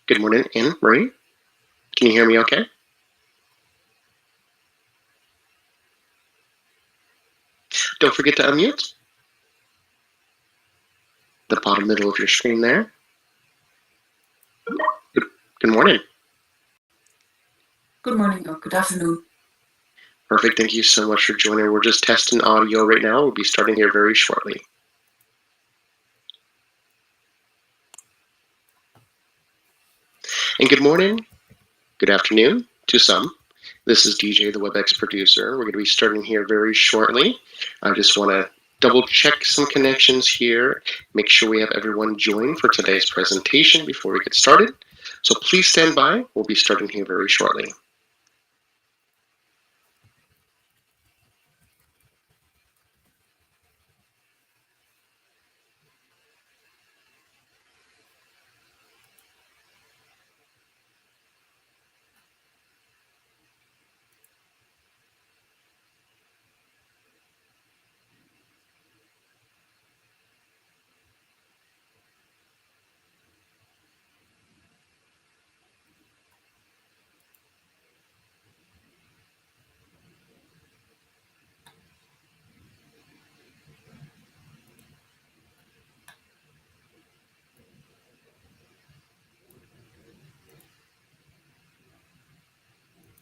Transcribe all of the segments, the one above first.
Good morning, Anne Marie. Can you hear me okay? Don't forget to unmute. The bottom middle of your screen there. Good morning. Good morning or good afternoon. Perfect. Thank you so much for joining. We're just testing audio right now. We'll be starting here very shortly. And good morning, good afternoon to some. This is DJ, the WebEx producer. We're going to be starting here very shortly. I just want to double check some connections here, make sure we have everyone joined for today's presentation before we get started. So please stand by. We'll be starting here very shortly.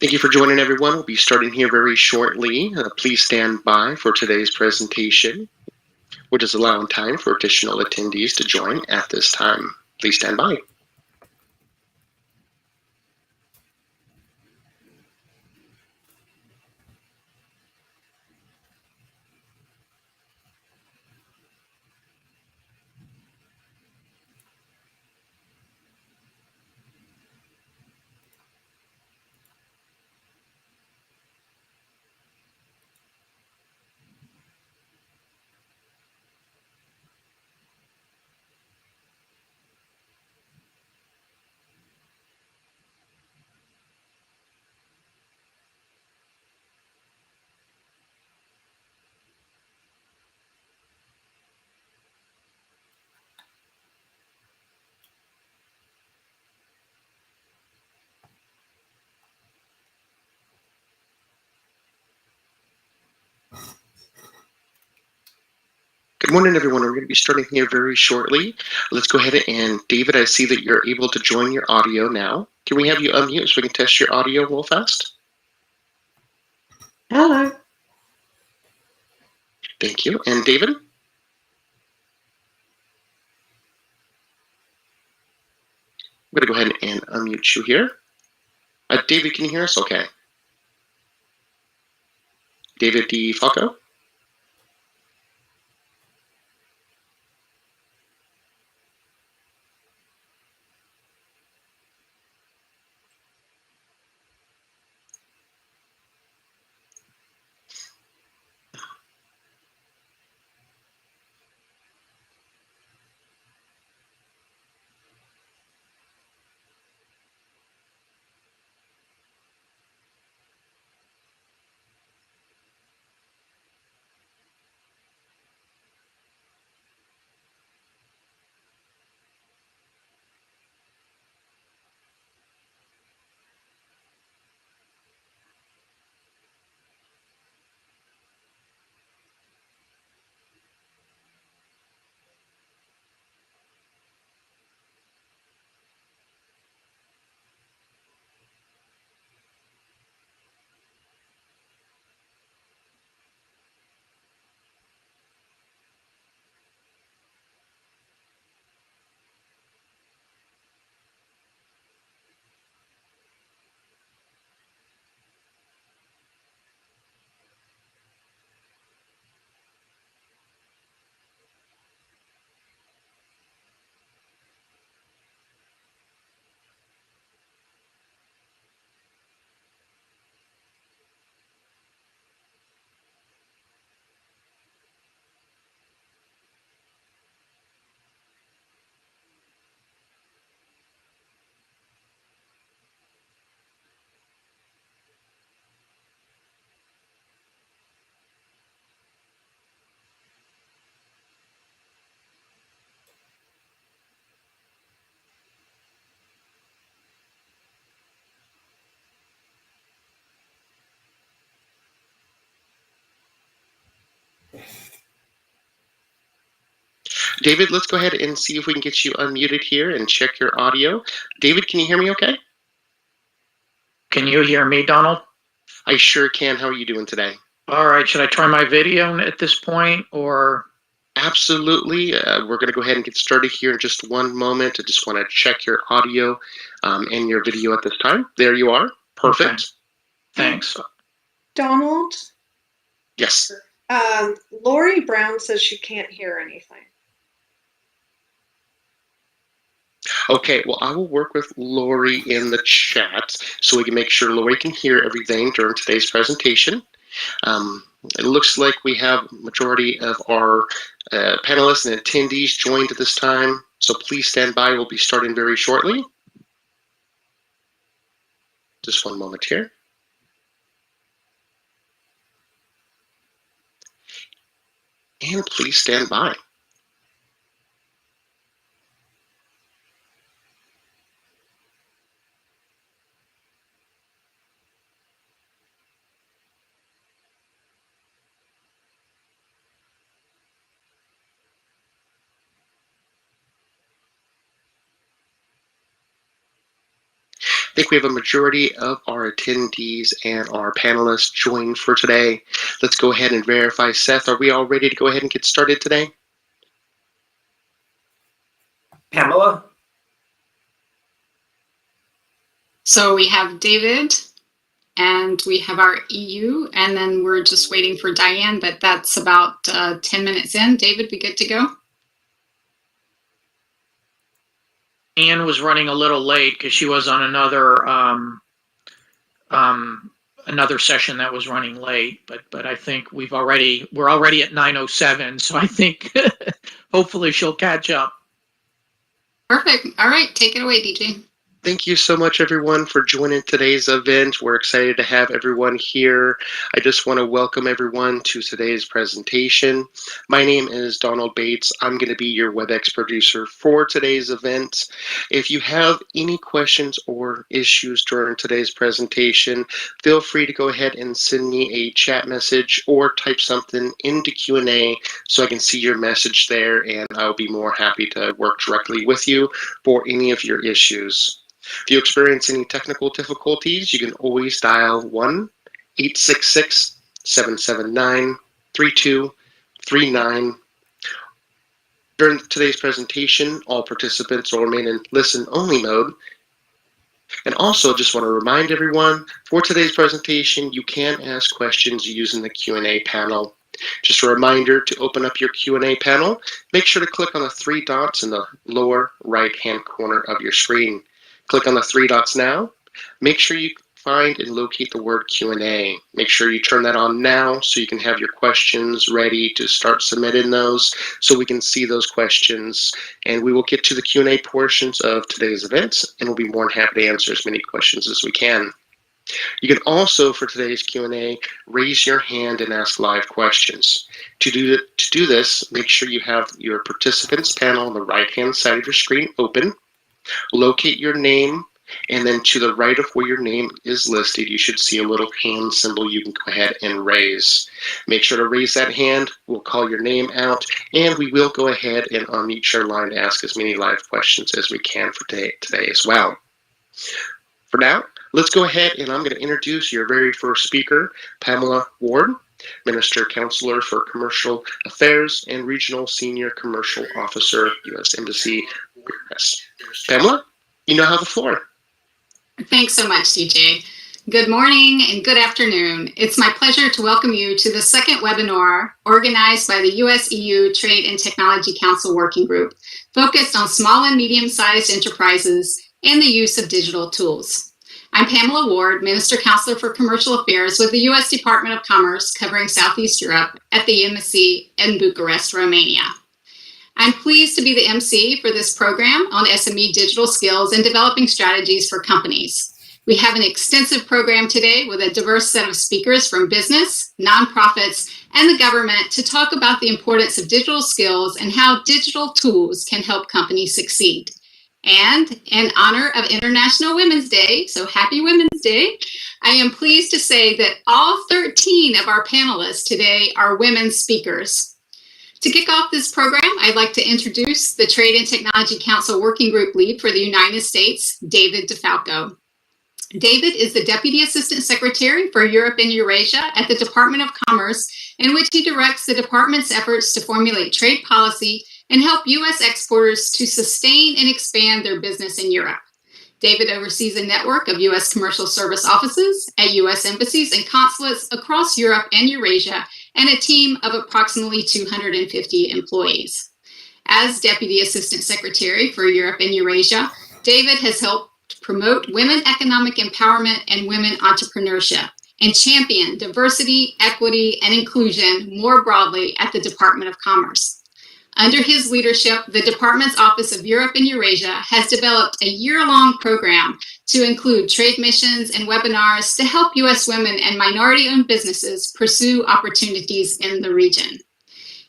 Thank you for joining, everyone. We'll be starting here very shortly. Please stand by for today's presentation, which is allowing time for additional attendees to join at this time. Please stand by. Good morning, everyone. We're going to be starting here very shortly. Let's go ahead and, David, I see that you're able to join your audio now. Can we have you unmute so we can test your audio real fast? Hello. Thank you. And David? I'm going to go ahead and unmute you here. David, can you hear us? Okay. David Defalco? David, let's go ahead and see if we can get you unmuted here and check your audio. David, can you hear me okay? Can you hear me, Donald? I sure can. How are you doing today? All right, should I try my video at this point, or? Absolutely. We're going to go ahead and get started here in just one moment. I just want to check your audio and your video at this time. There you are. Perfect. Okay. Thanks. Donald? Yes. Lori Brown says she can't hear anything. Okay, well, I will work with Lori in the chat so we can make sure Lori can hear everything during today's presentation. It looks like we have majority of our panelists and attendees joined at this time, so please stand by. We'll be starting very shortly. Just one moment here. And please stand by. I think we have a majority of our attendees and our panelists joined for today. Let's go ahead and verify. Seth, are we all ready to go ahead and get started today? Pamela? So we have David, and we have our EU, and then we're just waiting for Diane, but that's about 10 minutes in. David, we good to go? Ian was running a little late because she was on another session that was running late, but I think we're already at 9:07, so I think hopefully she'll catch up. Perfect. All right, take it away, DJ. Thank you so much, everyone, for joining today's event. We're excited to have everyone here. I just want to welcome everyone to today's presentation. My name is Donald Bates. I'm going to be your WebEx producer for today's event. If you have any questions or issues during today's presentation, feel free to go ahead and send me a chat message or type something into Q&A so I can see your message there, and I'll be more happy to work directly with you for any of your issues. If you experience any technical difficulties, you can always dial 1-866-779-3239. During today's presentation, all participants will remain in listen-only mode. And also, just want to remind everyone, for today's presentation, you can ask questions using the Q&A panel. Just a reminder to open up your Q&A panel. Make sure to click on the three dots in the lower right-hand corner of your screen. Click on the three dots now. Make sure you find and locate the word Q&A. Make sure you turn that on now so you can have your questions ready to start submitting those so we can see those questions. And we will get to the Q&A portions of today's events, and we'll be more than happy to answer as many questions as we can. You can also, for today's Q&A, raise your hand and ask live questions. To do this, make sure you have your participants panel on the right-hand side of your screen open. Locate your name, and then to the right of where your name is listed, you should see a little hand symbol you can go ahead and raise. Make sure to raise that hand. We'll call your name out, and we will go ahead and unmute your line to ask as many live questions as we can for today as well. For now, let's go ahead, and I'm going to introduce your very first speaker, Pamela Ward, Minister Counselor for Commercial Affairs and Regional Senior Commercial Officer, U.S. Embassy. Pamela, you now have the floor. Thanks so much, DJ. Good morning and good afternoon. It's my pleasure to welcome you to the second webinar organized by the US-EU Trade and Technology Council Working Group, focused on small and medium-sized enterprises and the use of digital tools. I'm Pamela Ward, Minister Counselor for Commercial Affairs with the U.S. Department of Commerce covering Southeast Europe at the Embassy in Bucharest, Romania. I'm pleased to be the MC for this program on SME digital skills and developing strategies for companies. We have an extensive program today with a diverse set of speakers from business, nonprofits, and the government to talk about the importance of digital skills and how digital tools can help companies succeed. And in honor of International Women's Day, so happy Women's Day, I am pleased to say that all 13 of our panelists today are women speakers. To kick off this program, I'd like to introduce the Trade and Technology Council Working Group Lead for the United States, David Defalco. David is the Deputy Assistant Secretary for Europe and Eurasia at the Department of Commerce, in which he directs the department's efforts to formulate trade policy and help U.S. exporters to sustain and expand their business in Europe. David oversees a network of U.S. commercial service offices at U.S. embassies and consulates across Europe and Eurasia, and a team of approximately 250 employees. As Deputy Assistant Secretary for Europe and Eurasia, David has helped promote women economic empowerment and women entrepreneurship, and champion diversity, equity, and inclusion more broadly at the Department of Commerce. Under his leadership, the Department's Office of Europe and Eurasia has developed a year-long program to include trade missions and webinars to help U.S. women and minority-owned businesses pursue opportunities in the region.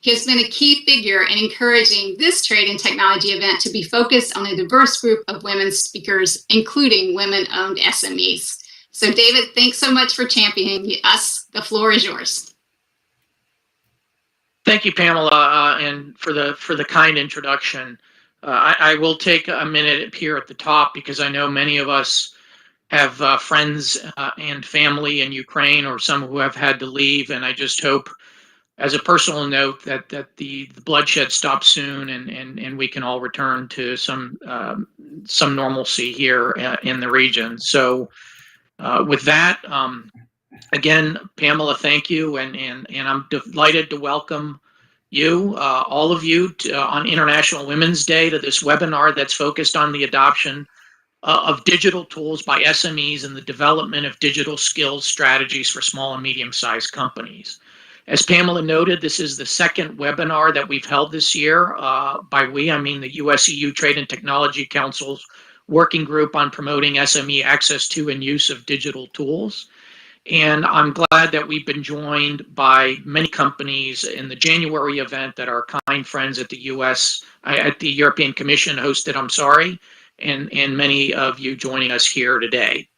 He has been a key figure in encouraging this trade and technology event to be focused on a diverse group of women speakers, including women-owned SMEs. So David, thanks so much for championing us. The floor is yours. Thank you, Pamela, and for the kind introduction. I will take a minute here at the top because I know many of us have friends and family in Ukraine, or some who have had to leave, and I just hope, as a personal note, that the bloodshed stops soon and we can all return to some normalcy here in the region. So with that, again, Pamela, thank you, and I'm delighted to welcome you, all of you, on International Women's Day to this webinar that's focused on the adoption of digital tools by SMEs and the development of digital skills strategies for small and medium-sized companies. As Pamela noted, this is the second webinar that we've held this year. By we, I mean the US-EU Trade and Technology Council's working group on promoting SME access to and use of digital tools. And I'm glad that we've been joined by many companies in the January event that our kind friends at the European Commission hosted, and many of you joining us here today.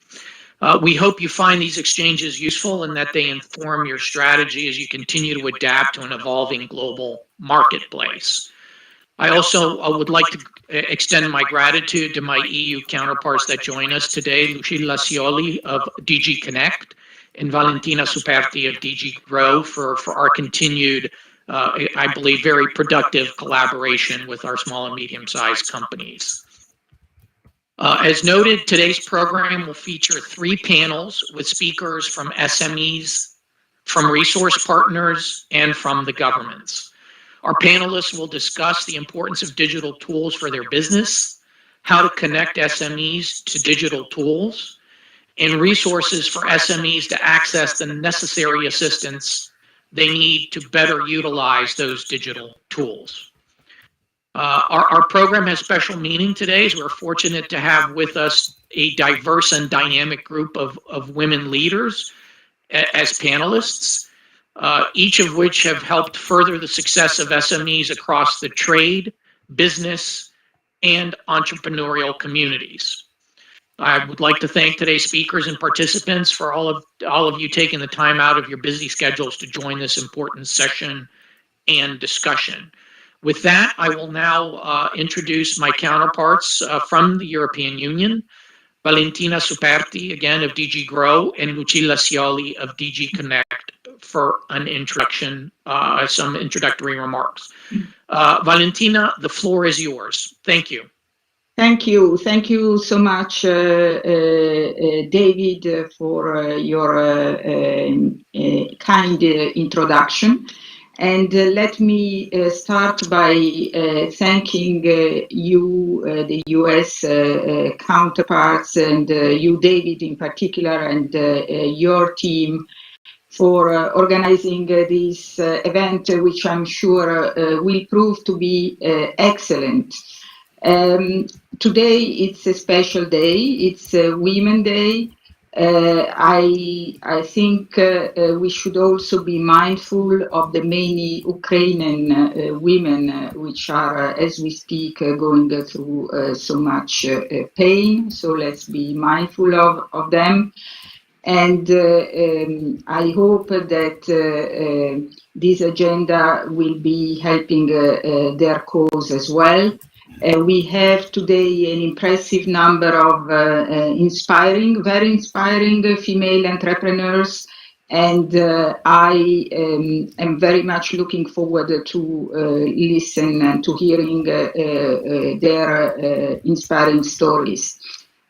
We hope you find these exchanges useful and that they inform your strategy as you continue to adapt to an evolving global marketplace. I also would like to extend my gratitude to my EU counterparts that join us today, Lucilla Scioli of DG Connect and Valentina Superti of DG Grow for our continued, I believe, very productive collaboration with our small and medium-sized companies. As noted, today's program will feature 3 panels with speakers from SMEs, from resource partners, and from the governments. Our panelists will discuss the importance of digital tools for their business, how to connect SMEs to digital tools, and resources for SMEs to access the necessary assistance they need to better utilize those digital tools. Our program has special meaning today as we're fortunate to have with us a diverse and dynamic group of women leaders as panelists, each of which have helped further the success of SMEs across the trade, business, and entrepreneurial communities. I would like to thank today's speakers and participants for all of you taking the time out of your busy schedules to join this important session and discussion. With that, I will now introduce my counterparts from the European Union, Valentina Superti, again, of DG Grow, and Lucilla Scioli of DG Connect for an introduction, some introductory remarks. Valentina, the floor is yours. Thank you. Thank you. Thank you so much, David, for your kind introduction. And let me start by thanking you, the US counterparts, and you, David, in particular, and your team for organizing this event, which I'm sure will prove to be excellent. Today it's a special day. It's Women's Day. I think we should also be mindful of the many Ukrainian women which are, as we speak, going through so much pain. So let's be mindful of them. And I hope that this agenda will be helping their cause as well. We have today an impressive number of very inspiring female entrepreneurs, and I am very much looking forward to listen and to hearing their inspiring stories.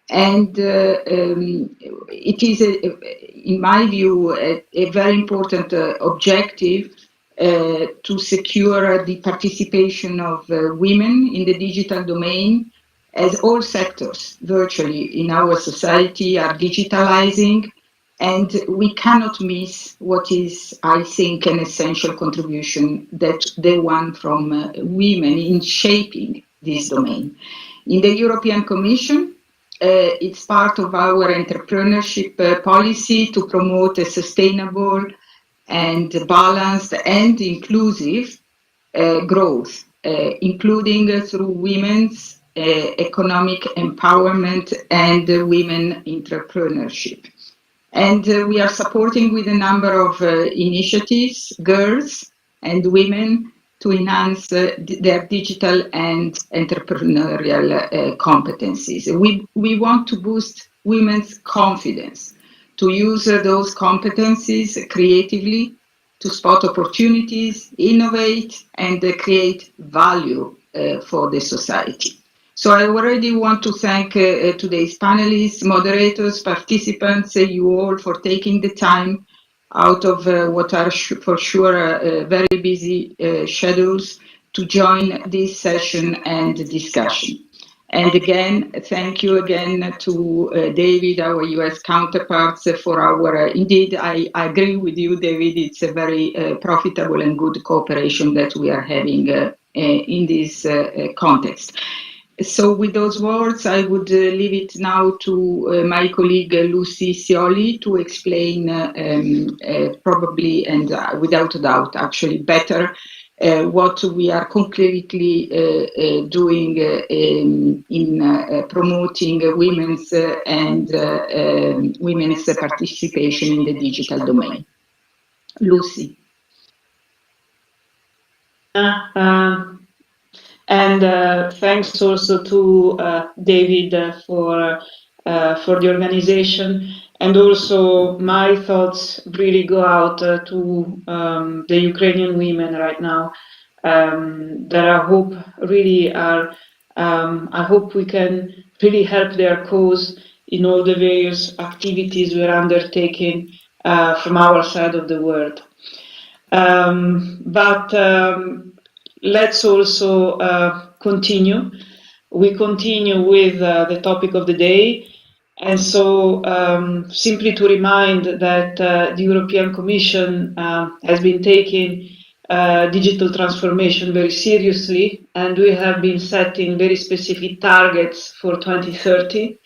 And it is, in my view, a very important objective to secure the participation of women in the digital domain, as all sectors virtually in our society are digitalizing, and we cannot miss what is, I think, an essential contribution, that the one from women in shaping this domain. In the European Commission, it's part of our entrepreneurship policy to promote a sustainable and balanced and inclusive growth, including through women's economic empowerment and women entrepreneurship. And we are supporting with a number of initiatives, girls and women, to enhance their digital and entrepreneurial competencies. We want to boost women's confidence to use those competencies creatively, to spot opportunities, innovate, and create value for the society. So I already want to thank today's panelists, moderators, participants, you all for taking the time out of what are for sure very busy schedules to join this session and discussion. And again, thank you again to David, our US counterparts, for our, indeed, I agree with you, David, it's a very profitable and good cooperation that we are having in this context. So with those words, I would leave it now to my colleague Lucy Scioli to explain probably and without a doubt actually better what we are concretely doing in promoting women's and women's participation in the digital domain. Lucy. And thanks also to David for the organization, and also my thoughts really go out to the Ukrainian women right now that I hope really are. I hope we can really help their cause in all the various activities we're undertaking from our side of the world. Let's also continue. We continue with the topic of the day. And so simply to remind that the European Commission has been taking digital transformation very seriously, and we have been setting very specific targets for 2030.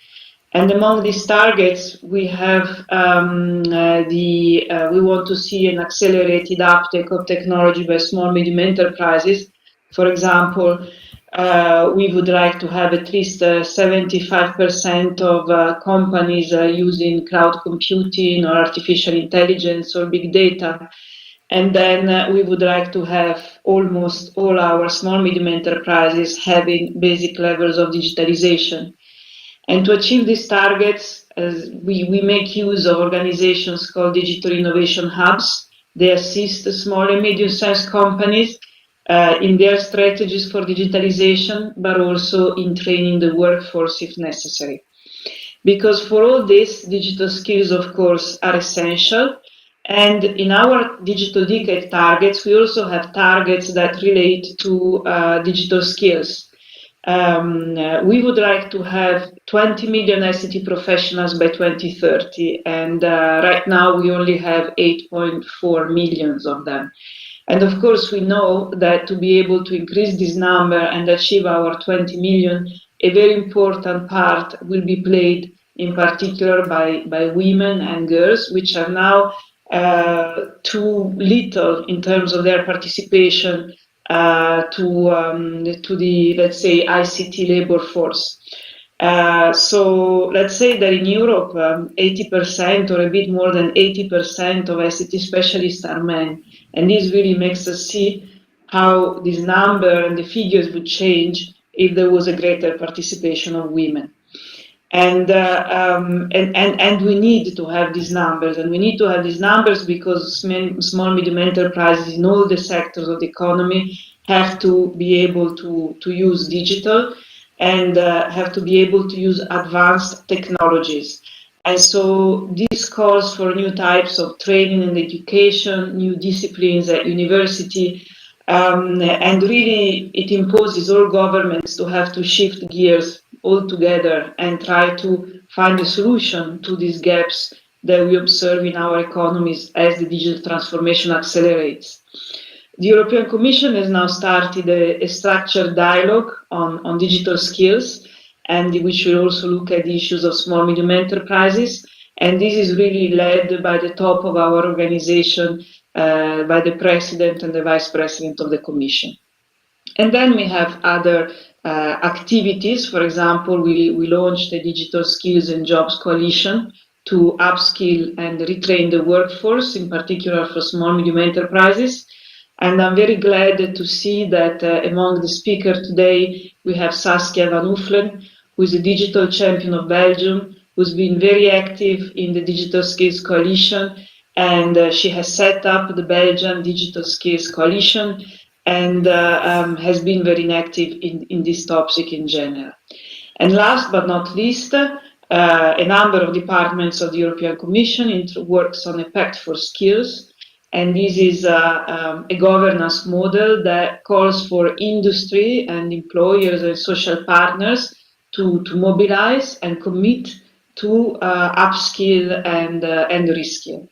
And among these targets, we have we want to see an accelerated uptake of technology by small medium enterprises. For example, we would like to have at least 75% of companies using cloud computing or artificial intelligence or big data. And then we would like to have almost all our small medium enterprises having basic levels of digitalization. And to achieve these targets, we make use of organizations called digital innovation hubs. They assist small and medium-sized companies in their strategies for digitalization, but also in training the workforce if necessary. Because for all this, digital skills, of course, are essential. And in our digital decade targets, we also have targets that relate to digital skills. We would like to have 20 million ICT professionals by 2030, and right now we only have 8.4 million of them. And of course, we know that to be able to increase this number and achieve our 20 million, a very important part will be played in particular by women and girls, which are now too little in terms of their participation to the, let's say, ICT labor force. So let's say that in Europe, 80% or a bit more than 80% of ICT specialists are men. And this really makes us see how this number and the figures would change if there was a greater participation of women. And we need to have these numbers, and we need to have these numbers because small medium enterprises in all the sectors of the economy have to be able to use digital and have to be able to use advanced technologies. And so this calls for new types of training and education, new disciplines at university, and really it imposes all governments to have to shift gears altogether and try to find a solution to these gaps that we observe in our economies as the digital transformation accelerates. The European Commission has now started a structured dialogue on digital skills, and which will also look at the issues of small medium enterprises. And this is really led by the top of our organization, by the President and the Vice President of the Commission. And then we have other activities. For example, we launched the Digital Skills and Jobs Coalition to upskill and retrain the workforce, in particular for small medium enterprises. And I'm very glad to see that among the speakers today, we have Saskia Von Uffalen, who is a digital champion of Belgium, who's been very active in the Digital Skills Coalition, and she has set up the Belgian Digital Skills Coalition and has been very active in this topic in general. And last but not least, a number of departments of the European Commission works on a pact for skills. And this is a governance model that calls for industry and employers and social partners to mobilize and commit to upskill and reskill.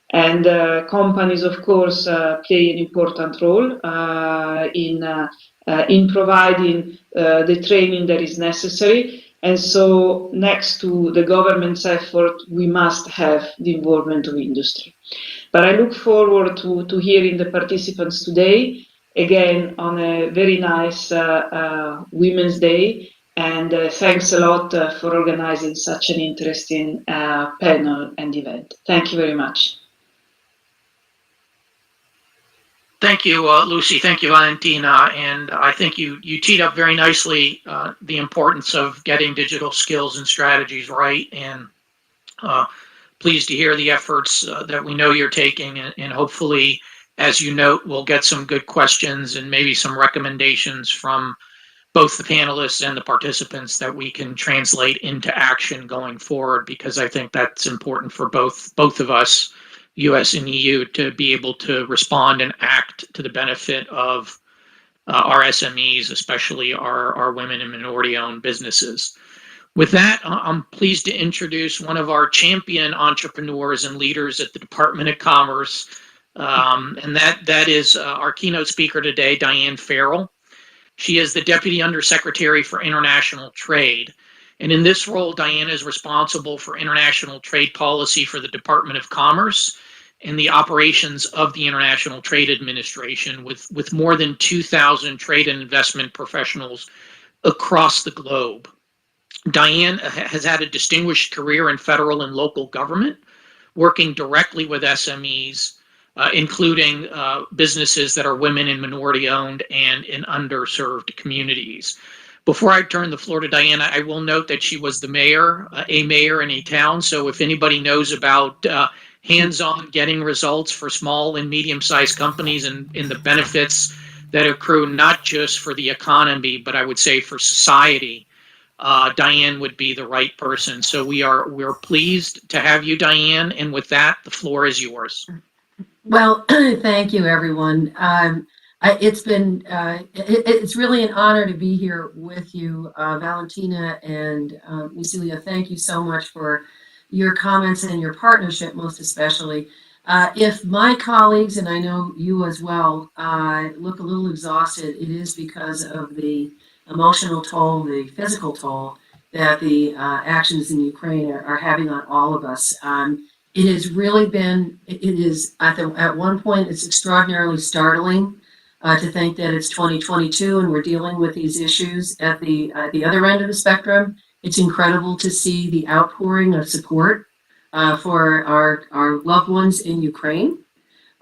And companies, of course, play an important role in providing the training that is necessary. And so next to the government's effort, we must have the involvement of industry. But I look forward to hearing the participants today, again, on a very nice Women's Day. And thanks a lot for organizing such an interesting panel and event. Thank you very much. Thank you, Lucy. Thank you, Valentina. And I think you teed up very nicely the importance of getting digital skills and strategies right. And pleased to hear the efforts that we know you're taking. And hopefully, as you note, we'll get some good questions and maybe some recommendations from both the panelists and the participants that we can translate into action going forward, because I think that's important for both of us, US and EU, to be able to respond and act to the benefit of our SMEs, especially our women and minority-owned businesses. With that, I'm pleased to introduce one of our champion entrepreneurs and leaders at the Department of Commerce, and that is our keynote speaker today, Diane Farrell. She is the Deputy Undersecretary for International Trade. And in this role, Diane is responsible for international trade policy for the Department of Commerce and the operations of the International Trade Administration, with more than 2,000 trade and investment professionals across the globe. Diane has had a distinguished career in federal and local government, working directly with SMEs, including businesses that are women and minority owned and in underserved communities. Before I turn the floor to Diane, I will note that she was the mayor, a mayor in a town. So if anybody knows about hands-on getting results for small and medium-sized companies and the benefits that accrue not just for the economy, but I would say for society, Diane would be the right person. So we're pleased to have you, Diane. And with that, the floor is yours. Well, thank you, everyone. It's really an honor to be here with you, Valentina and Lucilia. Thank you so much for your comments and your partnership, most especially. If my colleagues, and I know you as well, look a little exhausted, it is because of the emotional toll, the physical toll that the actions in Ukraine are having on all of us. It has really been, it is at one point, it's extraordinarily startling to think that it's 2022 and we're dealing with these issues at the other end of the spectrum. It's incredible to see the outpouring of support for our loved ones in Ukraine.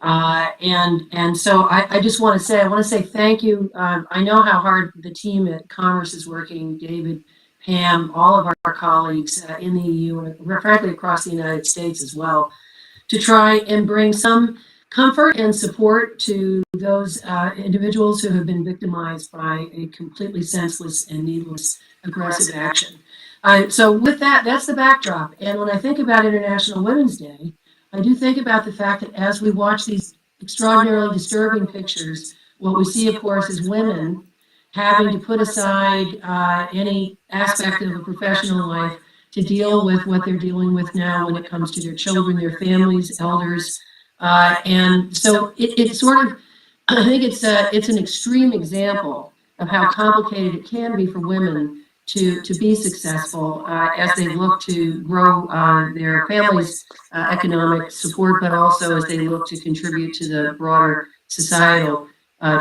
And so I just want to say thank you. I know how hard the team at Commerce is working, David, Pam, all of our colleagues in the EU and frankly across the United States as well, to try and bring some comfort and support to those individuals who have been victimized by a completely senseless and needless aggressive action. So with that, that's the backdrop. And when I think about International Women's Day, I do think about the fact that as we watch these extraordinarily disturbing pictures, what we see, of course, is women having to put aside any aspect of a professional life to deal with what they're dealing with now when it comes to their children, their families, elders. And so it's sort of, I think it's an extreme example of how complicated it can be for women to be successful as they look to grow their families' economic support, but also as they look to contribute to the broader societal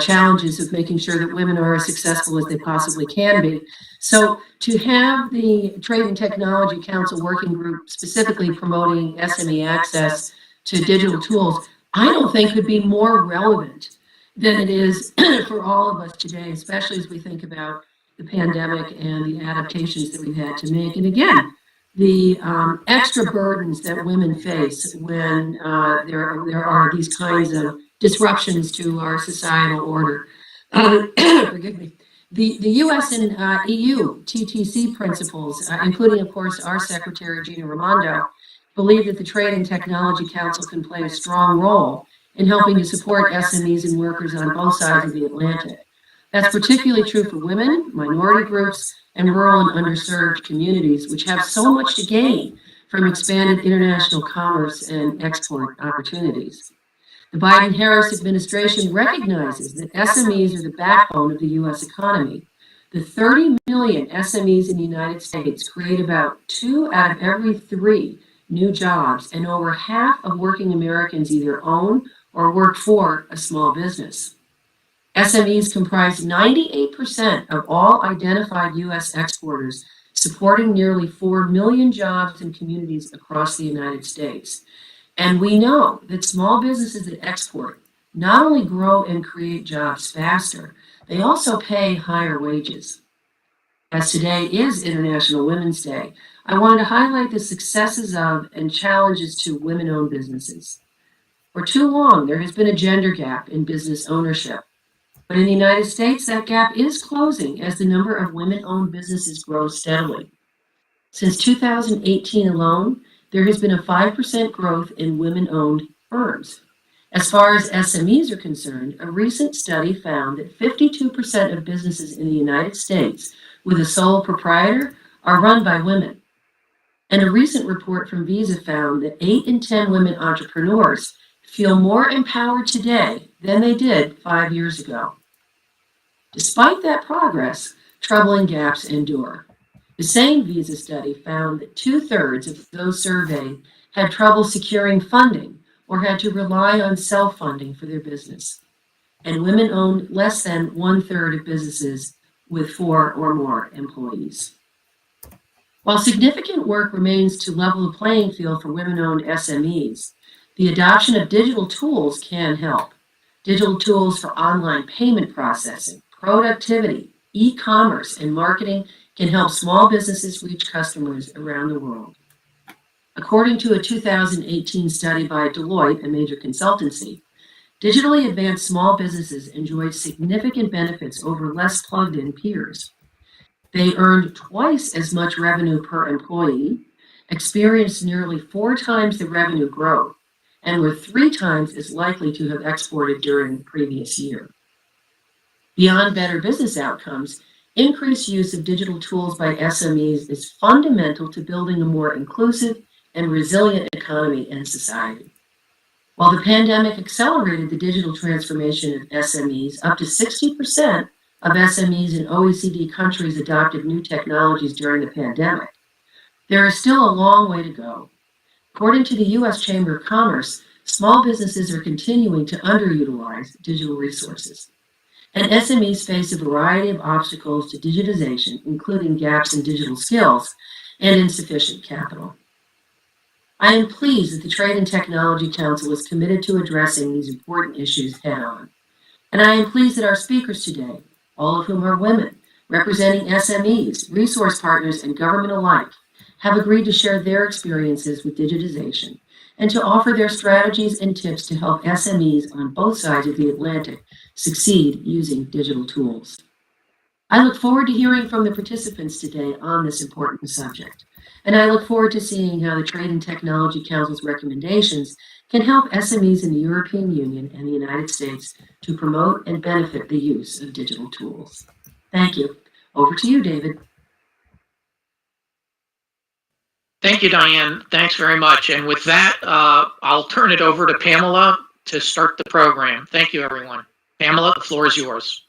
challenges of making sure that women are as successful as they possibly can be. So to have the Trade and Technology Council Working Group specifically promoting SME access to digital tools, I don't think could be more relevant than it is for all of us today, especially as we think about the pandemic and the adaptations that we've had to make. And again, the extra burdens that women face when there are these kinds of disruptions to our societal order. Forgive me. The U.S. and EU TTC principles, including, of course, our Secretary, Gina Raimondo, believe that the Trade and Technology Council can play a strong role in helping to support SMEs and workers on both sides of the Atlantic. That's particularly true for women, minority groups, and rural and underserved communities, which have so much to gain from expanded international commerce and export opportunities. The Biden-Harris administration recognizes that SMEs are the backbone of the U.S. economy. The 30 million SMEs in the United States create about 2 out of every 3 new jobs, and over half of working Americans either own or work for a small business. SMEs comprise 98% of all identified U.S. exporters, supporting nearly 4 million jobs in communities across the United States. And we know that small businesses that export not only grow and create jobs faster, they also pay higher wages. As today is International Women's Day, I wanted to highlight the successes of and challenges to women-owned businesses. For too long, there has been a gender gap in business ownership. But in the United States, that gap is closing as the number of women-owned businesses grows steadily. Since 2018 alone, there has been a 5% growth in women-owned firms. As far as SMEs are concerned, a recent study found that 52% of businesses in the United States with a sole proprietor are run by women. And a recent report from Visa found that 8 in 10 women entrepreneurs feel more empowered today than they did 5 years ago. Despite that progress, troubling gaps endure. The same Visa study found that 2/3 of those surveyed had trouble securing funding or had to rely on self-funding for their business. And women owned less than 1/3 of businesses with 4 or more employees. While significant work remains to level the playing field for women-owned SMEs, the adoption of digital tools can help. Digital tools for online payment processing, productivity, e-commerce, and marketing can help small businesses reach customers around the world. According to a 2018 study by Deloitte, a major consultancy, digitally advanced small businesses enjoyed significant benefits over less plugged-in peers. They earned twice as much revenue per employee, experienced nearly 4 times the revenue growth, and were 3 times as likely to have exported during the previous year. Beyond better business outcomes, increased use of digital tools by SMEs is fundamental to building a more inclusive and resilient economy and society. While the pandemic accelerated the digital transformation of SMEs, up to 60% of SMEs in OECD countries adopted new technologies during the pandemic. There is still a long way to go. According to the U.S. Chamber of Commerce, small businesses are continuing to underutilize digital resources. And SMEs face a variety of obstacles to digitization, including gaps in digital skills and insufficient capital. I am pleased that the Trade and Technology Council is committed to addressing these important issues head-on. And I am pleased that our speakers today, all of whom are women, representing SMEs, resource partners, and government alike, have agreed to share their experiences with digitization and to offer their strategies and tips to help SMEs on both sides of the Atlantic succeed using digital tools. I look forward to hearing from the participants today on this important subject, and I look forward to seeing how the Trade and Technology Council's recommendations can help SMEs in the European Union and the United States to promote and benefit the use of digital tools. Thank you. Over to you, David. Thank you, Diane. Thanks very much. And with that, I'll turn it over to Pamela to start the program. Thank you, everyone. Pamela, the floor is yours.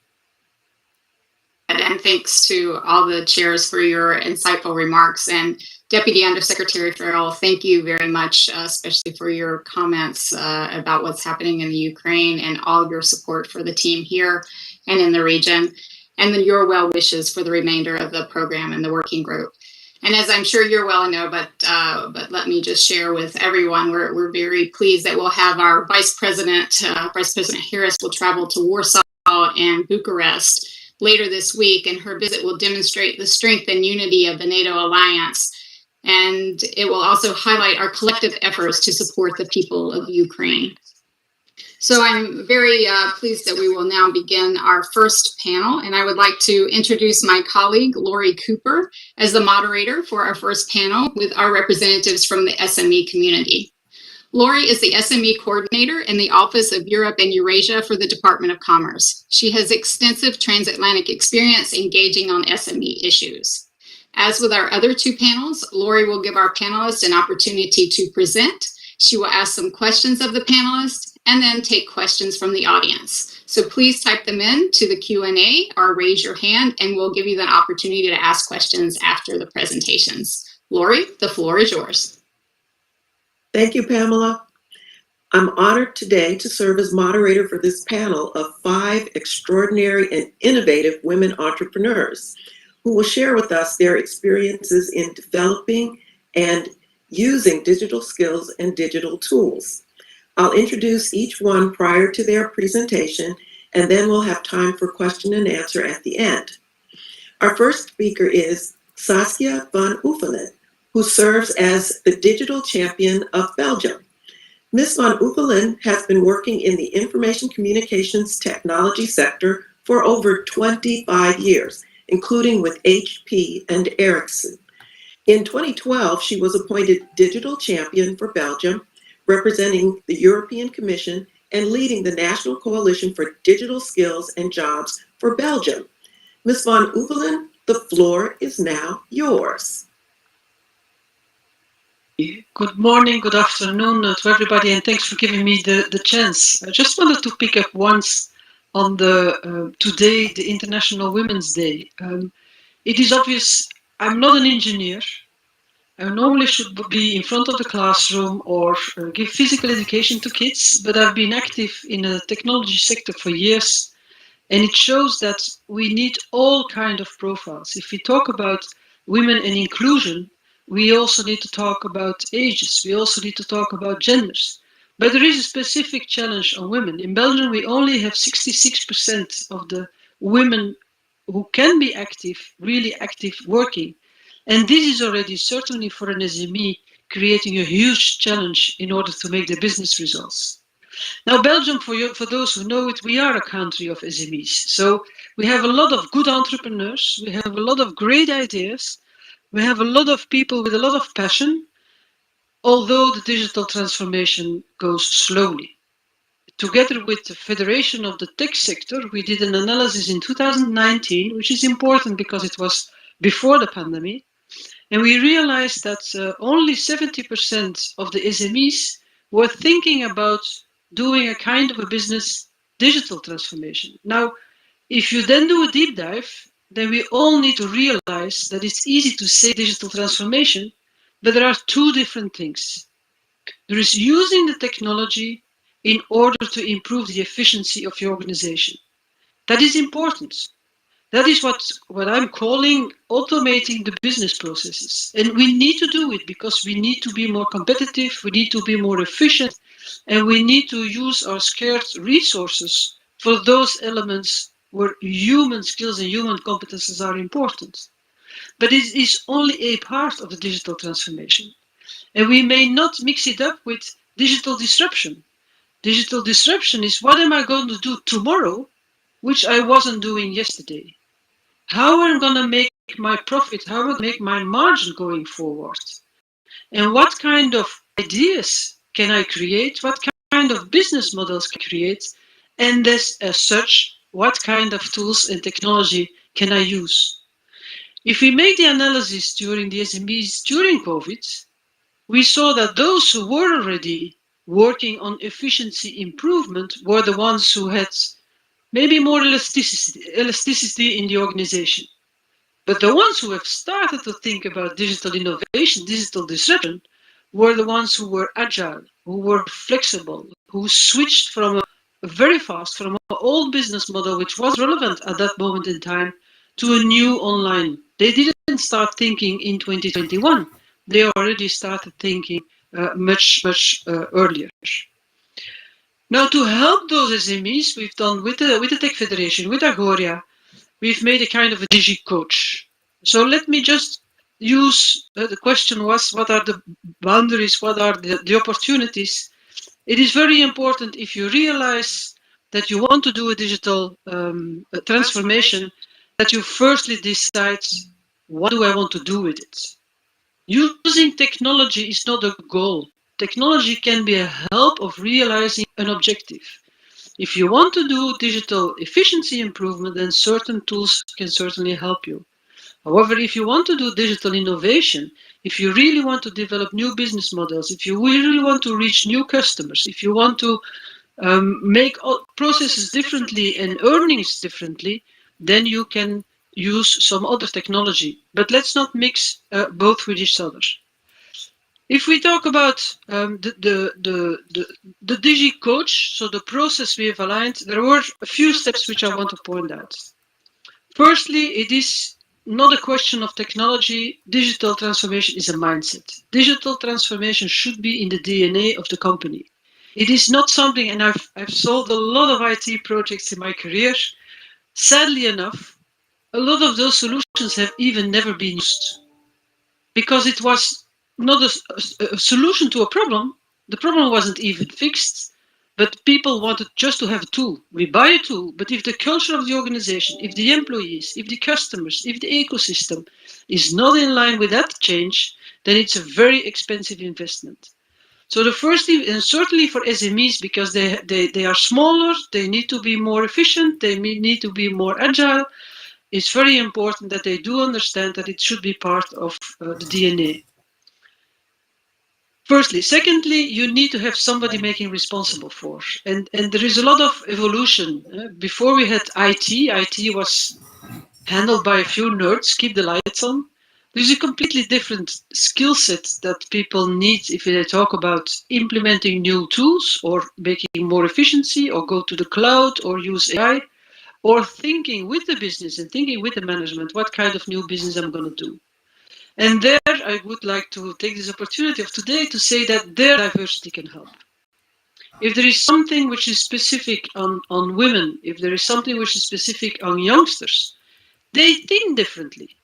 And thanks to all the chairs for your insightful remarks. And Deputy Undersecretary Farrell, thank you very much, especially for your comments about what's happening in the Ukraine and all of your support for the team here and in the region, and then your well wishes for the remainder of the program and the working group. And as I'm sure you're well know, but let me just share with everyone, we're very pleased that we'll have our Vice President Harris will travel to Warsaw and Bucharest later this week, and her visit will demonstrate the strength and unity of the NATO alliance. And it will also highlight our collective efforts to support the people of Ukraine. So I'm very pleased that we will now begin our first panel, and I would like to introduce my colleague, Lori Cooper, as the moderator for our first panel with our representatives from the SME community. Lori is the SME coordinator in the Office of Europe and Eurasia for the Department of Commerce. She has extensive transatlantic experience engaging on SME issues. As with our other two panels, Lori will give our panelists an opportunity to present. She will ask some questions of the panelists and then take questions from the audience. So please type them in to the Q&A or raise your hand, and we'll give you the opportunity to ask questions after the presentations. Lori, the floor is yours. Thank you, Pamela. I'm honored today to serve as moderator for this panel of 5 extraordinary and innovative women entrepreneurs who will share with us their experiences in developing and using digital skills and digital tools. I'll introduce each one prior to their presentation, and then we'll have time for question and answer at the end. Our first speaker is Saskia Von Uffalen, who serves as the Digital Champion of Belgium. Ms. Von Uffalen has been working in the information communications technology sector for over 25 years, including with HP and Ericsson. In 2012, she was appointed Digital Champion for Belgium, representing the European Commission and leading the National Coalition for Digital Skills and Jobs for Belgium. Ms. Von Uffalen, the floor is now yours. Good morning, good afternoon to everybody, and thanks for giving me the chance. I just wanted to pick up once on the today, the International Women's Day. It is obvious I'm not an engineer. I normally should be in front of the classroom or give physical education to kids, but I've been active in the technology sector for years, and it shows that we need all kinds of profiles. If we talk about women and inclusion, we also need to talk about ages. We also need to talk about genders. But there is a specific challenge on women. In Belgium, we only have 66% of the women who can be active, really active, working. And this is already, certainly for an SME, creating a huge challenge in order to make the business results. Now, Belgium, for those who know it, we are a country of SMEs. So we have a lot of good entrepreneurs. We have a lot of great ideas. We have a lot of people with a lot of passion, although the digital transformation goes slowly. Together with the Federation of the Tech Sector, we did an analysis in 2019, which is important because it was before the pandemic. And we realized that only 70% of the SMEs were thinking about doing a kind of a business digital transformation. Now, if you then do a deep dive, then we all need to realize that it's easy to say digital transformation, but there are 2 different things. There is using the technology in order to improve the efficiency of your organization. That is important. That is what I'm calling automating the business processes. And we need to do it because we need to be more competitive, we need to be more efficient, and we need to use our scarce resources for those elements where human skills and human competences are important. But it is only a part of the digital transformation. And we may not mix it up with digital disruption. Digital disruption is what am I going to do tomorrow, which I wasn't doing yesterday? How am I going to make my profit? How am I going to make my margin going forward? And what kind of ideas can I create? What kind of business models can I create? And as such, what kind of tools and technology can I use? If we make the analysis during the SMEs during COVID, we saw that those who were already working on efficiency improvement were the ones who had maybe more elasticity in the organization. But the ones who have started to think about digital innovation, digital disruption, were the ones who were agile, who were flexible, who switched from very fast from an old business model, which was relevant at that moment in time, to a new online. They didn't start thinking in 2021. They already started thinking much earlier. Now, to help those SMEs, we've done with the Tech Federation, with Agoria, we've made a kind of a digi coach. So let me just use the question was, what are the boundaries? What are the opportunities? It is very important if you realize that you want to do a digital transformation, that you firstly decide, what do I want to do with it? Using technology is not a goal. Technology can be a help of realizing an objective. If you want to do digital efficiency improvement, then certain tools can certainly help you. However, if you want to do digital innovation, if you really want to develop new business models, if you really want to reach new customers, if you want to make processes differently and earnings differently, then you can use some other technology. But let's not mix both with each other. If we talk about the Digi Coach, so the process we have aligned, there were a few steps which I want to point out. Firstly, it is not a question of technology. Digital transformation is a mindset. Digital transformation should be in the DNA of the company. It is not something, and I've solved a lot of IT projects in my career. Sadly enough, a lot of those solutions have even never been used because it was not a solution to a problem. The problem wasn't even fixed, but people wanted just to have a tool. We buy a tool, but if the culture of the organization, if the employees, if the customers, if the ecosystem is not in line with that change, then it's a very expensive investment. So the first thing, and certainly for SMEs, because they are smaller, they need to be more efficient, they need to be more agile, it's very important that they do understand that it should be part of the DNA. Firstly. Secondly, you need to have somebody making responsible for. And there is a lot of evolution. Before we had IT was handled by a few nerds, keep the lights on. There's a completely different skill set that people need if they talk about implementing new tools or making more efficiency or go to the cloud or use AI or thinking with the business and thinking with the management, what kind of new business I'm going to do. And there I would like to take this opportunity of today to say that their diversity can help. If there is something which is specific on women, if there is something which is specific on youngsters, they think differently.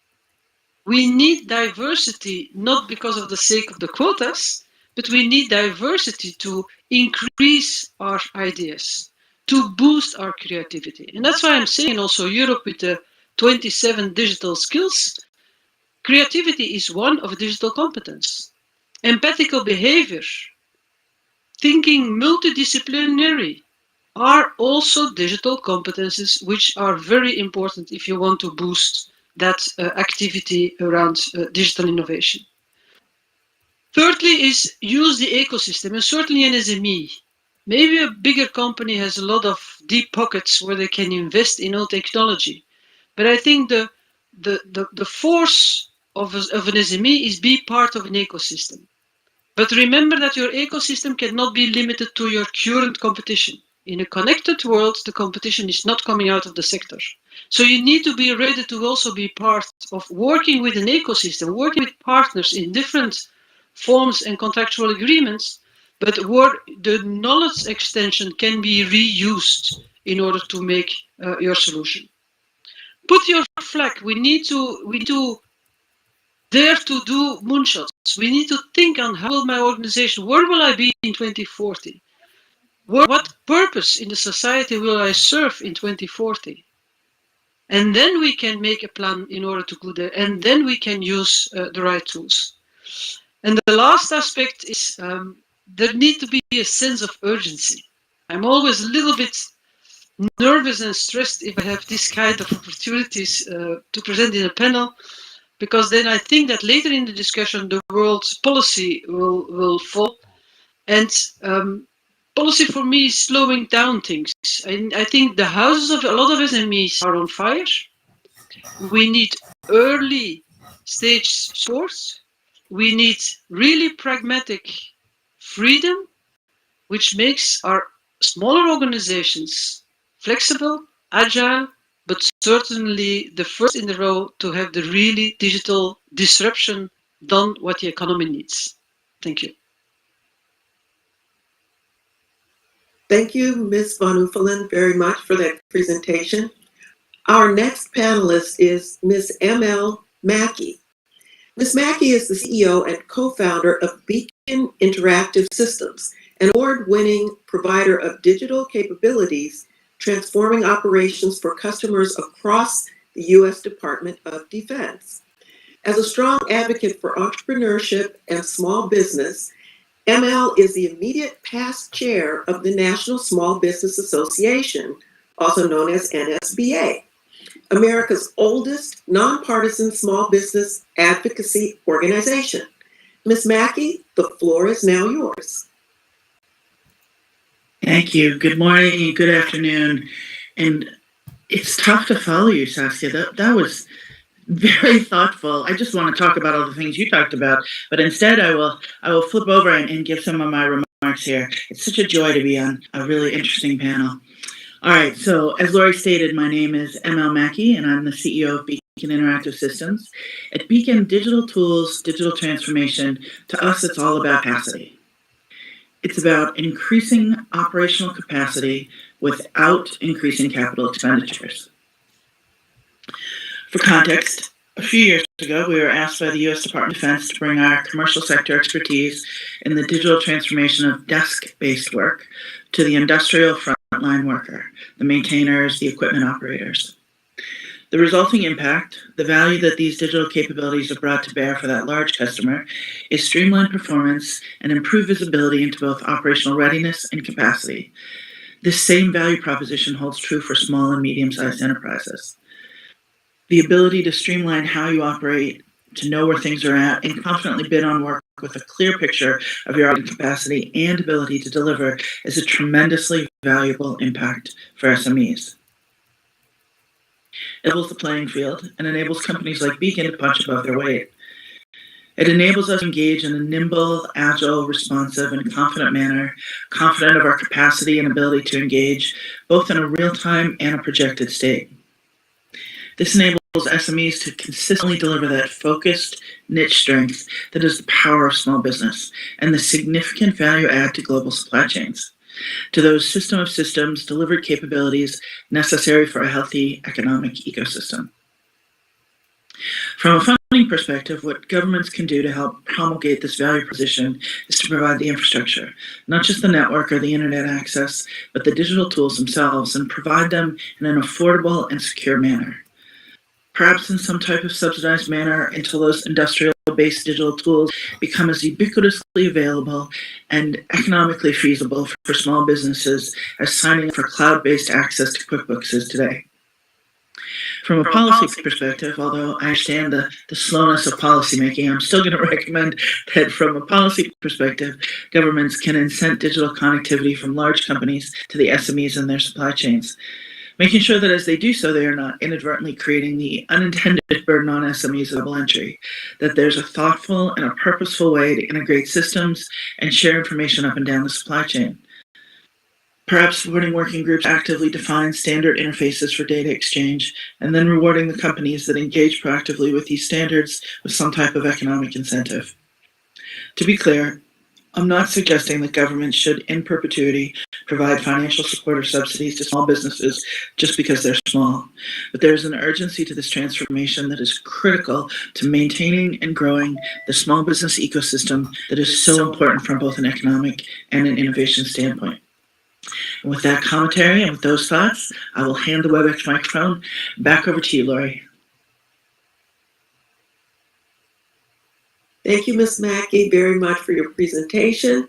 We need diversity, not because of the sake of the quotas, but we need diversity to increase our ideas, to boost our creativity. And that's why I'm saying also Europe with the 27 digital skills, creativity is one of digital competence. Empathical behavior, thinking multidisciplinary are also digital competences which are very important if you want to boost that activity around digital innovation. Thirdly is use the ecosystem, and certainly an SME. Maybe a bigger company has a lot of deep pockets where they can invest in all technology. But I think the force of an SME is be part of an ecosystem. But remember that your ecosystem cannot be limited to your current competition. In a connected world, the competition is not coming out of the sector. So you need to be ready to also be part of working with an ecosystem, working with partners in different forms and contractual agreements, but where the knowledge extension can be reused in order to make your solution. Put your flag. We need to dare to do moonshots. We need to think on how will my organization, where will I be in 2040? What purpose in the society will I serve in 2040? And then we can make a plan in order to go there, and then we can use the right tools. And the last aspect is there needs to be a sense of urgency. I'm always a little bit nervous and stressed if I have this kind of opportunities to present in a panel, because then I think that later in the discussion the world's policy will fall. And policy for me is slowing down things. I think the houses of a lot of SMEs are on fire. We need early stage source. We need really pragmatic freedom, which makes our smaller organizations flexible, agile, but certainly the first in the row to have the really digital disruption done what the economy needs. Thank you. Thank you, Ms. Von Uffalen, very much for that presentation. Our next panelist is Ms. M.L. Mackey. Ms. Mackey is the CEO and co-founder of Beacon Interactive Systems, an award-winning provider of digital capabilities transforming operations for customers across the U.S. Department of Defense. As a strong advocate for entrepreneurship and small business, ML is the immediate past chair of the National Small Business Association, also known as NSBA, America's oldest nonpartisan small business advocacy organization. Ms. Mackey, the floor is now yours. Thank you. Good morning and good afternoon. And it's tough to follow you, Saskia. That was very thoughtful. I just want to talk about all the things you talked about, but instead I will flip over and give some of my remarks here. It's such a joy to be on a really interesting panel. All right, so as Lori stated, my name is ML Mackey, and I'm the CEO of Beacon Interactive Systems. At Beacon, digital tools, digital transformation, to us, it's all about capacity. It's about increasing operational capacity without increasing capital expenditures. For context, a few years ago, we were asked by the U.S. Department of Defense to bring our commercial sector expertise in the digital transformation of desk-based work to the industrial frontline worker, the maintainers, the equipment operators. The resulting impact, the value that these digital capabilities have brought to bear for that large customer, is streamlined performance and improved visibility into both operational readiness and capacity. This same value proposition holds true for small and medium-sized enterprises. The ability to streamline how you operate, to know where things are at, and confidently bid on work with a clear picture of your capacity and ability to deliver is a tremendously valuable impact for SMEs. It levels the playing field and enables companies like Beacon to punch above their weight. It enables us to engage in a nimble, agile, responsive, and confident manner, confident of our capacity and ability to engage, both in a real-time and a projected state. This enables SMEs to consistently deliver that focused niche strength that is the power of small business and the significant value add to global supply chains, to those system of systems delivered capabilities necessary for a healthy economic ecosystem. From a funding perspective, what governments can do to help promulgate this value proposition is to provide the infrastructure, not just the network or the internet access, but the digital tools themselves, and provide them in an affordable and secure manner. Perhaps in some type of subsidized manner until those industrial-based digital tools become as ubiquitously available and economically feasible for small businesses as signing up for cloud-based access to QuickBooks is today. From a policy perspective, although I understand the slowness of policymaking, I'm still going to recommend that from a policy perspective, governments can incent digital connectivity from large companies to the SMEs and their supply chains, making sure that as they do so, they are not inadvertently creating the unintended burden on SMEs of double entry, that there's a thoughtful and a purposeful way to integrate systems and share information up and down the supply chain. Perhaps supporting working groups actively define standard interfaces for data exchange, and then rewarding the companies that engage proactively with these standards with some type of economic incentive. To be clear, I'm not suggesting that government should, in perpetuity, provide financial support or subsidies to small businesses just because they're small. But there's an urgency to this transformation that is critical to maintaining and growing the small business ecosystem that is so important from both an economic and an innovation standpoint. And with that commentary and with those thoughts, I will hand the WebEx microphone back over to you, Lori. Thank you, Ms. Mackey, very much for your presentation.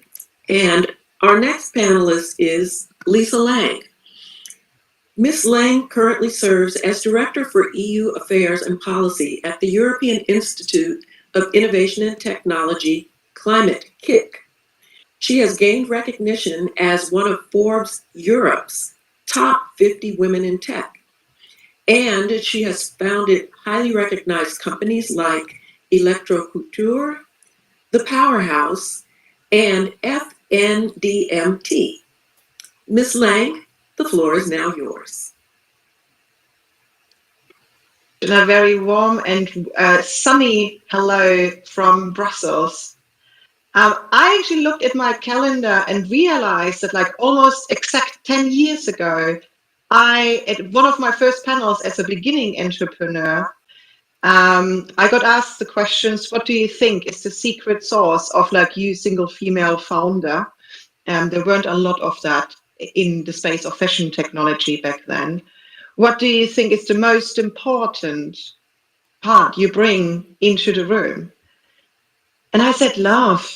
And our next panelist is Lisa Lange. Ms. Lange currently serves as Director for EU Affairs and Policy at the European Institute of Innovation and Technology, Climate KIC. She has gained recognition as one of Forbes Europe's top 50 women in tech. And she has founded highly recognized companies like Electrocouture, The Powerhouse, and FNDMT. Ms. Lange, the floor is now yours. A very warm and sunny hello from Brussels. I actually looked at my calendar and realized that like almost exact 10 years ago, at one of my first panels as a beginning entrepreneur, I got asked the questions, what do you think is the secret sauce of like you single female founder? There weren't a lot of that in the space of fashion technology back then. What do you think is the most important part you bring into the room? And I said, love.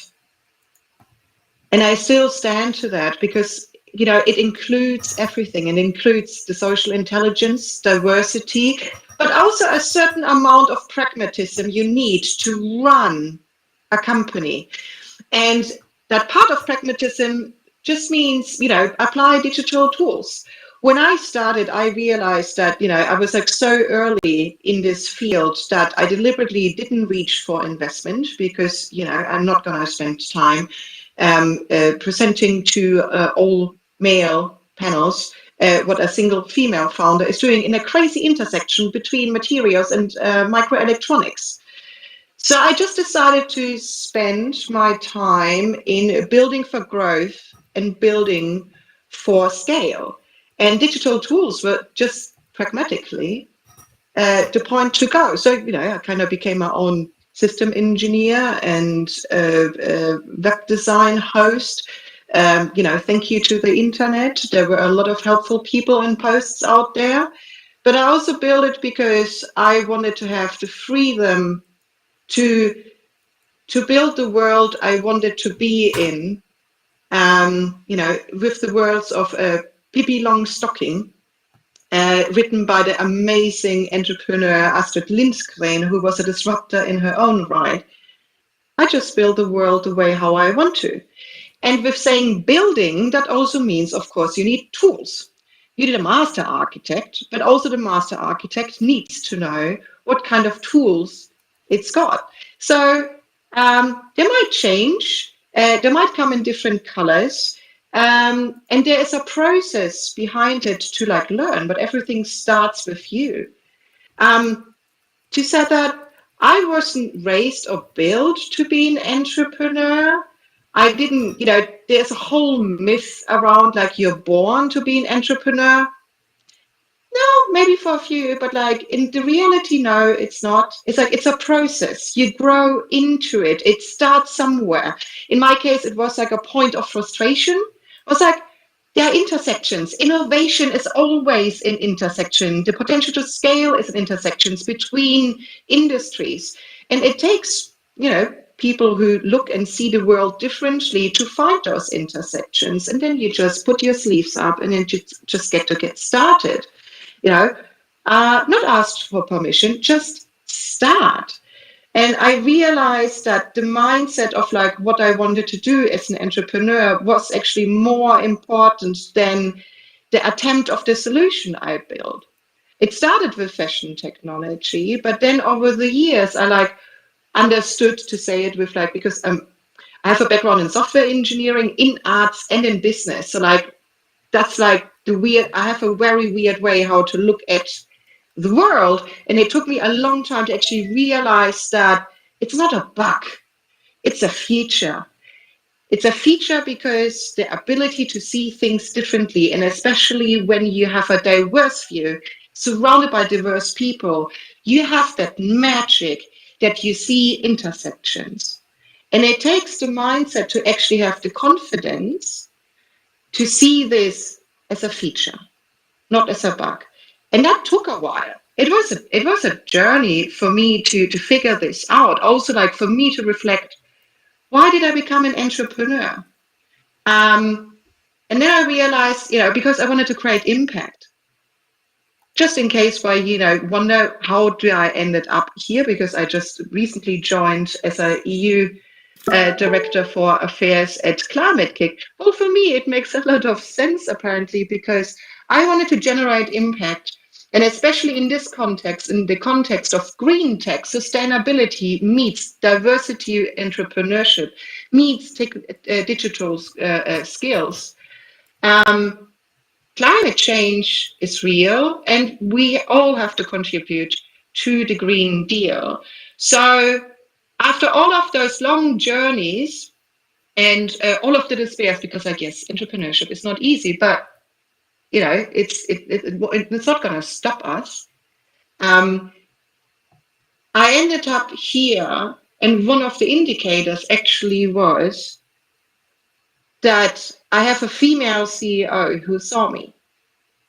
And I still stand to that because, you know, it includes everything. It includes the social intelligence, diversity, but also a certain amount of pragmatism you need to run a company. And that part of pragmatism just means, you know, apply digital tools. When I started, I realized that, you know, I was like so early in this field that I deliberately didn't reach for investment because, you know, I'm not going to spend time presenting to all male panels what a single female founder is doing in a crazy intersection between materials and microelectronics. So I just decided to spend my time in building for growth and building for scale. And digital tools were just pragmatically the point to go. So, you know, I kind of became my own system engineer and web design host. You know, thank you to the internet. There were a lot of helpful people and posts out there. But I also built it because I wanted to have the freedom to build the world I wanted to be in. You know, with the words of Pippi Longstocking, written by the amazing entrepreneur Astrid Lindgren, who was a disruptor in her own right. I just build the world the way how I want to. And with saying building, that also means, of course, you need tools. You need a master architect, but also the master architect needs to know what kind of tools it's got. So they might change. They might come in different colors. And there is a process behind it to like learn, but everything starts with you. To say that I wasn't raised or built to be an entrepreneur. I didn't, you know, there's a whole myth around like you're born to be an entrepreneur. No, maybe for a few, but like in the reality, no, it's not. It's like it's a process. You grow into it. It starts somewhere. In my case, it was like a point of frustration. It was like there are intersections. Innovation is always an intersection. The potential to scale is an intersections between industries. And it takes, you know, people who look and see the world differently to find those intersections. And then you just put your sleeves up and then you just get started. You know, not asked for permission, just start. And I realized that the mindset of like what I wanted to do as an entrepreneur was actually more important than the attempt of the solution I built. It started with fashion technology, but then over the years, I like understood to say it with like, because I have a background in software engineering, in arts and in business. So like that's like the weird, I have a very weird way how to look at the world. And it took me a long time to actually realize that it's not a bug, it's a feature. It's a feature because the ability to see things differently, and especially when you have a diverse view, surrounded by diverse people, you have that magic that you see intersections. And it takes the mindset to actually have the confidence to see this as a feature, not as a bug. And that took a while. It was a journey for me to figure this out. Also, like for me to reflect, why did I become an entrepreneur? And then I realized, because I wanted to create impact. Just in case why, wonder how do I ended up here? Because I just recently joined as a EU Director for Affairs at Climate Kick. Well, for me, it makes a lot of sense, apparently, because I wanted to generate impact. And especially in this context, in the context of green tech, sustainability meets diversity entrepreneurship, meets digital skills. Climate change is real, and we all have to contribute to the Green Deal. So after all of those long journeys and all of the despairs, because I guess entrepreneurship is not easy, but it's not going to stop us. I ended up here, and one of the indicators actually was that I have a female CEO who saw me.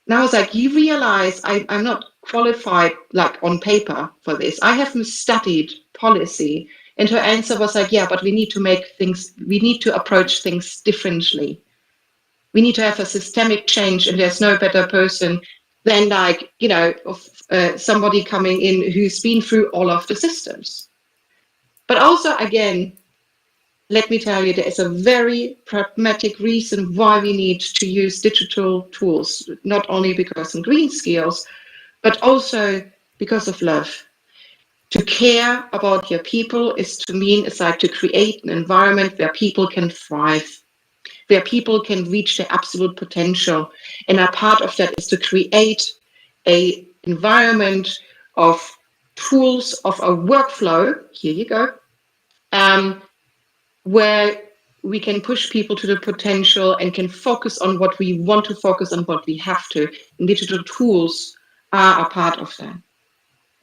And I was like, you realize I'm not qualified, like on paper, for this. I haven't studied policy. And her answer was like, yeah, but we need to approach things differently. We need to have a systemic change, and there's no better person than somebody coming in who's been through all of the systems. But also, again, let me tell you, there is a very pragmatic reason why we need to use digital tools, not only because of green skills, but also because of love. To care about your people is like to create an environment where people can thrive, where people can reach their absolute potential. And a part of that is to create an environment of tools, of a workflow, here you go, where we can push people to the potential and can focus on what we want to focus on, what we have to. And digital tools are a part of that.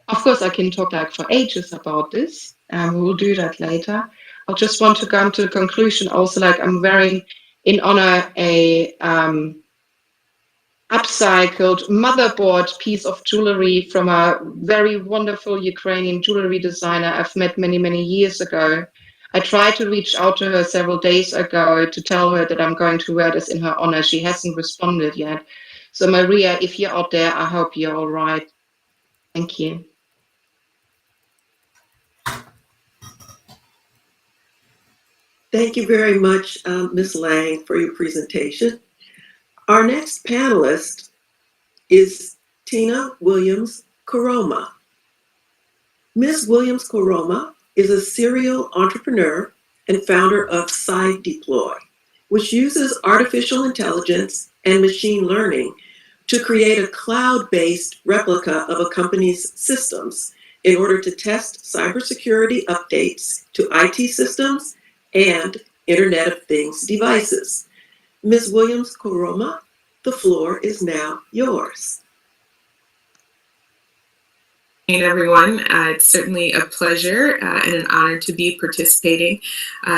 Of course, I can talk for ages about this. We'll do that later. I just want to come to the conclusion also, I'm wearing in honor a upcycled motherboard piece of jewelry from a very wonderful Ukrainian jewelry designer I've met many, many years ago. I tried to reach out to her several days ago to tell her that I'm going to wear this in her honor. She hasn't responded yet. So Maria, if you're out there, I hope you're all right. Thank you. Thank you very much, Ms. Lange, for your presentation. Our next panelist is Tina Williams-Koroma. Ms. Williams-Koroma is a serial entrepreneur and founder of SideDeploy, which uses artificial intelligence and machine learning to create a cloud-based replica of a company's systems in order to test cybersecurity updates to IT systems and Internet of Things devices. Ms. Williams-Koroma, the floor is now yours. Hey everyone, it's certainly a pleasure and an honor to be participating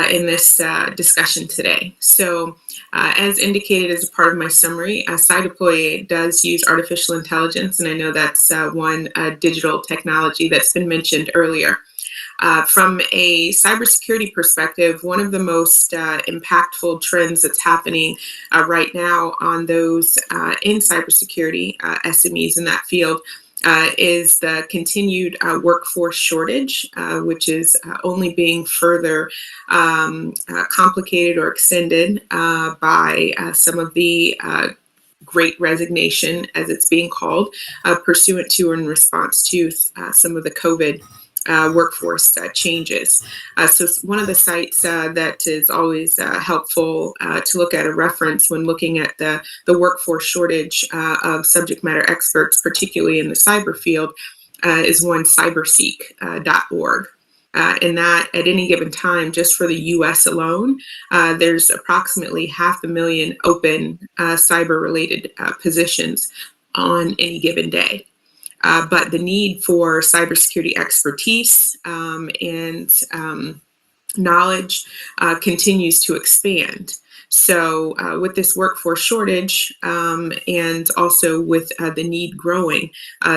in this discussion today. So as indicated as a part of my summary, SideDeploy does use artificial intelligence, and I know that's one digital technology that's been mentioned earlier. From a cybersecurity perspective, one of the most impactful trends that's happening right now on those in cybersecurity, SMEs in that field, is the continued workforce shortage, which is only being further complicated or extended by some of the Great Resignation, as it's being called, pursuant to or in response to some of the COVID workforce changes. So one of the sites that is always helpful to look at a reference when looking at the workforce shortage of subject matter experts, particularly in the cyber field, is one cyberseek.org. And that at any given time, just for the US alone, there's approximately 500,000 open cyber-related positions on any given day. But the need for cybersecurity expertise and knowledge continues to expand. So with this workforce shortage and also with the need growing,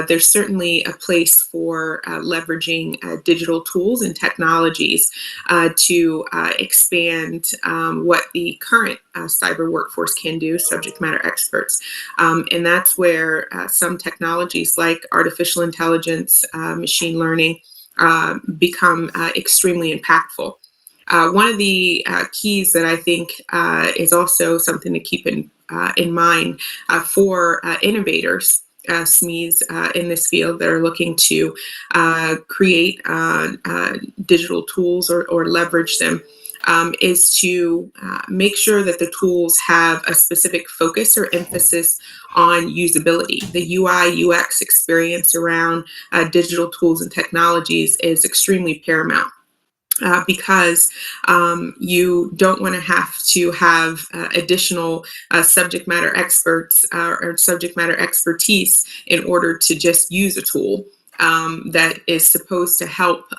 there's certainly a place for leveraging digital tools and technologies to expand what the current cyber workforce can do, subject matter experts. And that's where some technologies like artificial intelligence, machine learning become extremely impactful. One of the keys that I think is also something to keep in mind for innovators, SMEs in this field that are looking to create digital tools or leverage them, is to make sure that the tools have a specific focus or emphasis on usability. The UI UX experience around digital tools and technologies is extremely paramount. Because you don't want to have additional subject matter experts or subject matter expertise in order to just use a tool that is supposed to help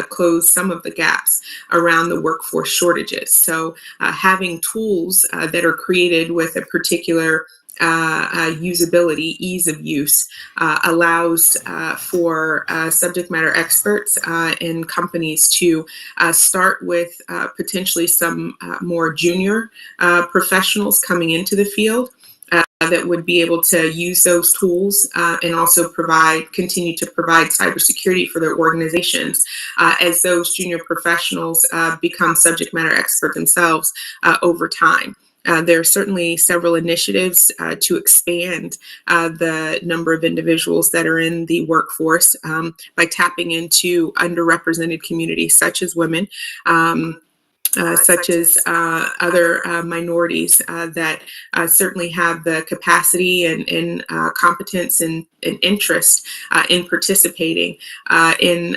close some of the gaps around the workforce shortages. So having tools that are created with a particular usability, ease of use, allows for subject matter experts and companies to start with potentially some more junior professionals coming into the field that would be able to use those tools and also continue to provide cybersecurity for their organizations as those junior professionals become subject matter expert themselves over time. There are certainly several initiatives to expand the number of individuals that are in the workforce by tapping into underrepresented communities such as women, such as other minorities that certainly have the capacity and competence and interest in participating in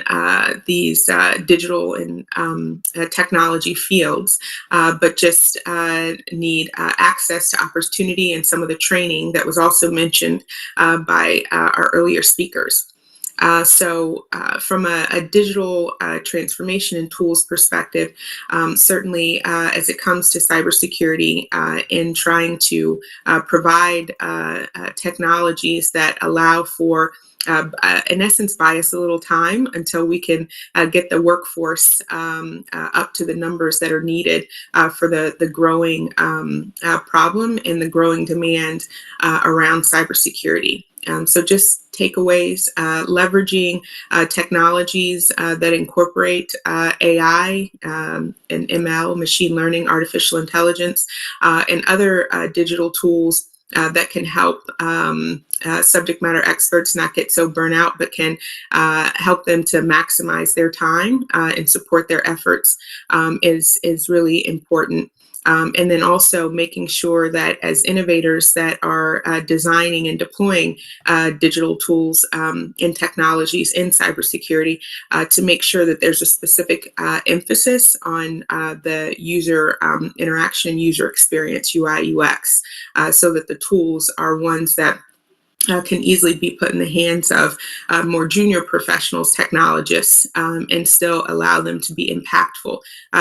these digital and technology fields, but just need access to opportunity and some of the training that was also mentioned by our earlier speakers. So from a digital transformation and tools perspective, certainly as it comes to cybersecurity in trying to provide technologies that allow for, in essence, buy us a little time until we can get the workforce up to the numbers that are needed for the growing problem and the growing demand around cybersecurity. So just takeaways, leveraging technologies that incorporate AI and ML, machine learning, artificial intelligence, and other digital tools that can help subject matter experts not get so burnt out, but can help them to maximize their time and support their efforts is really important. And then also making sure that as innovators that are designing and deploying digital tools and technologies in cybersecurity, to make sure that there's a specific emphasis on the user interaction and user experience, UI, UX, so that the tools are ones that can easily be put in the hands of more junior professionals, technologists, and still allow them to be impactful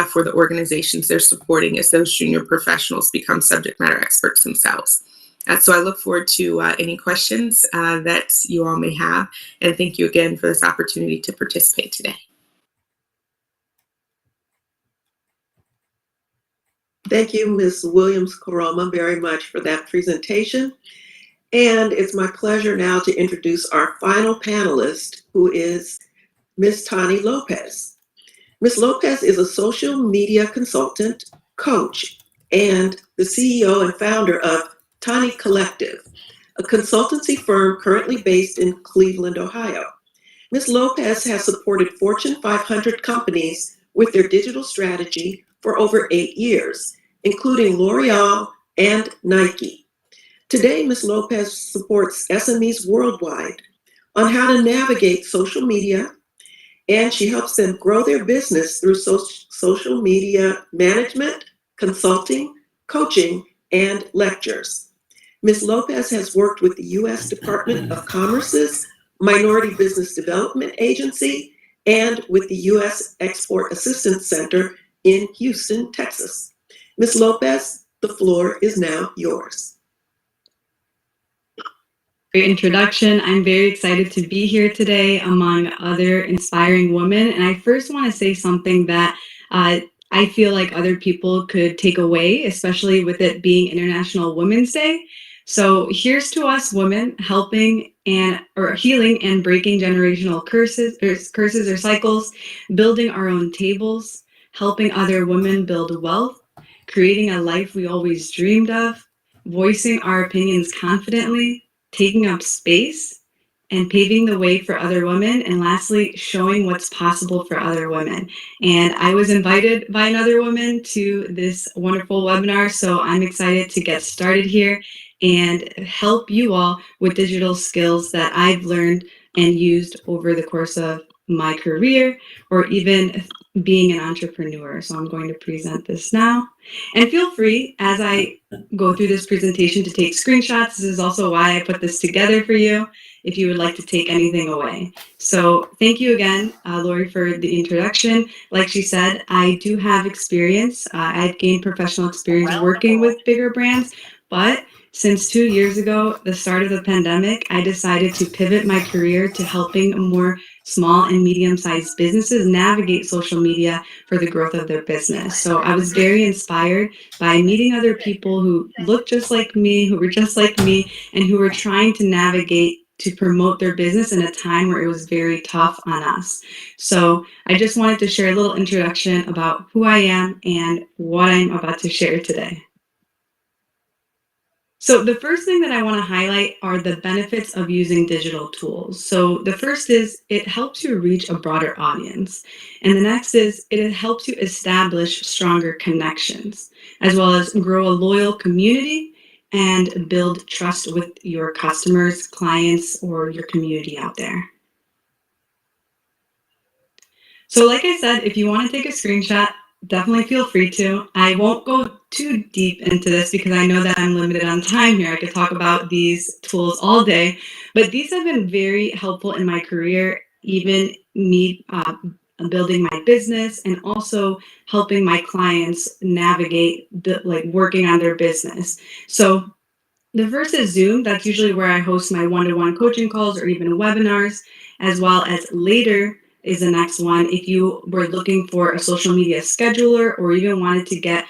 for the organizations they're supporting as those junior professionals become subject matter experts themselves. So I look forward to any questions that you all may have, and thank you again for this opportunity to participate today. Thank you, Ms. Williams-Koroma, very much for that presentation. And it's my pleasure now to introduce our final panelist, who is Ms. Tani Lopez. Ms. Lopez is a social media consultant, coach, and the CEO and founder of Tani Collective, a consultancy firm currently based in Cleveland, Ohio. Ms. Lopez has supported Fortune 500 companies with their digital strategy for over 8 years, including L'Oreal and Nike. Today, Ms. Lopez supports SMEs worldwide on how to navigate social media, and she helps them grow their business through social media management, consulting, coaching, and lectures. Ms. Lopez has worked with the U.S. Department of Commerce's Minority Business Development Agency and with the U.S. Export Assistance Center in Houston, Texas. Ms. Lopez, the floor is now yours. Great introduction. I'm very excited to be here today among other inspiring women. And I first want to say something that I feel like other people could take away, especially with it being International Women's Day. So here's to us women helping or healing and breaking generational curses or cycles, building our own tables, helping other women build wealth, creating a life we always dreamed of, voicing our opinions confidently, taking up space, and paving the way for other women, and lastly, showing what's possible for other women. And I was invited by another woman to this wonderful webinar, so I'm excited to get started here and help you all with digital skills that I've learned and used over the course of my career or even being an entrepreneur. So I'm going to present this now. And feel free as I go through this presentation to take screenshots. This is also why I put this together for you if you would like to take anything away. So thank you again, Lori, for the introduction. Like she said, I do have experience. I've gained professional experience working with bigger brands, but since 2 years ago, the start of the pandemic, I decided to pivot my career to helping more small and medium-sized businesses navigate social media for the growth of their business. So I was very inspired by meeting other people who looked just like me, who were just like me, and who were trying to navigate to promote their business in a time where it was very tough on us. So I just wanted to share a little introduction about who I am and what I'm about to share today. So the first thing that I want to highlight are the benefits of using digital tools. So the first is it helps you reach a broader audience. And the next is it helps you establish stronger connections, as well as grow a loyal community and build trust with your customers, clients, or your community out there. So like I said, if you want to take a screenshot, definitely feel free to. I won't go too deep into this because I know that I'm limited on time here. I could talk about these tools all day, but these have been very helpful in my career, even me building my business and also helping my clients navigate working on their business. So the first is Zoom. That's usually where I host my one-to-one coaching calls or even webinars, as well as later is the next one. If you were looking for a social media scheduler or even wanted to get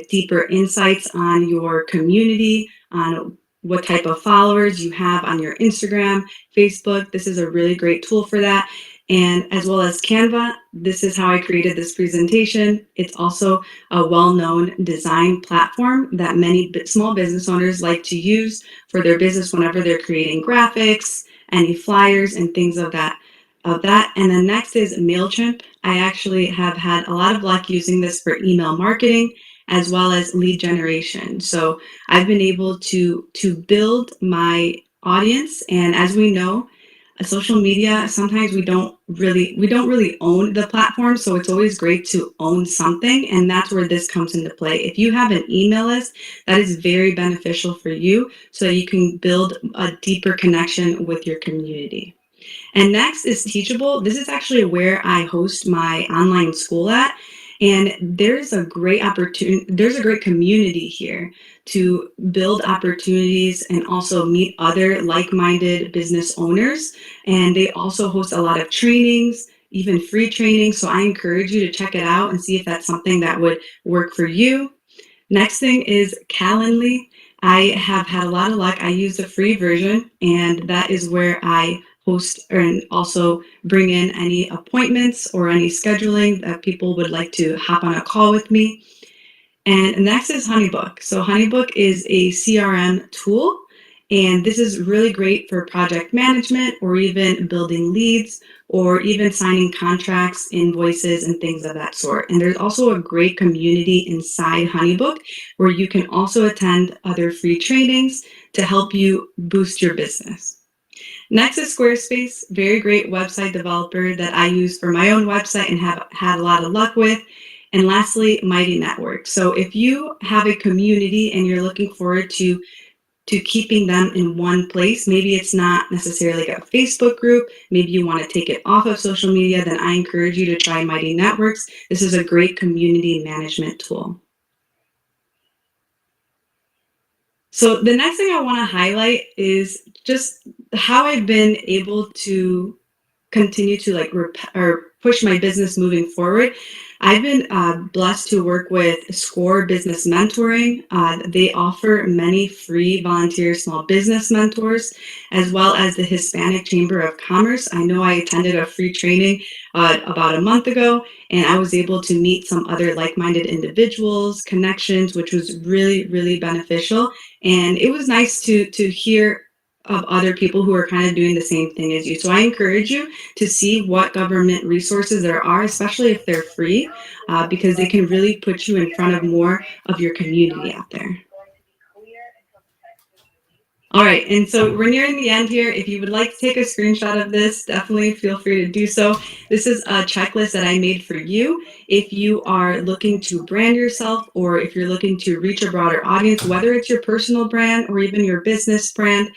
deeper insights on your community, on what type of followers you have on your Instagram, Facebook, this is a really great tool for that. And as well as Canva, this is how I created this presentation. It's also a well-known design platform that many small business owners like to use for their business whenever they're creating graphics, any flyers and things of that. And then next is Mailchimp. I actually have had a lot of luck using this for email marketing as well as lead generation. So I've been able to build my audience. And as we know, social media, sometimes we don't really own the platform. So it's always great to own something. And that's where this comes into play. If you have an email list, that is very beneficial for you so that you can build a deeper connection with your community. And next is Teachable. This is actually where I host my online school at. And there's a great opportunity, there's a great community here to build opportunities and also meet other like-minded business owners. And they also host a lot of trainings, even free training. So I encourage you to check it out and see if that's something that would work for you. Next thing is Calendly. I have had a lot of luck. I use the free version, and that is where I host and also bring in any appointments or any scheduling that people would like to hop on a call with me. And next is Honeybook. So Honeybook is a CRM tool, And this is really great for project management or even building leads or even signing contracts, invoices, and things of that sort. And there's also a great community inside Honeybook where you can also attend other free trainings to help you boost your business. Next is Squarespace, very great website developer that I use for my own website and have had a lot of luck with. And lastly, Mighty Network. So if you have a community and you're looking forward to keeping them in one place, maybe it's not necessarily like a Facebook group, maybe you want to take it off of social media, then I encourage you to try Mighty Networks. This is a great community management tool. So the next thing I want to highlight is just how I've been able to continue to push my business moving forward. I've been blessed to work with SCORE Business Mentoring. They offer many free volunteer small business mentors, as well as the Hispanic Chamber of Commerce. I know I attended a free training about a month ago, and I was able to meet some other like-minded individuals, connections, which was really, really beneficial. And it was nice to hear of other people who are kind of doing the same thing as you. So I encourage you to see what government resources there are, especially if they're free, because they can really put you in front of more of your community out there. All right, and so we're nearing the end here. If you would like to take a screenshot of this, definitely feel free to do so. This is a checklist that I made for you. If you are looking to brand yourself or if you're looking to reach a broader audience, whether it's your personal brand or even your business brand,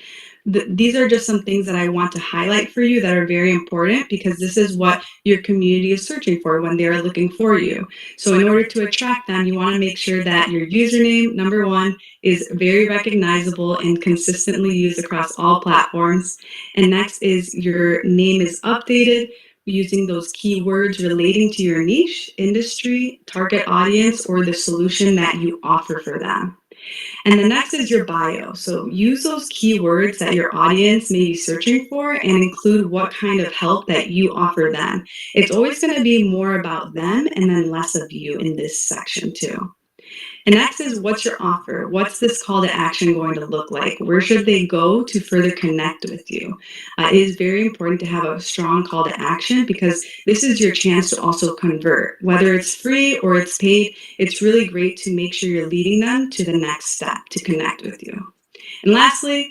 these are just some things that I want to highlight for you that are very important because this is what your community is searching for when they are looking for you. So in order to attract them, you want to make sure that your username, number one, is very recognizable and consistently used across all platforms. And next is your name is updated using those keywords relating to your niche, industry, target audience, or the solution that you offer for them. And the next is your bio. So use those keywords that your audience may be searching for and include what kind of help that you offer them. It's always going to be more about them and then less of you in this section too. And next is what's your offer? What's this call to action going to look like? Where should they go to further connect with you? It is very important to have a strong call to action because this is your chance to also convert. Whether it's free or it's paid, it's really great to make sure you're leading them to the next step to connect with you. And lastly,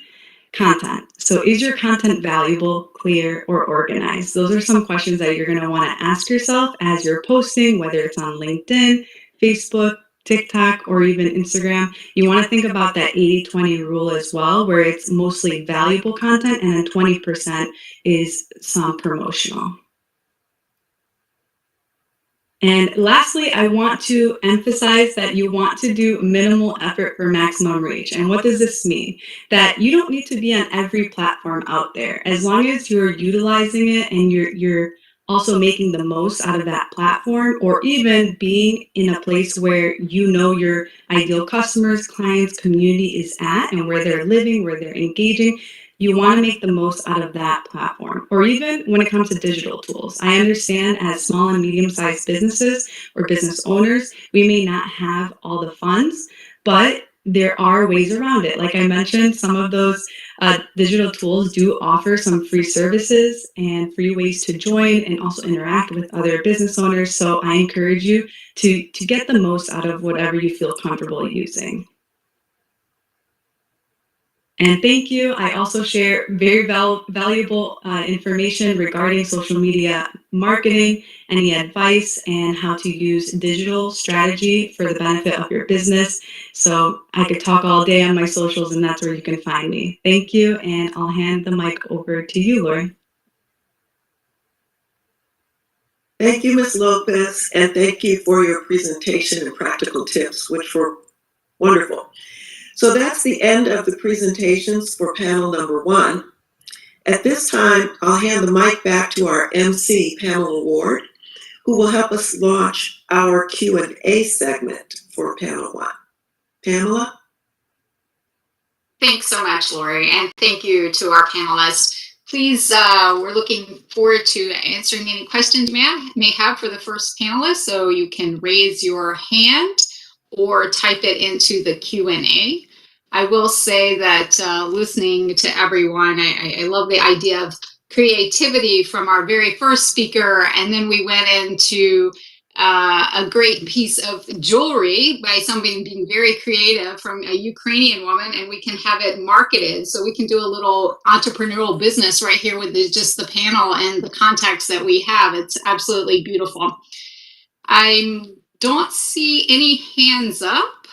content. So is your content valuable, clear, or organized? Those are some questions that you're going to want to ask yourself as you're posting, whether it's on LinkedIn, Facebook, TikTok, or even Instagram. You want to think about that 80-20 rule as well, where it's mostly valuable content and then 20% is some promotional. And lastly, I want to emphasize that you want to do minimal effort for maximum reach. And what does this mean? That you don't need to be on every platform out there. As long as you're utilizing it and you're also making the most out of that platform, or even being in a place where you know your ideal customers, clients, community is at and where they're living, where they're engaging, you want to make the most out of that platform. Or even when it comes to digital tools. I understand as small and medium-sized businesses or business owners, we may not have all the funds, but there are ways around it. Like I mentioned, some of those digital tools do offer some free services and free ways to join and also interact with other business owners. So I encourage you to get the most out of whatever you feel comfortable using. And thank you. I also share very valuable information regarding social media marketing, any advice, and how to use digital strategy for the benefit of your business. So I could talk all day on my socials, and that's where you can find me. Thank you, and I'll hand the mic over to you, Lori. Thank you, Ms. Lopez, and thank you for your presentation and practical tips, which were wonderful. So that's the end of the presentations for panel number 1. At this time, I'll hand the mic back to our MC, Pamela Ward, who will help us launch our Q&A segment for panel 1. Pamela? Thanks so much, Lori, and thank you to our panelists. Please, we're looking forward to answering any questions you may have for the first panelist, so you can raise your hand or type it into the Q&A. I will say that listening to everyone, I love the idea of creativity from our very first speaker, and then we went into a great piece of jewelry by somebody being very creative from a Ukrainian woman, and we can have it marketed. So we can do a little entrepreneurial business right here with just the panel and the contacts that we have. It's absolutely beautiful. I don't see any hands up.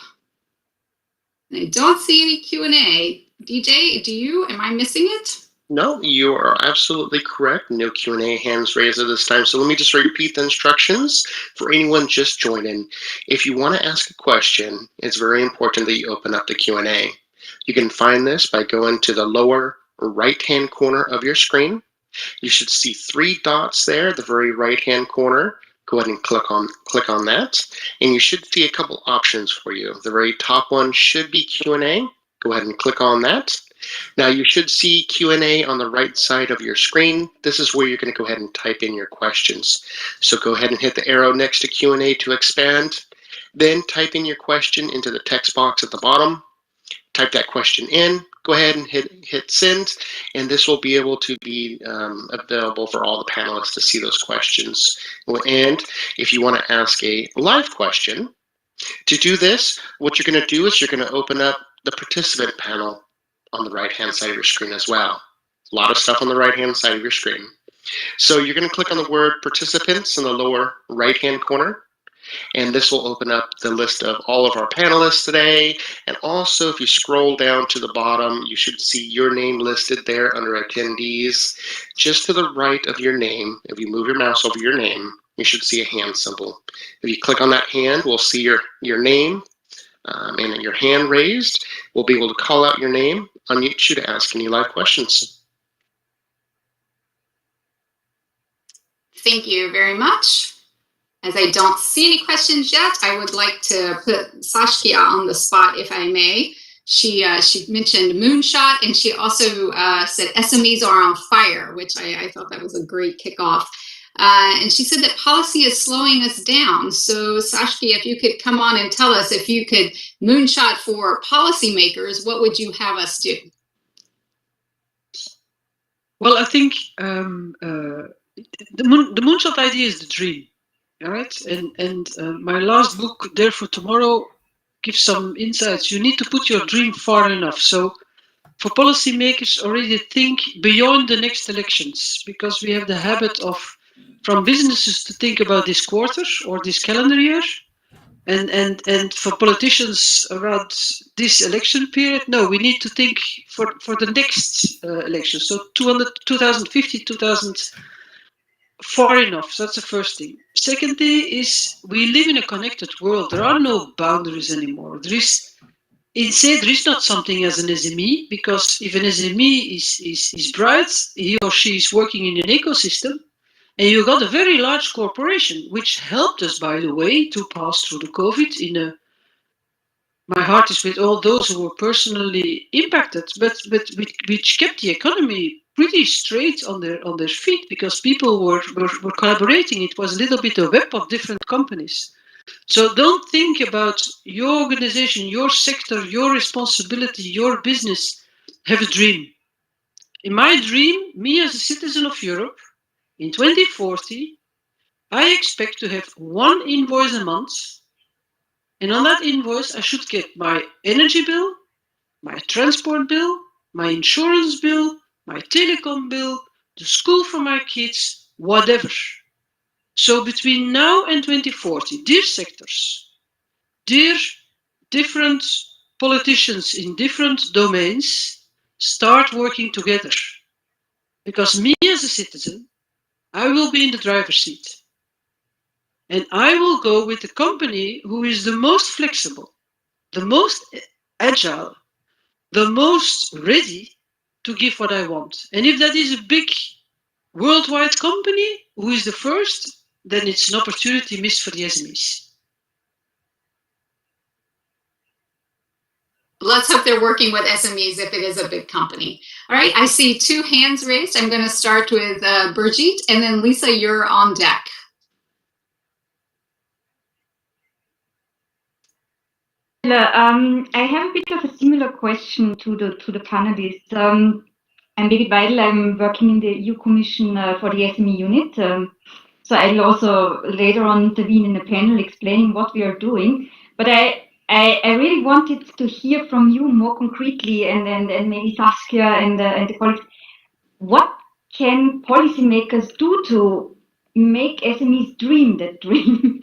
I don't see any Q&A. DJ, do you? Am I missing it? No, you are absolutely correct. No Q&A hands raised at this time. So let me just repeat the instructions for anyone just joining. If you want to ask a question, it's very important that you open up the Q&A. You can find this by going to the lower right-hand corner of your screen. You should see 3 dots there at the very right-hand corner. Go ahead and click on that, and you should see a couple options for you. The very top one should be Q&A. Go ahead and click on that. Now you should see Q&A on the right side of your screen. This is where you're going to go ahead and type in your questions. So go ahead and hit the arrow next to Q&A to expand. Then type in your question into the text box at the bottom. Type that question in. Go ahead and hit send, and this will be able to be available for all the panelists to see those questions. And if you want to ask a live question, to do this, what you're going to do is you're going to open up the participant panel on the right-hand side of your screen as well. A lot of stuff on the right-hand side of your screen. So you're going to click on the word participants in the lower right-hand corner, and this will open up the list of all of our panelists today. And also, if you scroll down to the bottom, you should see your name listed there under attendees. Just to the right of your name, if you move your mouse over your name, you should see a hand symbol. If you click on that hand, we'll see your name and your hand raised. We'll be able to call out your name, unmute you to ask any live questions. Thank you very much. As I don't see any questions yet, I would like to put Saskia on the spot, if I may. She mentioned moonshot, and she also said SMEs are on fire, which I thought that was a great kickoff. And she said that policy is slowing us down. So Saskia, if you could come on and tell us, if you could moonshot for policymakers, what would you have us do? Well, I think the moonshot idea is the dream. All right, and my last book, There for Tomorrow, gives some insights. You need to put your dream far enough. So for policymakers, already think beyond the next elections, because we have the habit of, from businesses, to think about this quarter or this calendar year, and for politicians around this election period. No, we need to think for the next election. So 2050, 2000. Far enough. So that's the first thing. Secondly is we live in a connected world. There are no boundaries anymore. There is not something as an SME, because if an SME is bright, he or she is working in an ecosystem, and you got a very large corporation, which helped us, by the way, to pass through the COVID. My heart is with all those who were personally impacted, but which kept the economy pretty straight on their feet, because people were collaborating. It was a little bit a web of different companies. So don't think about your organization, your sector, your responsibility, your business. Have a dream. In my dream, me as a citizen of Europe, in 2040, I expect to have 1 invoice a month. And on that invoice, I should get my energy bill, my transport bill, my insurance bill, my telecom bill, the school for my kids, whatever. So between now and 2040, dear sectors, dear different politicians in different domains, start working together. Because me as a citizen, I will be in the driver's seat. And I will go with the company who is the most flexible, the most agile, the most ready to give what I want. And if that is a big worldwide company who is the first, then it's an opportunity missed for the SMEs. Let's hope they're working with SMEs if it is a big company. All right, I see 2 hands raised. I'm going to start with Birgit, and then Lisa, you're on deck. I have a bit of a similar question to the panelists. I'm Birgit Weidel. I'm working in the EU Commission for the SME unit. So I'll also later on intervene in the panel explaining what we are doing. But I really wanted to hear from you more concretely, and maybe Saskia and the colleagues, what can policymakers do to make SMEs dream that dream?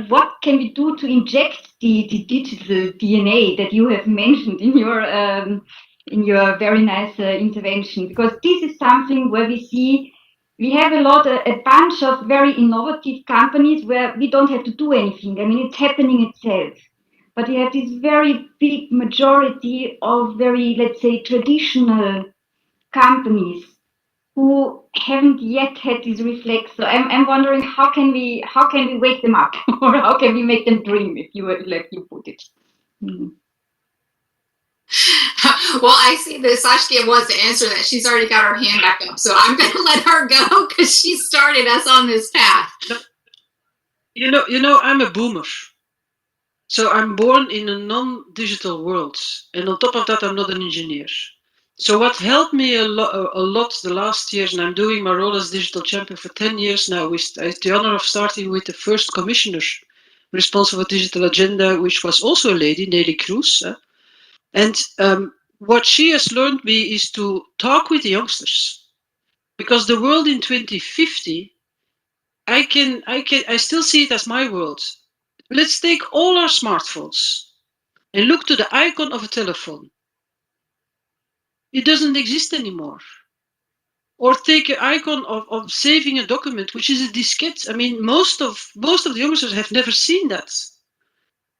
What can we do to inject the digital DNA that you have mentioned in your very nice intervention? Because this is something where we have a bunch of very innovative companies where we don't have to do anything. I mean, it's happening itself. But we have this very big majority of very, let's say, traditional companies who haven't yet had this reflex. So I'm wondering, how can we wake them up, or how can we make them dream, if you would like you put it. Well, I see that Saskia wants to answer that. She's already got her hand back up, so I'm going to let her go because she started us on this path. You know, I'm a boomer. So I'm born in a non-digital world, and on top of that, I'm not an engineer. So what helped me a lot the last years, and I'm doing my role as digital champion for 10 years now, I had the honor of starting with the first commissioner responsible for digital agenda, which was also a lady, Nelly Cruz. And what she has learned me is to talk with the youngsters, because the world in 2050, I still see it as my world. Let's take all our smartphones and look to the icon of a telephone. It doesn't exist anymore. Or take an icon of saving a document, which is a diskette. I mean, most of the youngsters have never seen that.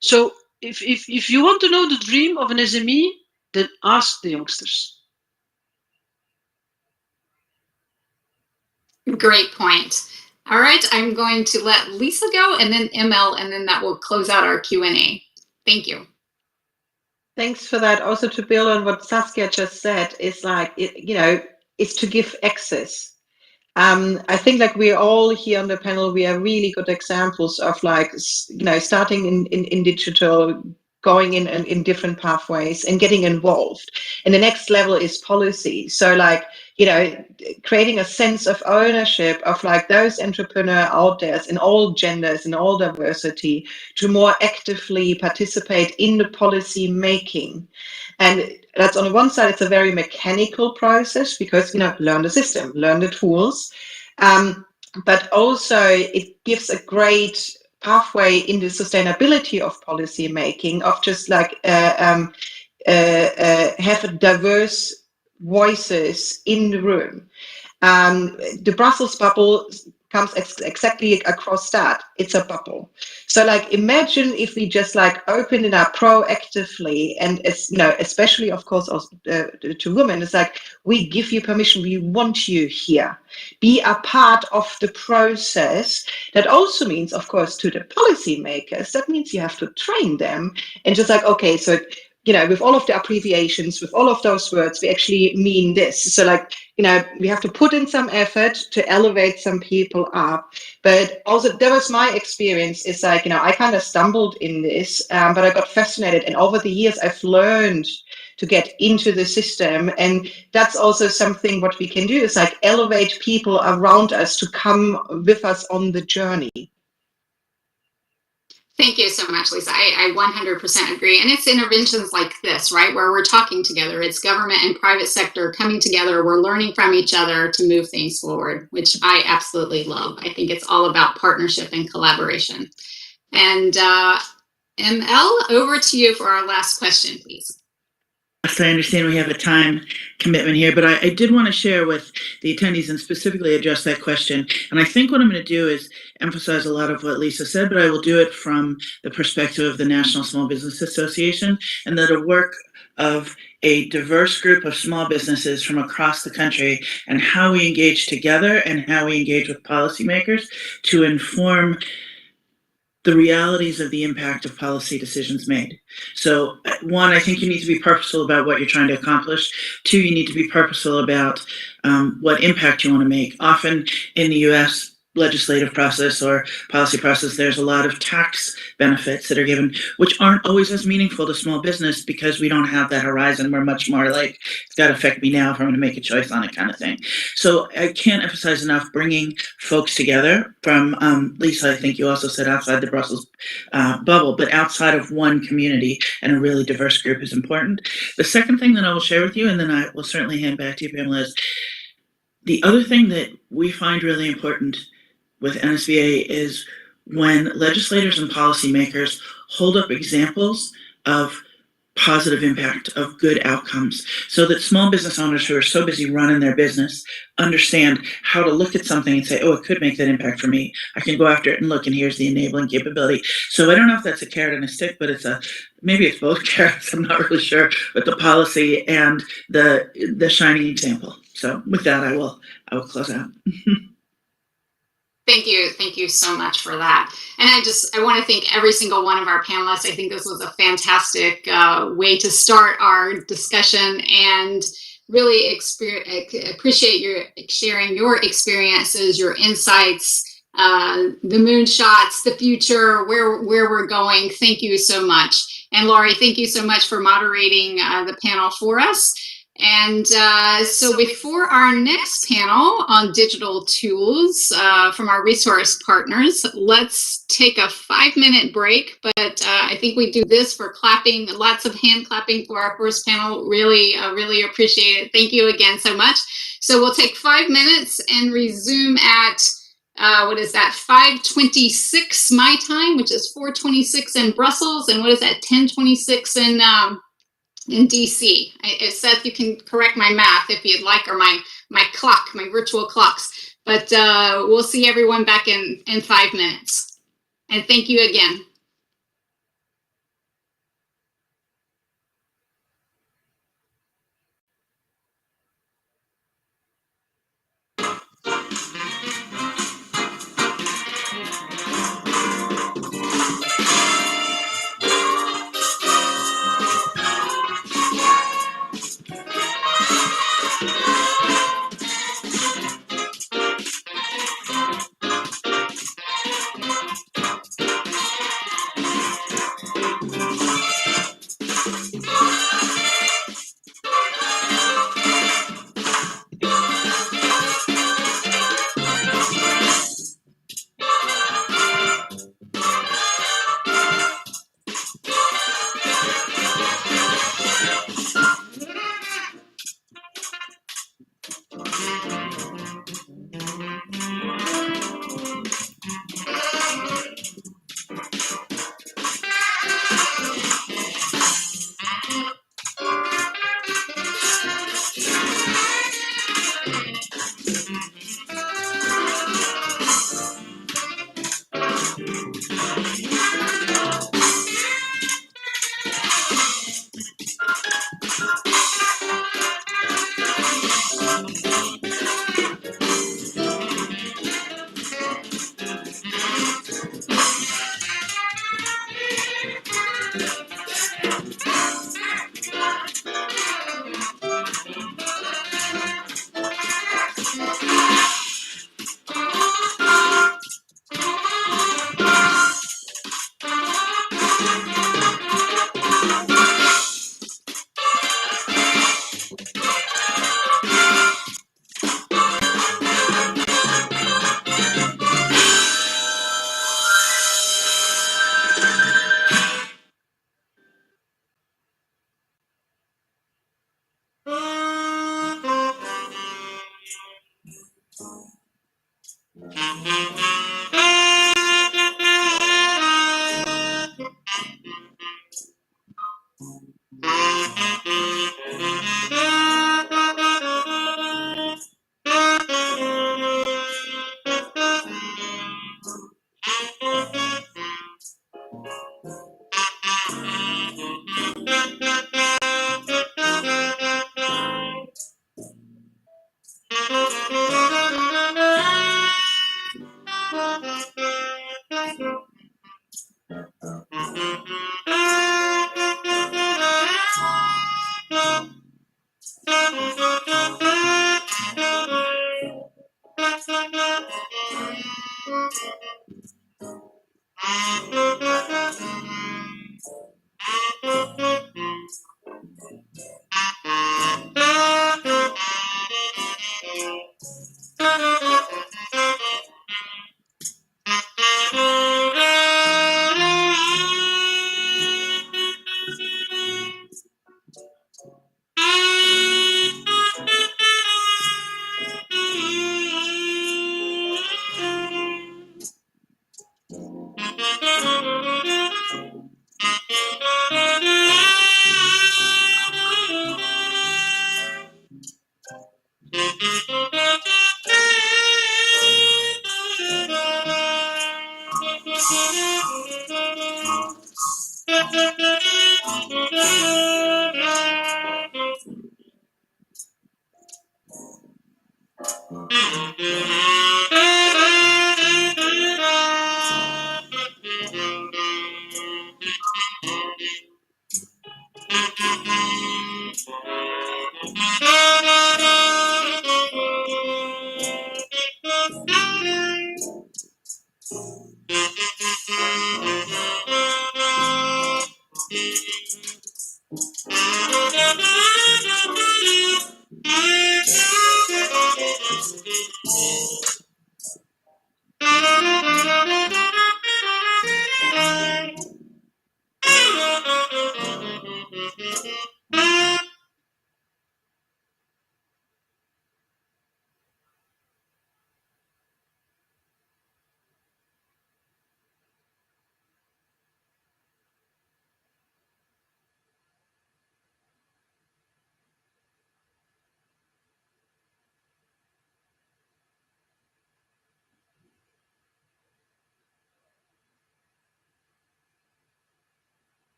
So if you want to know the dream of an SME, then ask the youngsters. Great point. All right, I'm going to let Lisa go, and then ML, and then that will close out our Q&A. Thank you. Thanks for that. Also, to build on what Saskia just said, is like, is to give access. I think like we all here on the panel, we are really good examples of like, starting in digital, going in different pathways and getting involved. And the next level is policy. So like, creating a sense of ownership of like those entrepreneurs out there in all genders and all diversity to more actively participate in the policy making. And that's on the one side, it's a very mechanical process because, learn the system, learn the tools. But also it gives a great pathway in the sustainability of policy making, of just like have diverse voices in the room. The Brussels bubble comes exactly across that. It's a bubble. So like, imagine if we just like open it up proactively, and it's, especially of course to women, it's like, we give you permission, we want you here. Be a part of the process. That also means, of course, to the policymakers, that means you have to train them and just like, okay, so with all of the abbreviations, with all of those words, we actually mean this. So like, we have to put in some effort to elevate some people up. But also, that was my experience. It's like, I kind of stumbled in this, but I got fascinated. And over the years, I've learned to get into the system. And that's also something what we can do is like elevate people around us to come with us on the journey. Thank you so much, Lisa. I 100% agree. And it's interventions like this, right, where we're talking together. It's government and private sector coming together. We're learning from each other to move things forward, which I absolutely love. I think it's all about partnership and collaboration. And ML, over to you for our last question, please. So I understand we have a time commitment here, but I did want to share with the attendees and specifically address that question. And I think what I'm going to do is emphasize a lot of what Lisa said, but I will do it from the perspective of the National Small Business Association, and that a work of a diverse group of small businesses from across the country, and how we engage together and how we engage with policymakers to inform the realities of the impact of policy decisions made. So one, I think you need to be purposeful about what you're trying to accomplish. Two, you need to be purposeful about what impact you want to make. Often in the US, legislative process or policy process, there's a lot of tax benefits that are given, which aren't always as meaningful to small business because we don't have that horizon. We're much more like, it's got to affect me now if I'm going to make a choice on it kind of thing. So I can't emphasize enough bringing folks together from, Lisa, I think you also said outside the Brussels bubble, but outside of one community and a really diverse group is important. The second thing that I will share with you, and then I will certainly hand back to you, Pamela, is the other thing that we find really important with NSVA is when legislators and policymakers hold up examples of positive impact, of good outcomes, so that small business owners who are so busy running their business understand how to look at something and say, oh, it could make that impact for me. I can go after it and look, and here's the enabling capability. So I don't know if that's a carrot and a stick, but maybe it's both carrots, I'm not really sure, but the policy and the shining example. So with that, I will close out. Thank you so much for that. And I want to thank every single one of our panelists. I think this was a fantastic way to start our discussion, and really appreciate your sharing your experiences, your insights, the moonshots, the future, where we're going. Thank you so much. And Laurie, thank you so much for moderating the panel for us. And so before our next panel on digital tools from our resource partners, let's take a 5-minute break. But I think we do this for clapping, lots of hand clapping for our first panel. Really appreciate it. Thank you again so much. So we'll take 5 minutes and resume at, 5:26 my time, which is 4:26 in Brussels. And what is that, 10:26 in DC. Seth, you can correct my math if you'd like, or my clock, my virtual clocks. But we'll see everyone back in 5 minutes. And thank you again.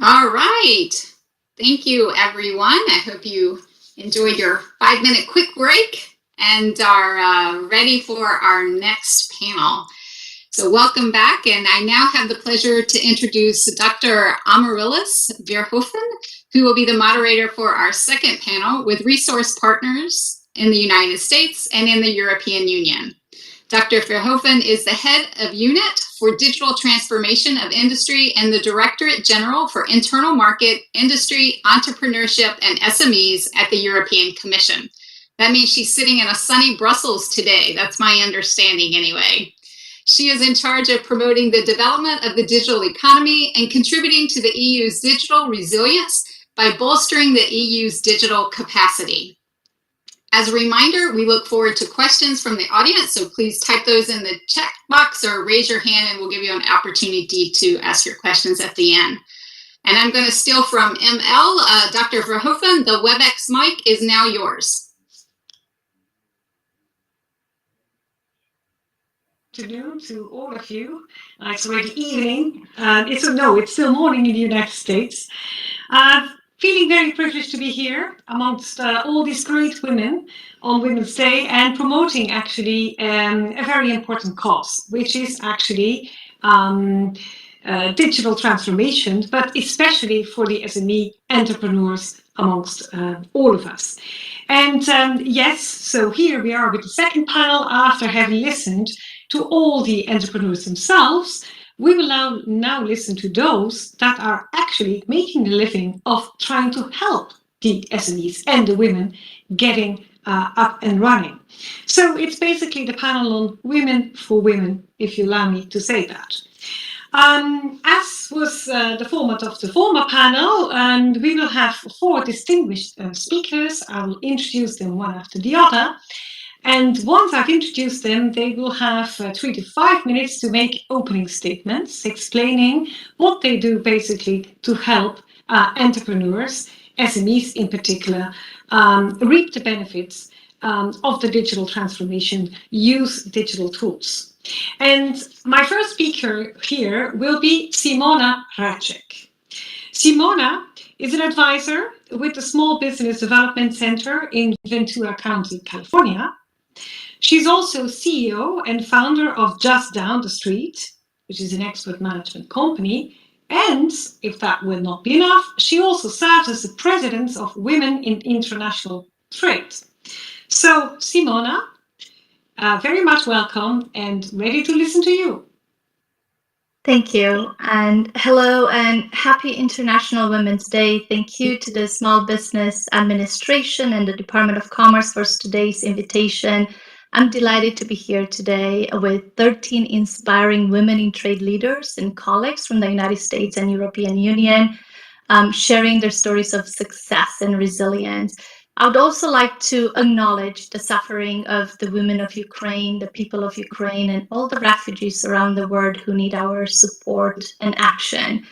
All right. Thank you, everyone. I hope you enjoyed your 5-minute quick break and are ready for our next panel. So welcome back, and I now have the pleasure to introduce Dr. Amaryllis Verhoeven, who will be the moderator for our second panel with resource partners in the United States and in the European Union. Dr. Verhoeven is the head of unit for digital transformation of industry and the Directorate General for Internal Market, Industry, Entrepreneurship, and SMEs at the European Commission. That means she's sitting in a sunny Brussels today. That's my understanding anyway. She is in charge of promoting the development of the digital economy and contributing to the EU's digital resilience by bolstering the EU's digital capacity. As a reminder, we look forward to questions from the audience, so please type those in the chat box or raise your hand and we'll give you an opportunity to ask your questions at the end. And I'm going to steal from ML. Dr. Verhoeven, the WebEx mic is now yours. Afternoon to all of you. It's already evening. It's still morning in the United States. Feeling very privileged to be here amongst all these great women on Women's Day and promoting actually a very important cause, which is actually digital transformation, but especially for the SME entrepreneurs amongst all of us. And yes, so here we are with the second panel after having listened to all the entrepreneurs themselves. We will now listen to those that are actually making a living of trying to help the SMEs and the women getting up and running. So it's basically the panel on women for women, if you allow me to say that. As was the format of the former panel, and we will have 4 distinguished speakers. I will introduce them one after the other. And once I've introduced them, they will have 3 to 5 minutes to make opening statements, explaining what they do basically to help entrepreneurs, SMEs in particular, reap the benefits of the digital transformation, use digital tools. And my first speaker here will be Simona Rajczek. Simona is an advisor with the Small Business Development Center in Ventura County, California. She's also CEO and founder of Just Down the Street, which is an expert management company. And if that will not be enough, she also serves as the president of Women in International Trade. So, Simona, very much welcome and ready to listen to you. Thank you, and hello and happy International Women's Day. Thank you to the Small Business Administration and the Department of Commerce for today's invitation. I'm delighted to be here today with 13 inspiring women in trade leaders and colleagues from the United States and European Union, sharing their stories of success and resilience. I would also like to acknowledge the suffering of the women of Ukraine, the people of Ukraine, and all the refugees around the world who need our support and action.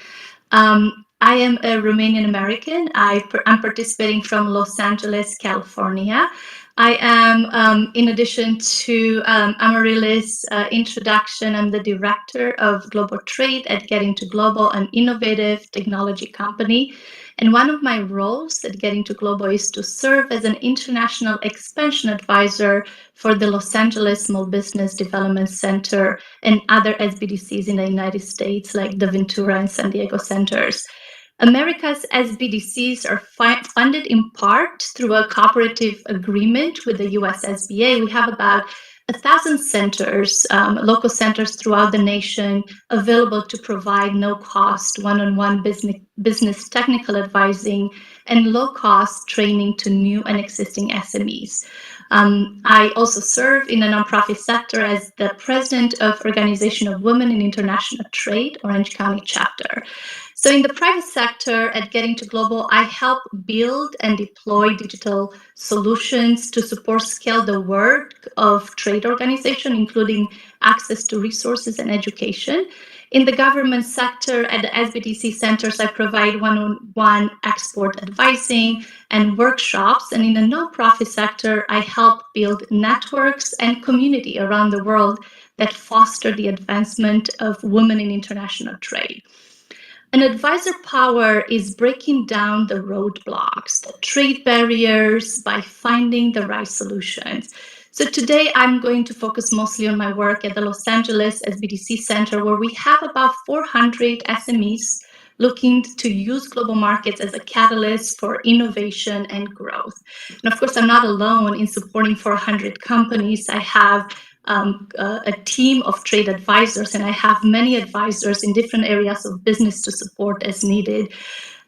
I am a Romanian American. I'm participating from Los Angeles, California. I am, in addition to Amaryllis' introduction, I'm the director of global trade at Getting to Global, an innovative technology company. And one of my roles at Getting to Global is to serve as an international expansion advisor for the Los Angeles Small Business Development Center and other SBDCs in the United States, like the Ventura and San Diego centers. America's SBDCs are funded in part through a cooperative agreement with the US SBA. We have about 1,000 centers, local centers throughout the nation, available to provide no-cost one-on-one business technical advising and low-cost training to new and existing SMEs. I also serve in the nonprofit sector as the president of Organization of Women in International Trade, Orange County chapter. So in the private sector at Getting to Global, I help build and deploy digital solutions to support scale the work of trade organization, including access to resources and education. In the government sector at the SBDC centers, I provide one-on-one export advising and workshops. And in the nonprofit sector, I help build networks and community around the world that foster the advancement of women in international trade. An advisor power is breaking down the roadblocks, the trade barriers by finding the right solutions. So today I'm going to focus mostly on my work at the Los Angeles SBDC Center, where we have about 400 SMEs looking to use global markets as a catalyst for innovation and growth. And of course, I'm not alone in supporting 400 companies. I have a team of trade advisors, and I have many advisors in different areas of business to support as needed.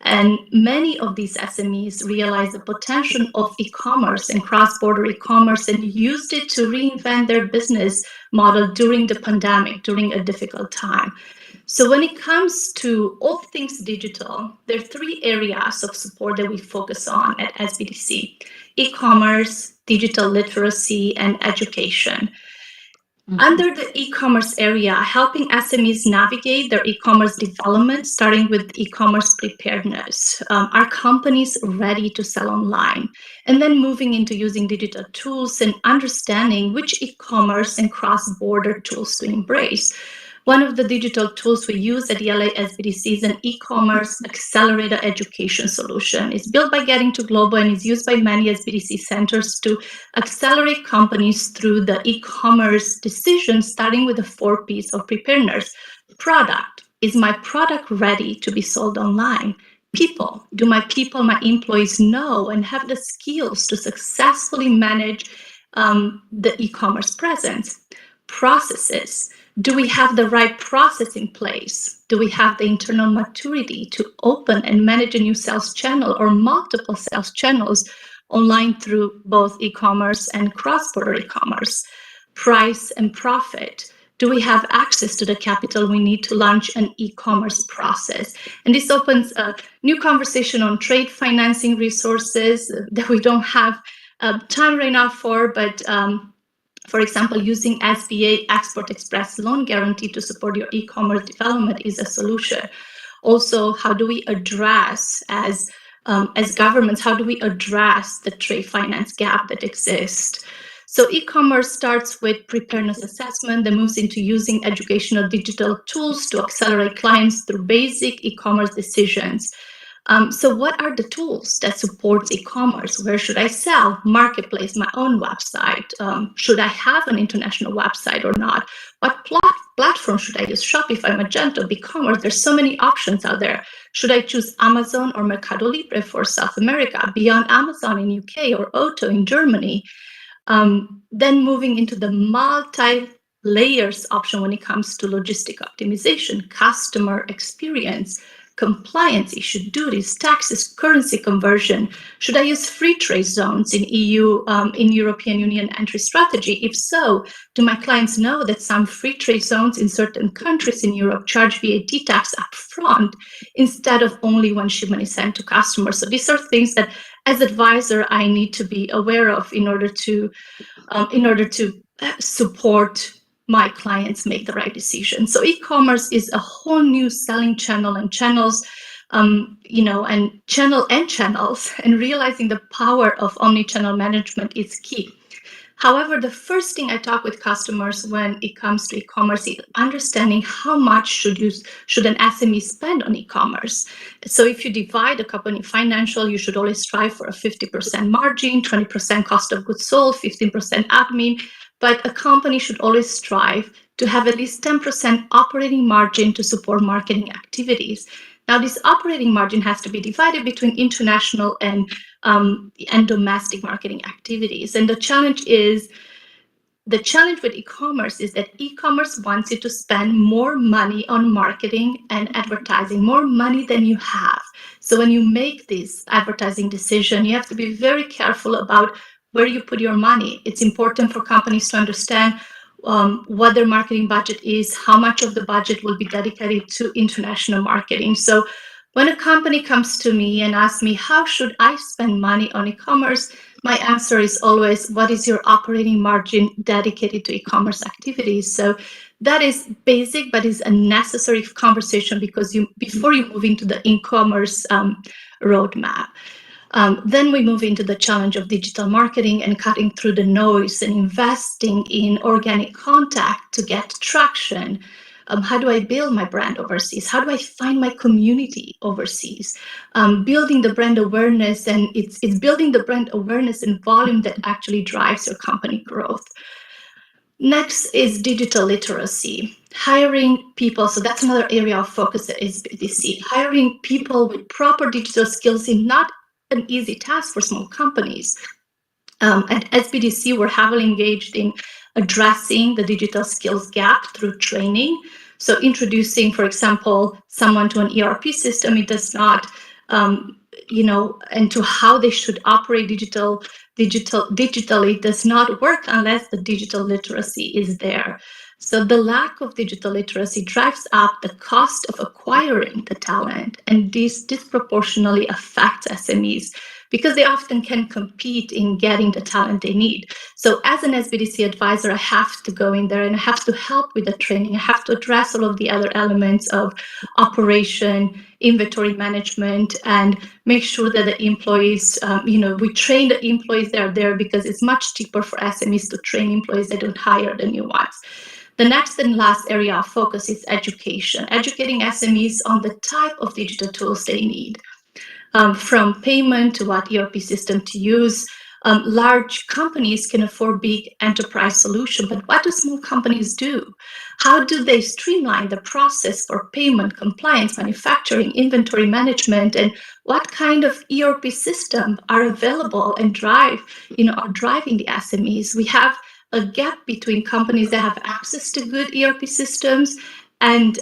And many of these SMEs realize the potential of e-commerce and cross-border e-commerce and used it to reinvent their business model during the pandemic, during a difficult time. So when it comes to all things digital, there are 3 areas of support that we focus on at SBDC: e-commerce, digital literacy, and education. Under the e-commerce area, helping SMEs navigate their e-commerce development, starting with e-commerce preparedness. Are companies ready to sell online? And then moving into using digital tools and understanding which e-commerce and cross-border tools to embrace. One of the digital tools we use at the LA SBDC is an e-commerce accelerator education solution. It's built by Getting to Global and is used by many SBDC centers to accelerate companies through the e-commerce decision, starting with the 4 P's of preparedness. Product. Is my product ready to be sold online? People. Do my people, my employees know and have the skills to successfully manage the e-commerce presence? Processes. Do we have the right process in place? Do we have the internal maturity to open and manage a new sales channel or multiple sales channels online through both e-commerce and cross-border e-commerce? Price and profit. Do we have access to the capital we need to launch an e-commerce process? And this opens a new conversation on trade financing resources that we don't have time right now for, but for example, using SBA Export Express loan guarantee to support your e-commerce development is a solution. Also, how do we address, as governments, how do we address the trade finance gap that exists? So e-commerce starts with preparedness assessment, that moves into using educational digital tools to accelerate clients through basic e-commerce decisions. So what are the tools that support e-commerce? Where should I sell? Marketplace, my own website. Should I have an international website or not? What platform should I use? Shopify, Magento, BigCommerce. There's so many options out there. Should I choose Amazon or Mercado Libre for South America, beyond Amazon in UK or Otto in Germany? Then moving into the multi-layers option when it comes to logistic optimization, customer experience, compliance issue, duties, taxes, currency conversion. Should I use free trade zones in EU, in European Union entry strategy? If so, do my clients know that some free trade zones in certain countries in Europe charge VAT tax upfront instead of only when shipment is sent to customers? So these are things that, as advisor, I need to be aware of in order to support my clients make the right decision. So e-commerce is a whole new selling channel and channels, and channels, and realizing the power of omni-channel management is key. However, the first thing I talk with customers when it comes to e-commerce is understanding how much should an SME spend on e-commerce. So if you divide a company financial, you should always strive for a 50% margin, 20% cost of goods sold, 15% admin. But a company should always strive to have at least 10% operating margin to support marketing activities. Now, this operating margin has to be divided between international and domestic marketing activities. And the challenge with e-commerce is that e-commerce wants you to spend more money on marketing and advertising, more money than you have. So when you make this advertising decision, you have to be very careful about where you put your money. It's important for companies to understand what their marketing budget is, how much of the budget will be dedicated to international marketing. So when a company comes to me and asks me, how should I spend money on e-commerce? My answer is always, what is your operating margin dedicated to e-commerce activities? So that is basic, but is a necessary conversation because before you move into the e-commerce roadmap. Then we move into the challenge of digital marketing and cutting through the noise and investing in organic contact to get traction. How do I build my brand overseas? How do I find my community overseas? Building the brand awareness, and it's building the brand awareness and volume that actually drives your company growth. Next is digital literacy, hiring people. So that's another area of focus at SBDC. Hiring people with proper digital skills is not an easy task for small companies. At SBDC, we're heavily engaged in addressing the digital skills gap through training. So introducing, for example, someone to an ERP system, it does not, and to how they should operate digitally does not work unless the digital literacy is there. So the lack of digital literacy drives up the cost of acquiring the talent, and this disproportionately affects SMEs because they often can compete in getting the talent they need. So as an SBDC advisor, I have to go in there and I have to help with the training. I have to address all of the other elements of operation, inventory management, and make sure that the employees, we train the employees that are there because it's much cheaper for SMEs to train employees. They don't hire the new ones. The next and last area of focus is education, educating SMEs on the type of digital tools they need. From payment to what ERP system to use. Large companies can afford big enterprise solutions, but what do small companies do? How do they streamline the process for payment, compliance, manufacturing, inventory management, and what kind of ERP system are available and are driving the SMEs? We have a gap between companies that have access to good ERP systems and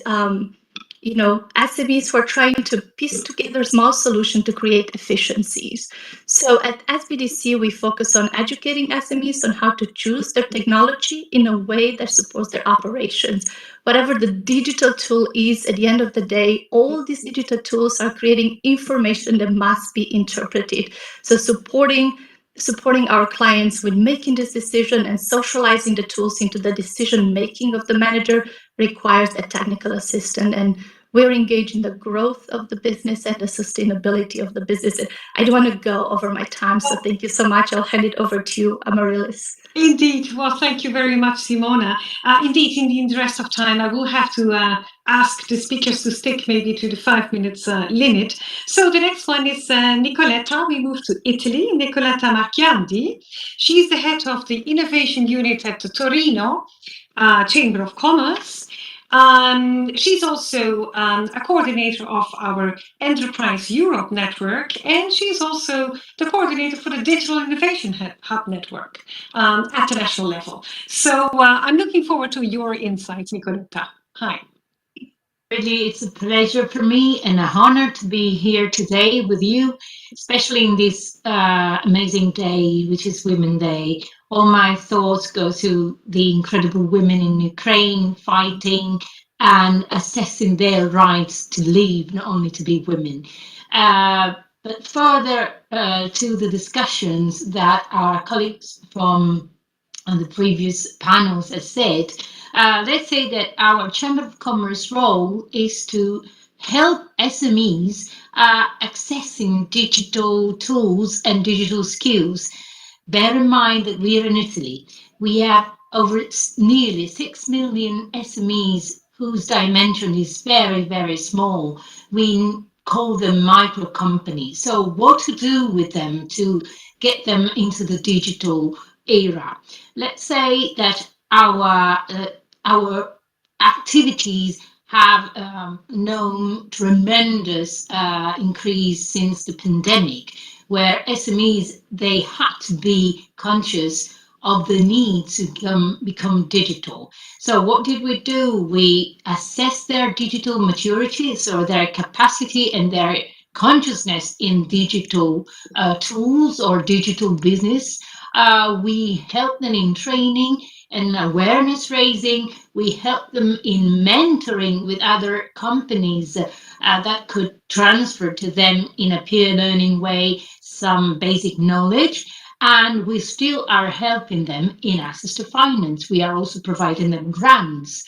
SMEs who are trying to piece together small solutions to create efficiencies. So at SBDC, we focus on educating SMEs on how to choose their technology in a way that supports their operations. Whatever the digital tool is, at the end of the day, all these digital tools are creating information that must be interpreted. So supporting our clients with making this decision and socializing the tools into the decision making of the manager requires a technical assistant, and we're engaged in the growth of the business and the sustainability of the business. And I don't want to go over my time, so thank you so much. I'll hand it over to you, Amaryllis. Indeed. Well, thank you very much, Simona. Indeed, in the interest of time, I will have to ask the speakers to stick maybe to the 5 minutes limit. So the next one is Nicoletta. We move to Italy. Nicoletta Marchiandi. She's the head of the innovation unit at the Torino Chamber of Commerce. She's also a coordinator of our Enterprise Europe network, and she's also the coordinator for the Digital Innovation Hub network at the national level. So I'm looking forward to your insights, Nicoletta. Hi. Really, it's a pleasure for me and an honor to be here today with you, especially in this amazing day, which is Women's Day. All my thoughts go to the incredible women in Ukraine fighting and assessing their rights to live, not only to be women. But further to the discussions that our colleagues from the previous panels have said, let's say that our Chamber of Commerce role is to help SMEs accessing digital tools and digital skills. Bear in mind that we are in Italy. We have over nearly 6 million SMEs whose dimension is very, very small. We call them micro companies. So what to do with them to get them into the digital era? Let's say that our activities have known tremendous increase since the pandemic, where SMEs, they had to be conscious of the need to become digital. So what did we do? We assessed their digital maturity, so their capacity and their consciousness in digital tools or digital business. We help them in training and awareness raising. We help them in mentoring with other companies that could transfer to them in a peer learning way some basic knowledge. And we still are helping them in access to finance. We are also providing them grants.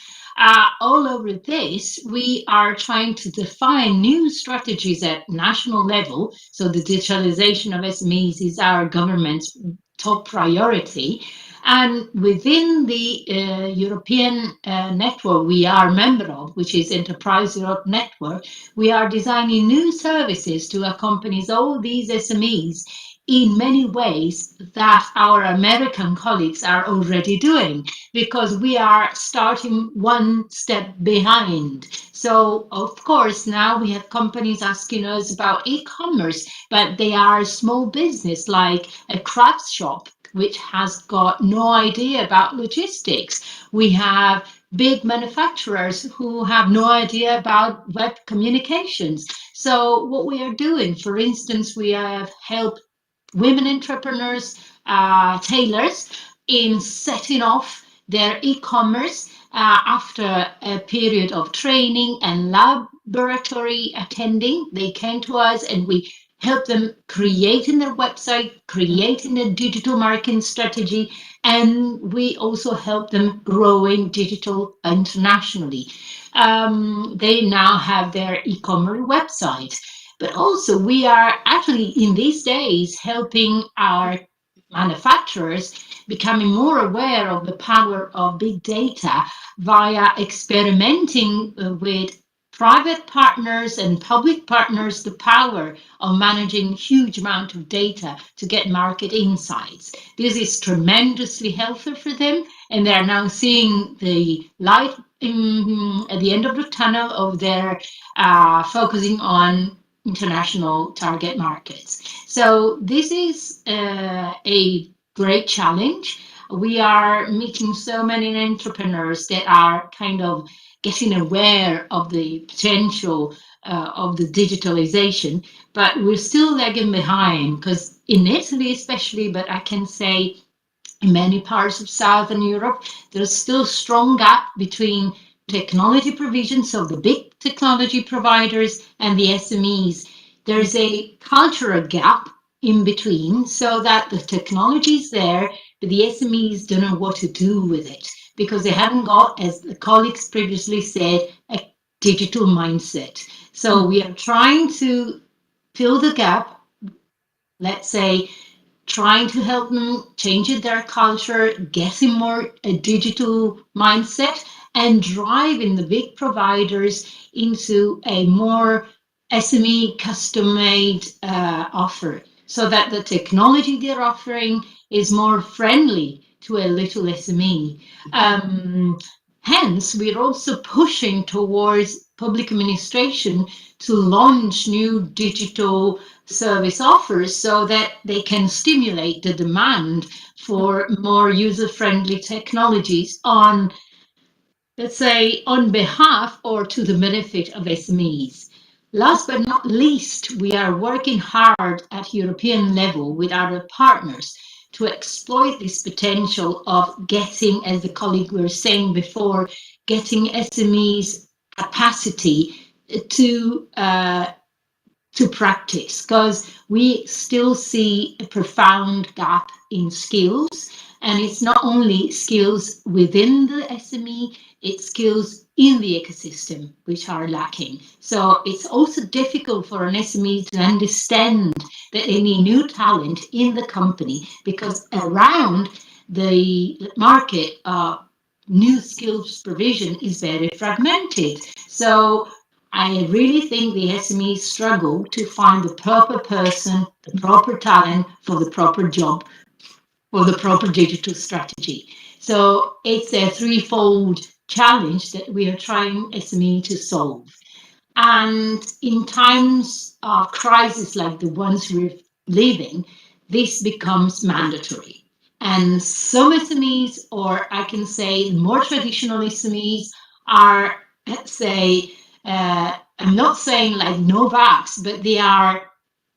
All over this, we are trying to define new strategies at national level. So the digitalization of SMEs is our government's top priority. And within the European network we are a member of, which is Enterprise Europe Network, we are designing new services to accompany all these SMEs in many ways that our American colleagues are already doing, because we are starting one step behind. So, of course, now we have companies asking us about e-commerce, but they are small business like a craft shop, which has got no idea about logistics. We have big manufacturers who have no idea about web communications. So what we are doing, for instance, we have helped women entrepreneurs, tailors, in setting off their e-commerce after a period of training and laboratory attending. They came to us and we helped them creating their website, creating a digital marketing strategy, and we also help them growing digital internationally. They now have their e-commerce website. But also we are actually in these days helping our manufacturers becoming more aware of the power of big data via experimenting with private partners and public partners, the power of managing huge amount of data to get market insights. This is tremendously helpful for them, and they are now seeing the light at the end of the tunnel of their focusing on international target markets. So this is a great challenge. We are meeting so many entrepreneurs that are kind of getting aware of the potential of the digitalization, but we're still lagging behind, because in Italy especially, but I can say in many parts of Southern Europe, there's still a strong gap between technology provision, so the big technology providers, and the SMEs. There's a cultural gap in between, so that the technology is there, but the SMEs don't know what to do with it, because they haven't got, as the colleagues previously said, a digital mindset. So we are trying to fill the gap, let's say, trying to help them change their culture, getting more a digital mindset, and driving the big providers into a more SME custom-made offer, so that the technology they're offering is more friendly to a little SME. Hence, we're also pushing towards public administration to launch new digital service offers so that they can stimulate the demand for more user-friendly technologies on, let's say, on behalf or to the benefit of SMEs. Last but not least, we are working hard at European level with other partners to exploit this potential of getting, as the colleague were saying before, getting SMEs capacity to practice, because we still see a profound gap in skills, and it's not only skills within the SME, it's skills in the ecosystem which are lacking. So it's also difficult for an SME to understand that they need new talent in the company, because around the market new skills provision is very fragmented. So I really think the SMEs struggle to find the proper person, the proper talent for the proper job, or the proper digital strategy. So it's a threefold challenge that we are trying SME to solve. And in times of crisis like the ones we're living, this becomes mandatory. And some SMEs, or I can say more traditional SMEs, are, let's say, I'm not saying like no vax, but they are,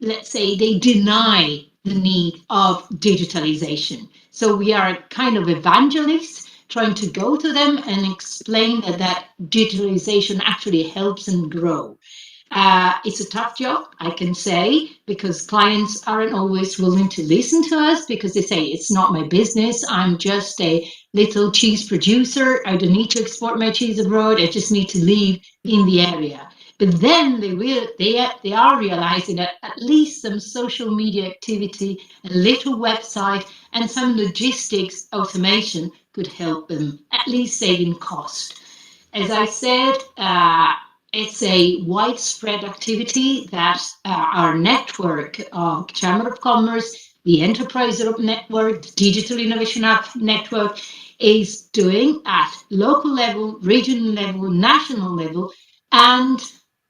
let's say, they deny the need of digitalization. So we are kind of evangelists trying to go to them and explain that digitalization actually helps them grow. It's a tough job, I can say, because clients aren't always willing to listen to us, because they say, it's not my business. I'm just a little cheese producer. I don't need to export my cheese abroad. I just need to live in the area. But then they are realizing that at least some social media activity, a little website, and some logistics automation could help them, at least saving cost. As I said, it's a widespread activity that our network of Chamber of Commerce, the Enterprise Europe Network, the Digital Innovation Network is doing at local level, regional level, national level, and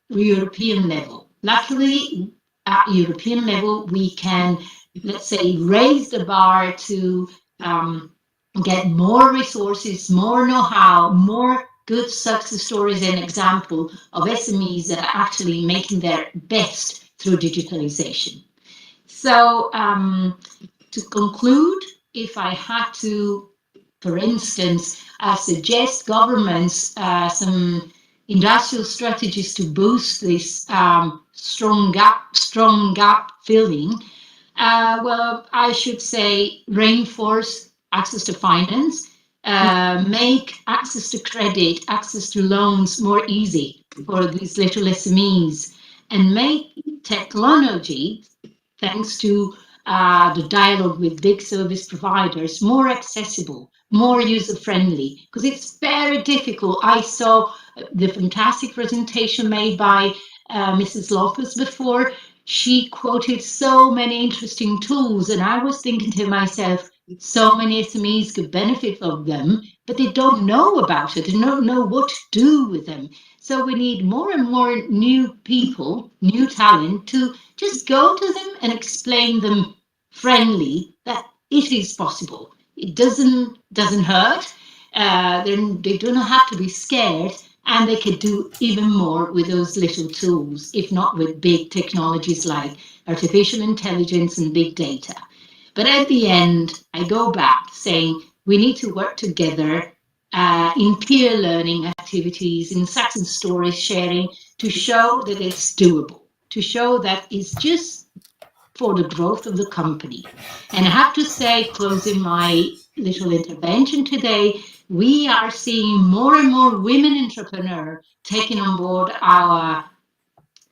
European level. Luckily, at European level, we can, let's say, raise the bar to get more resources, more know-how, more good success stories and example of SMEs that are actually making their best through digitalization. So to conclude, if I had to, for instance, suggest governments some industrial strategies to boost this strong gap filling, well, I should say reinforce access to finance, make access to credit, access to loans more easy for these little SMEs, and make technology, thanks to the dialogue with big service providers, more accessible, more user-friendly, because it's very difficult. I saw the fantastic presentation made by Mrs. Lopez before. She quoted so many interesting tools, and I was thinking to myself, so many SMEs could benefit from them, but they don't know about it, they don't know what to do with them. So we need more and more new people, new talent, to just go to them and explain them friendly that it is possible. It doesn't hurt. Then they do not have to be scared, and they could do even more with those little tools, if not with big technologies like artificial intelligence and big data. But at the end, I go back saying we need to work together in peer learning activities, in success story sharing, to show that it's doable, to show that it's just for the growth of the company. And I have to say, closing my little intervention today, we are seeing more and more women entrepreneurs taking on board our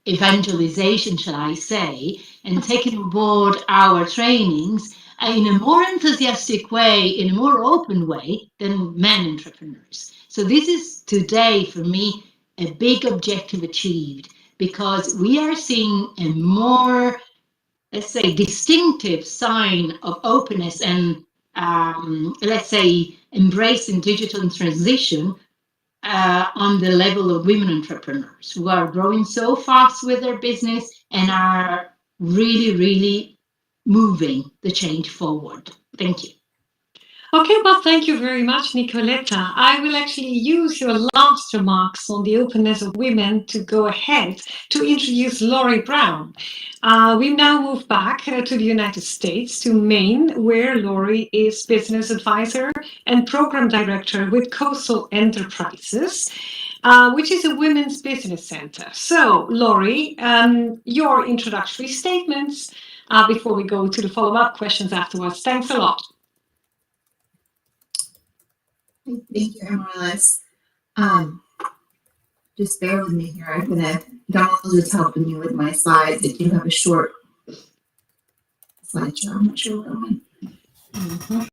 evangelization, shall I say, and taking on board our trainings in a more enthusiastic way, in a more open way than men entrepreneurs. So this is today, for me, a big objective achieved, because we are seeing a more, let's say, distinctive sign of openness and, let's say, embracing digital transition on the level of women entrepreneurs who are growing so fast with their business and are really, really moving the change forward. Thank you. Okay, well, thank you very much, Nicoletta. I will actually use your last remarks on the openness of women to go ahead to introduce Laurie Brown. We've now moved back to the United States, to Maine, where Laurie is business advisor and program director with Coastal Enterprises, which is a women's business center. So, Laurie, your introductory statements before we go to the follow-up questions afterwards. Thanks a lot. Thank you, Amaryllis. Just bear with me here. Donald is helping me with my slides. I do have a short slideshow. I'm not sure where I went.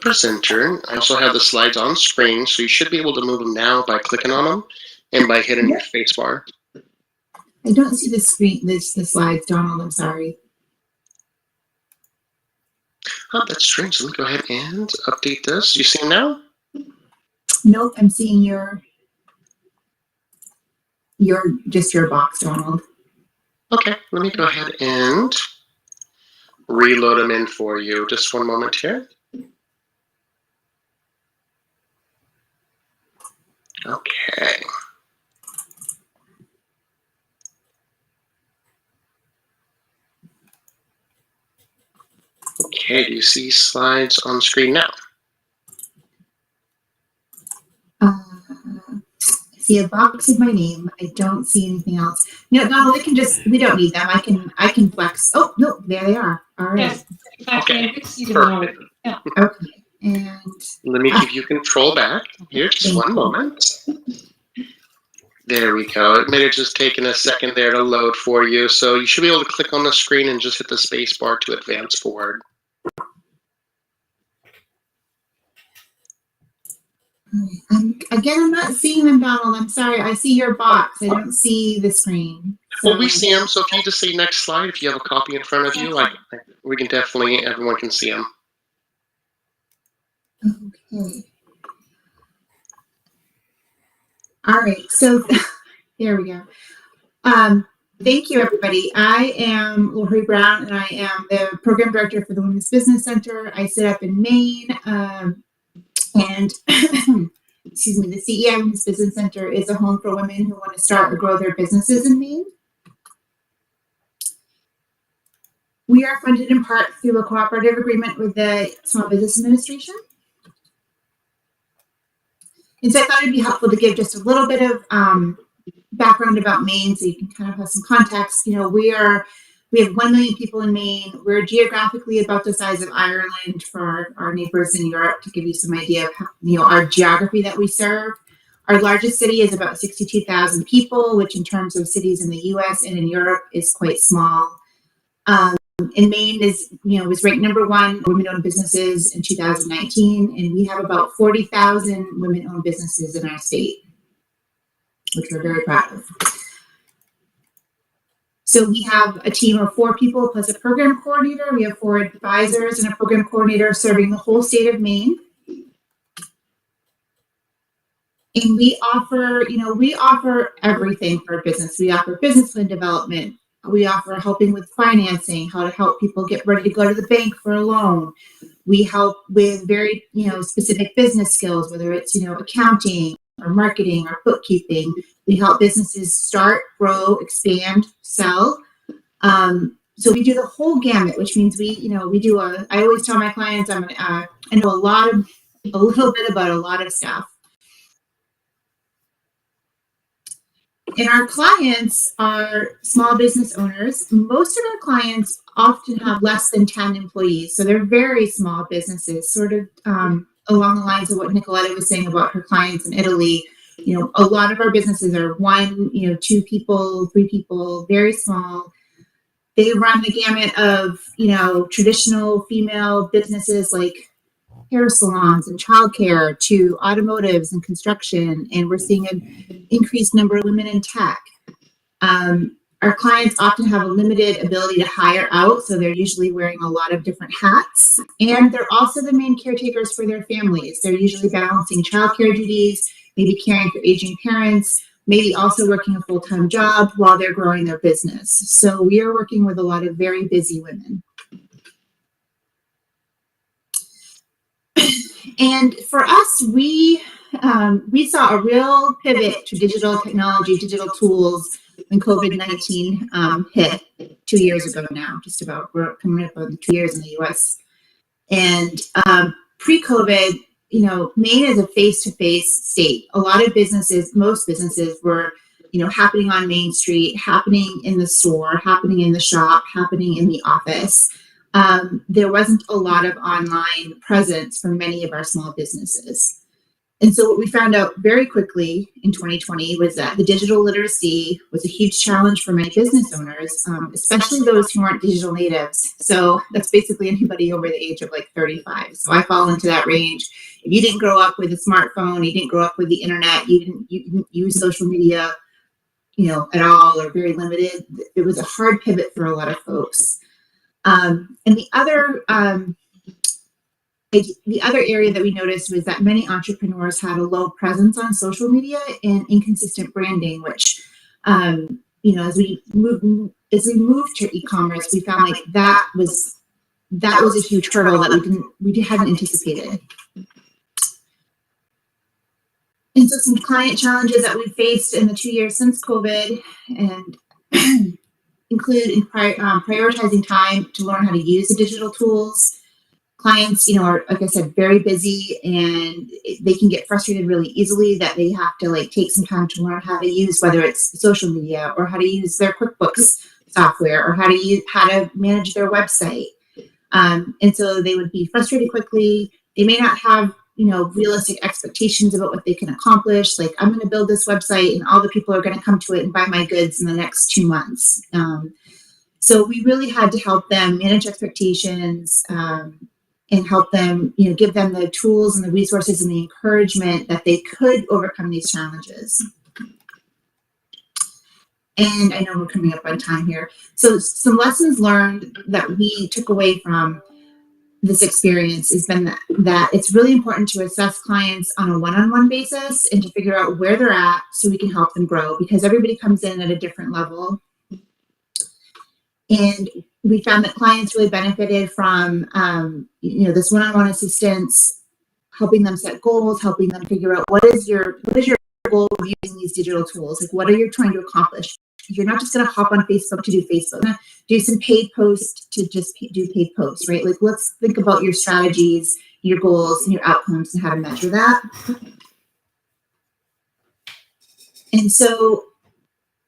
Presenter. I also have the slides on screen, so you should be able to move them now by clicking on them and by hitting your face bar. I don't see the screen, the slides, Donald. I'm sorry. Oh, that's strange. So let me go ahead and update this. You see them now? Nope, I'm seeing your box, Donald. Okay, let me go ahead and reload them in for you. Just one moment here. Okay. Okay, do you see slides on screen now? I see a box with my name. I don't see anything else. No, Donald, we don't need them. I can flex. Oh, no, there they are. All right. Yes, exactly. Okay, perfect. Yeah. Okay, and let me give you control back here. Just one moment. There we go. It may have just taken a second there to load for you. So you should be able to click on the screen and just hit the space bar to advance forward. Again, I'm not seeing them, Donald. I'm sorry. I see your box. I don't see the screen. Well, we see them. So if you just say next slide, if you have a copy in front of you, we can definitely, everyone can see them. Okay. All right. So there we go. Thank you, everybody. I am Laurie Brown, and I am the program director for the Women's Business Center. I sit up in Maine, and excuse me, the CEI Women's Business Center is a home for women who want to start or grow their businesses in Maine. We are funded in part through a cooperative agreement with the Small Business Administration. And so I thought it'd be helpful to give just a little bit of background about Maine, so you can kind of have some context. You know, we have 1 million people in Maine. We're geographically about the size of Ireland for our neighbors in Europe, to give you some idea of how, our geography that we serve. Our largest city is about 62,000 people, which in terms of cities in the US and in Europe is quite small. And Maine was ranked #1 women-owned businesses in 2019, and we have about 40,000 women-owned businesses in our state, which we're very proud of. So we have a team of 4 people plus a program coordinator. We have 4 advisors and a program coordinator serving the whole state of Maine. And we offer everything for a business. We offer business plan development. We offer helping with financing, how to help people get ready to go to the bank for a loan. We help with very, specific business skills, whether it's, accounting or marketing or bookkeeping. We help businesses start, grow, expand, sell. So we do the whole gamut, which means I always tell my clients I know a little bit about a lot of stuff. And our clients are small business owners. Most of our clients often have less than 10 employees. So they're very small businesses, sort of along the lines of what Nicoletta was saying about her clients in Italy. A lot of our businesses are 1, 2 people, 3 people, very small. They run the gamut of, traditional female businesses like hair salons and childcare to automotives and construction. And we're seeing an increased number of women in tech. Our clients often have a limited ability to hire out, so they're usually wearing a lot of different hats. And they're also the main caretakers for their families. They're usually balancing childcare duties, maybe caring for aging parents, maybe also working a full-time job while they're growing their business. So we are working with a lot of very busy women. And for us, we saw a real pivot to digital technology, digital tools when COVID-19 hit 2 years ago now, just about. We're coming up on 2 years in the US. And pre-COVID, you know, Maine is a face-to-face state. A lot of businesses, most businesses were, you know, happening on Main Street, happening in the store, happening in the shop, happening in the office. There wasn't a lot of online presence for many of our small businesses. And so what we found out very quickly in 2020 was that the digital literacy was a huge challenge for many business owners, especially those who aren't digital natives. So that's basically anybody over the age of like 35. So I fall into that range. If you didn't grow up with a smartphone, you didn't grow up with the internet, you didn't use social media, you know, at all, or very limited, it was a hard pivot for a lot of folks. And the other area that we noticed was that many entrepreneurs had a low presence on social media and inconsistent branding, which, you know, as we moved to e-commerce, we found like that was a huge hurdle that we hadn't anticipated. And so some client challenges that we faced in the 2 years since COVID and include in prioritizing time to learn how to use the digital tools. Clients, you know, are, like I said, very busy, and they can get frustrated really easily that they have to like take some time to learn how to use, whether it's social media or how to use their QuickBooks software or how to manage their website. And so they would be frustrated quickly. They may not have, you know, realistic expectations about what they can accomplish. Like, I'm going to build this website and all the people are going to come to it and buy my goods in the next 2 months. So we really had to help them manage expectations, and help them, you know, give them the tools and the resources and the encouragement that they could overcome these challenges. And I know we're coming up on time here. So some lessons learned that we took away from this experience has been that it's really important to assess clients on a one-on-one basis and to figure out where they're at so we can help them grow, because everybody comes in at a different level. And we found that clients really benefited from, you know, this one-on-one assistance, helping them set goals, helping them figure out what is your goal of using these digital tools? Like, what are you trying to accomplish? You're not just going to hop on Facebook to do Facebook. You're going to do some paid posts to just do paid posts, right? Like, let's think about your strategies, your goals, and your outcomes and how to measure that. And so,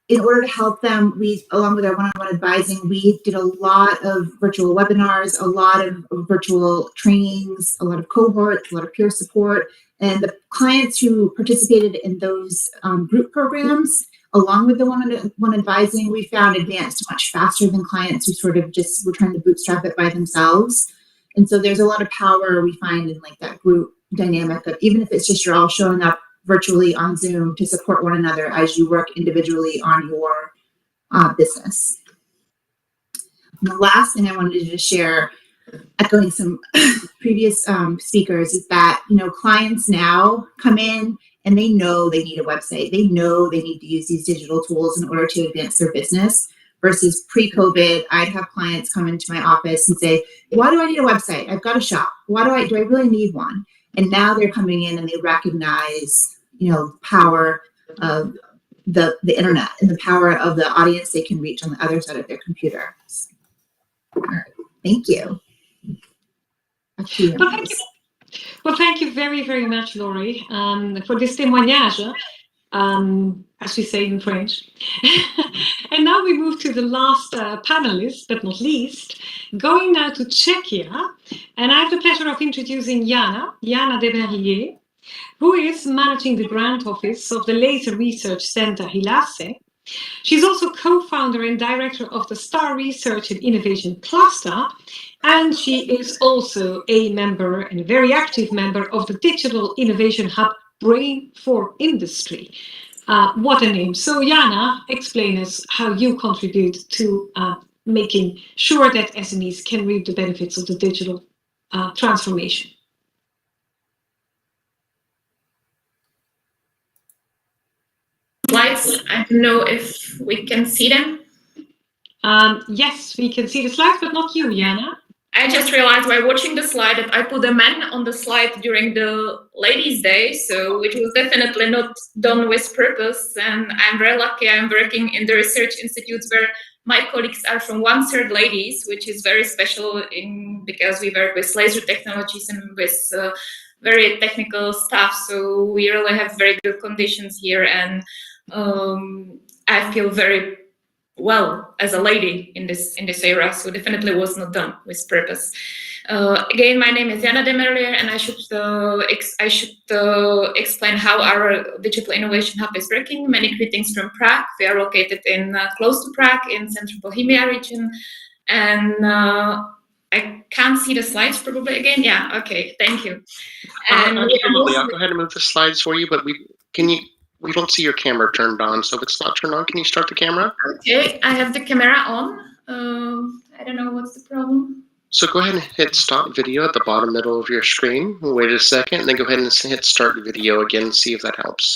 in order to help them, we, along with our one-on-one advising, we did a lot of virtual webinars, a lot of virtual trainings, a lot of cohorts, a lot of peer support. And the clients who participated in those group programs, along with the one-on-one advising, we found advanced much faster than clients who sort of just were trying to bootstrap it by themselves. And so there's a lot of power we find in like that group dynamic of, even if it's just you're all showing up virtually on Zoom to support one another as you work individually on your business. And the last thing I wanted to share, echoing some previous speakers, is that, you know, clients now come in and they know they need a website. They know they need to use these digital tools in order to advance their business. Versus pre-COVID, I'd have clients come into my office and say, why do I need a website? I've got a shop. Do I really need one? And now they're coming in and they recognize, you know, the power of the internet and the power of the audience they can reach on the other side of their computer. All right, thank you. Well, thank you very, very much, Laurie, for this témoignage, as we say in French. And now we move to the last panelist, but not least, going now to Czechia. And I have the pleasure of introducing Jana Deverrier, who is managing the grant office of the Laser Research Center Hilase. She's also co-founder and director of the Star Research and Innovation Cluster, and she is also a member and a very active member of the Digital Innovation Hub Brain for Industry. what a name. So Jana, explain us how you contribute to making sure that SMEs can reap the benefits of the digital transformation. Slides, I don't know if we can see them. Yes, we can see the slides, but not you, Jana. I just realized while watching the slide that I put a man on the slide during the Ladies' Day, so which was definitely not done with purpose. And I'm very lucky I'm working in the research institutes where my colleagues are from 1/3 ladies, which is very special because we work with laser technologies and with very technical stuff. So we really have very good conditions here, and I feel very well as a lady in this era, so definitely was not done with purpose. Again, my name is Jana Demerlier, and I should explain how our digital innovation hub is working. Many greetings from Prague. We are located in close to Prague in Central Bohemia region, and I can't see the slides probably again. Yeah, okay, thank you. And Absolutely, I'll go ahead and move the slides for you, but we don't see your camera turned on, so if it's not turned on, can you start the camera? Okay, I have the camera on. I don't know what's the problem. So go ahead and hit stop video at the bottom middle of your screen. Wait a second, and then go ahead and hit start video again and see if that helps.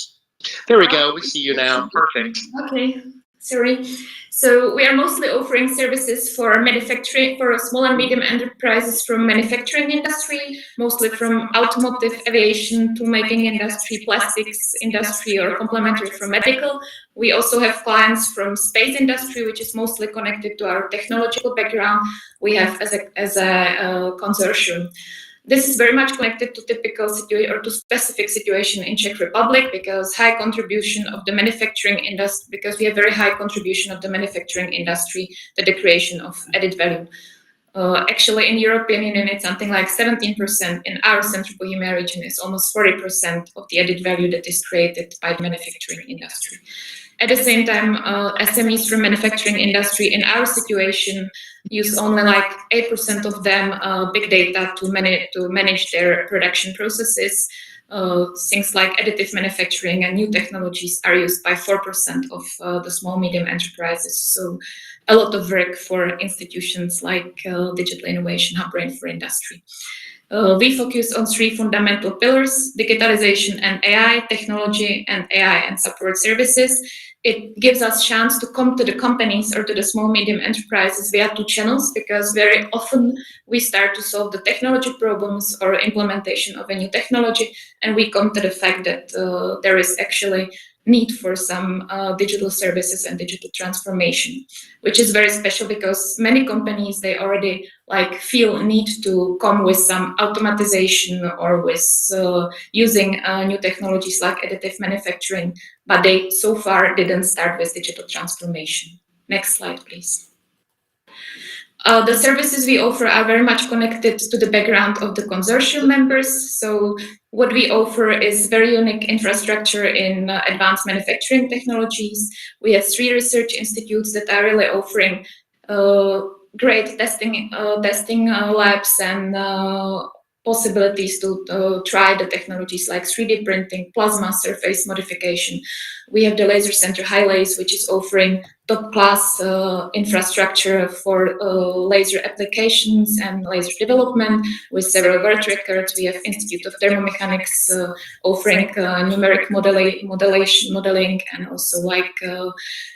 There we go, we see you now, perfect. Okay, sorry. So we are mostly offering services for manufacturing, for small and medium enterprises from manufacturing industry, mostly from automotive, aviation, toolmaking industry, plastics industry, or complementary from medical. We also have clients from space industry, which is mostly connected to our technological background. We have as a consortium. This is very much connected to typical situation or to specific situation in Czech Republic because high contribution of the manufacturing industry, because we have very high contribution of the manufacturing industry to the creation of added value. Actually, in European Union, it's something like 17%. In our Central Bohemia region, it's almost 40% of the added value that is created by the manufacturing industry. At the same time, SMEs from manufacturing industry in our situation use only like 8% of them big data to manage their production processes. Things like additive manufacturing and new technologies are used by 4% of the small medium enterprises. So a lot of work for institutions like Digital Innovation Hub Brain for Industry. We focus on 3 fundamental pillars: digitalization and AI, technology and AI and support services. It gives us chance to come to the companies or to the small medium enterprises via 2 channels, because very often we start to solve the technology problems or implementation of a new technology, and we come to the fact that there is actually need for some digital services and digital transformation, which is very special because many companies, they already feel need to come with some automatization or with using new technologies like additive manufacturing, but they so far didn't start with digital transformation. Next slide, please. The services we offer are very much connected to the background of the consortium members. So what we offer is very unique infrastructure in advanced manufacturing technologies. We have 3 research institutes that are really offering great testing labs and possibilities to try the technologies like 3D printing, plasma surface modification. We have the Laser Center Highlights, which is offering top-class infrastructure for laser applications and laser development with several world records. We have Institute of Thermomechanics offering numeric modeling, and also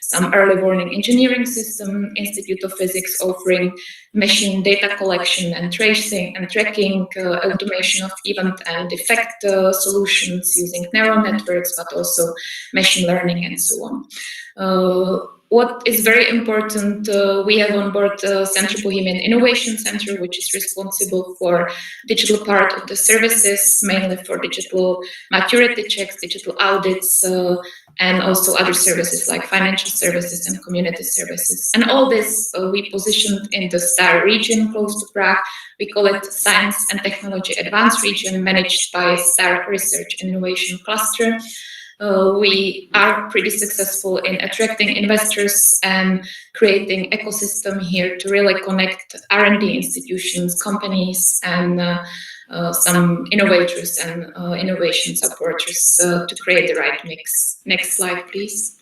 some early warning engineering system. Institute of Physics offering machine data collection and tracing and tracking, automation of event and defect solutions using neural networks, but also machine learning and so on. What is very important, we have on board Central Bohemian Innovation Center, which is responsible for digital part of the services, mainly for digital maturity checks, digital audits, and also other services like financial services and community services. And all this we positioned in the STAR region close to Prague. We call it Science and Technology Advanced Region, managed by STAR Research and Innovation Cluster. We are pretty successful in attracting investors and creating ecosystem here to really connect R&D institutions, companies, and some innovators and innovation supporters to create the right mix. Next slide, please.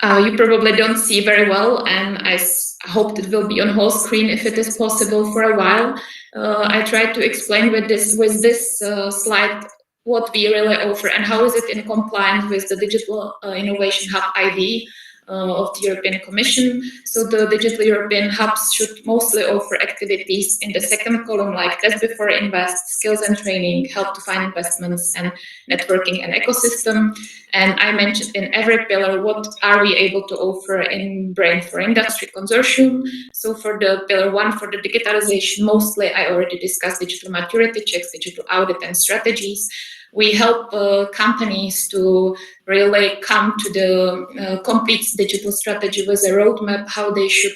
You probably don't see very well, and I hope it will be on whole screen if it is possible for a while. I tried to explain with this slide what we really offer and how is it in compliance with the Digital Innovation Hub ID of the European Commission. So the Digital European Hubs should mostly offer activities in the second column, like Test Before Invest, skills and training, help to find investments, and networking and ecosystem. And I mentioned in every pillar, what are we able to offer in Brain for Industry Consortium. So for the pillar 1, for the digitalization, mostly I already discussed digital maturity checks, digital audit and strategies. We help companies to really come to the complete digital strategy with a roadmap, how they should,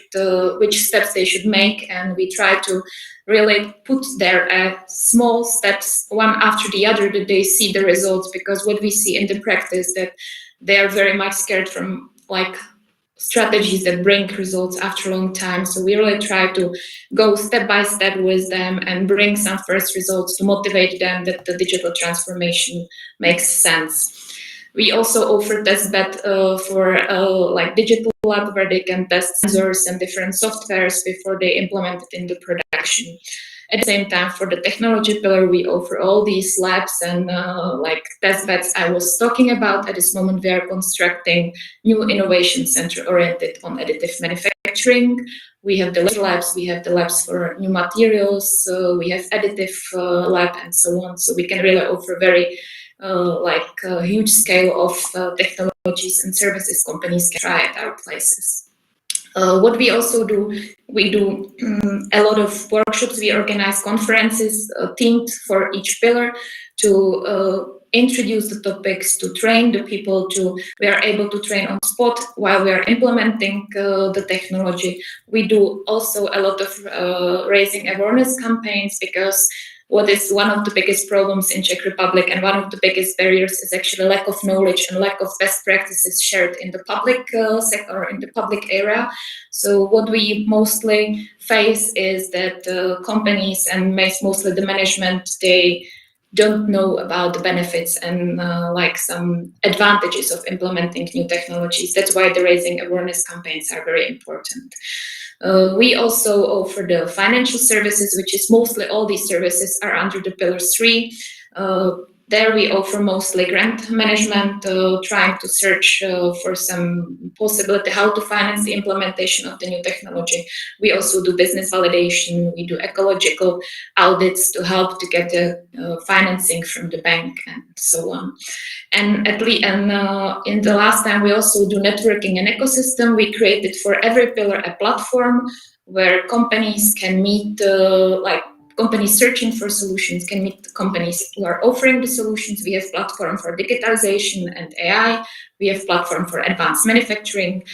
which steps they should make, and we try to really put their small steps one after the other that they see the results, because what we see in the practice that they are very much scared from like strategies that bring results after a long time. So we really try to go step by step with them and bring some first results to motivate them that the digital transformation makes sense. We also offer testbed for like digital lab where they can test sensors and different softwares before they implement it in the production. At the same time, for the technology pillar, we offer all these labs and like test beds I was talking about. At this moment, we are constructing new innovation center oriented on additive manufacturing. We have the labs, we have the labs for new materials, we have additive lab and so on. So we can really offer very huge scale of technologies and services companies can try at our places. What we also do, we do a lot of workshops. We organize conferences themed for each pillar to introduce the topics, to train the people. We are able to train on spot while we are implementing the technology. We do also a lot of raising awareness campaigns, because what is one of the biggest problems in Czech Republic and one of the biggest barriers is actually lack of knowledge and lack of best practices shared in the public sector, in the public area. So what we mostly face is that companies and mostly the management, they don't know about the benefits and like some advantages of implementing new technologies. That's why the raising awareness campaigns are very important. We also offer the financial services, which is mostly all these services are under the pillar 3. There we offer mostly grant management, trying to search for some possibility how to finance the implementation of the new technology. We also do business validation, we do ecological audits to help to get the financing from the bank and so on. And in the last time, we also do networking and ecosystem. We created for every pillar a platform where companies can meet, companies searching for solutions can meet companies who are offering the solutions. We have platform for digitalization and AI. We have platform for advanced manufacturing.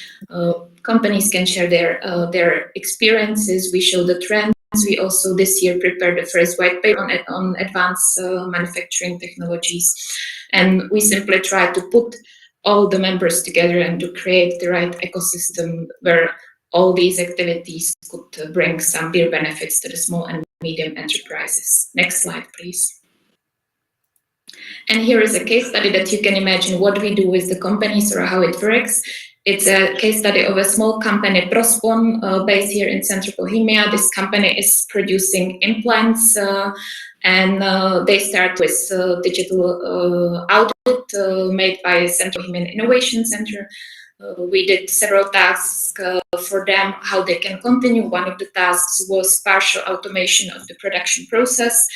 Companies can share their experiences. We show the trends. We also this year prepared the first white paper on advanced manufacturing technologies. And we simply try to put all the members together and to create the right ecosystem where all these activities could bring some real benefits to the small and medium enterprises. Next slide, please. And here is a case study that you can imagine what we do with the companies or how it works. It's a case study of a small company, Prospon, based here in Central Bohemia. This company is producing implants and they start with digital audit made by Central Bohemian Innovation Center. We did several tasks for them, how they can continue. One of the tasks was partial automation of the production process,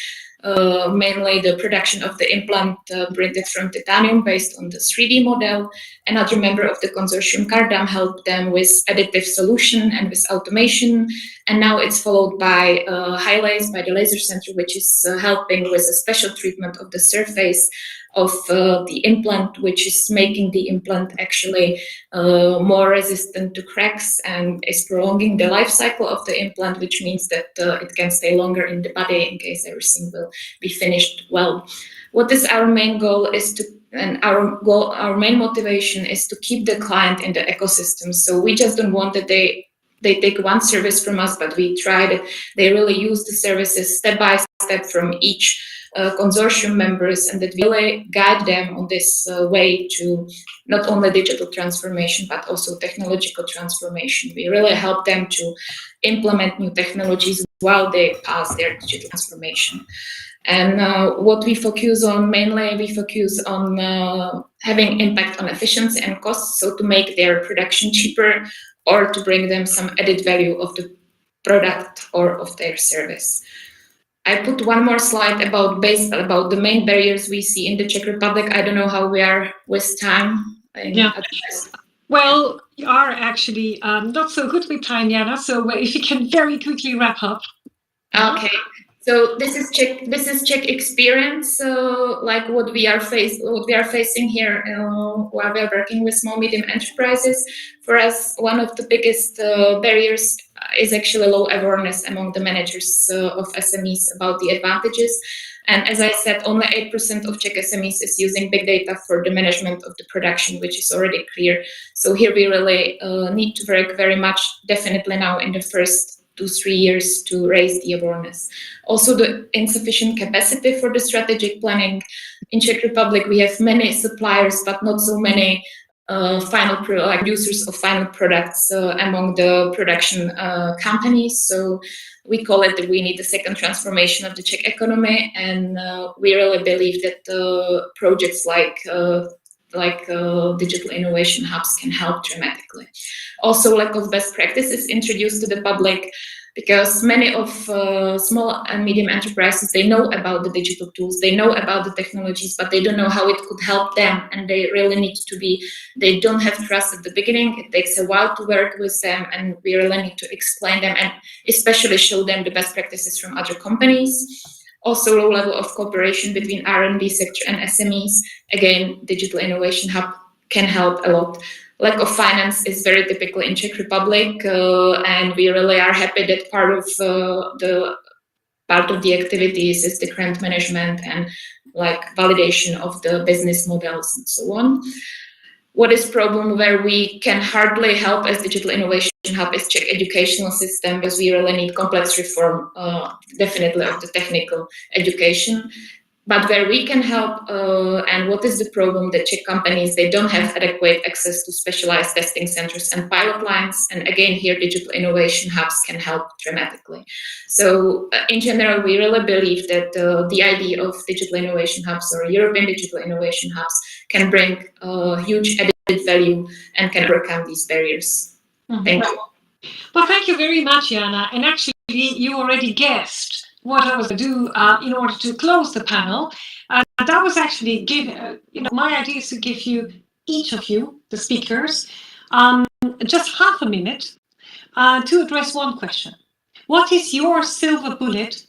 mainly the production of the implant printed from titanium based on the 3D model. Another member of the consortium, Cardam, helped them with additive solution and with automation. And now it's followed by Highlights by the Laser Center, which is helping with a special treatment of the surface of the implant, which is making the implant actually more resistant to cracks and is prolonging the life cycle of the implant, which means that it can stay longer in the body in case everything will be finished well. What is our main goal is to, and our main motivation is to keep the client in the ecosystem. So we just don't want that they they take one service from us, but we try that they really use the services step by step from each consortium members, and that we really guide them on this way to not only digital transformation, but also technological transformation. We really help them to implement new technologies while they pass their digital transformation. And what we focus on mainly, we focus on having impact on efficiency and costs, so to make their production cheaper or to bring them some added value of the product or of their service. I put one more slide about the main barriers we see in the Czech Republic. I don't know how we are with time. Well, you are actually not so good with time, Jana. So if you can very quickly wrap up. Okay. So this is Czech experience. So like what we are facing here while we are working with small medium enterprises. For us, one of the biggest barriers is actually low awareness among the managers of SMEs about the advantages. And as I said, only 8% of Czech SMEs is using big data for the management of the production, which is already clear. So here we really need to work very much, definitely now in the first 2-3 years, to raise the awareness. Also, the insufficient capacity for the strategic planning. In Czech Republic, we have many suppliers, but not so many producers of final products among the production companies. So we call it that we need a second transformation of the Czech economy, and we really believe that projects like digital innovation hubs can help dramatically. Also, lack of best practices introduced to the public, because many of small and medium enterprises, they know about the digital tools, they know about the technologies, but they don't know how it could help them, and they really need to they don't have trust at the beginning. It takes a while to work with them, and we really need to explain them and especially show them the best practices from other companies. Also, low level of cooperation between R&D sector and SMEs. Again, Digital Innovation Hub can help a lot. Lack of finance is very typical in Czech Republic, and we really are happy that part of the activities is the grant management and validation of the business models and so on. What is problem where we can hardly help as Digital Innovation Hub is Czech educational system, because we really need complex reform, definitely of the technical education. But where we can help, and what is the problem, that Czech companies, they don't have adequate access to specialized testing centers and pilot lines. And again, here digital innovation hubs can help dramatically. So in general, we really believe that the idea of digital innovation hubs or European digital innovation hubs can bring huge added value and can overcome these barriers. Thank you. Well, thank you very much, Jana. And actually, you already guessed what I was going to do in order to close the panel. That was actually my idea is to give each of you, the speakers, just half a minute to address one question. What is your silver bullet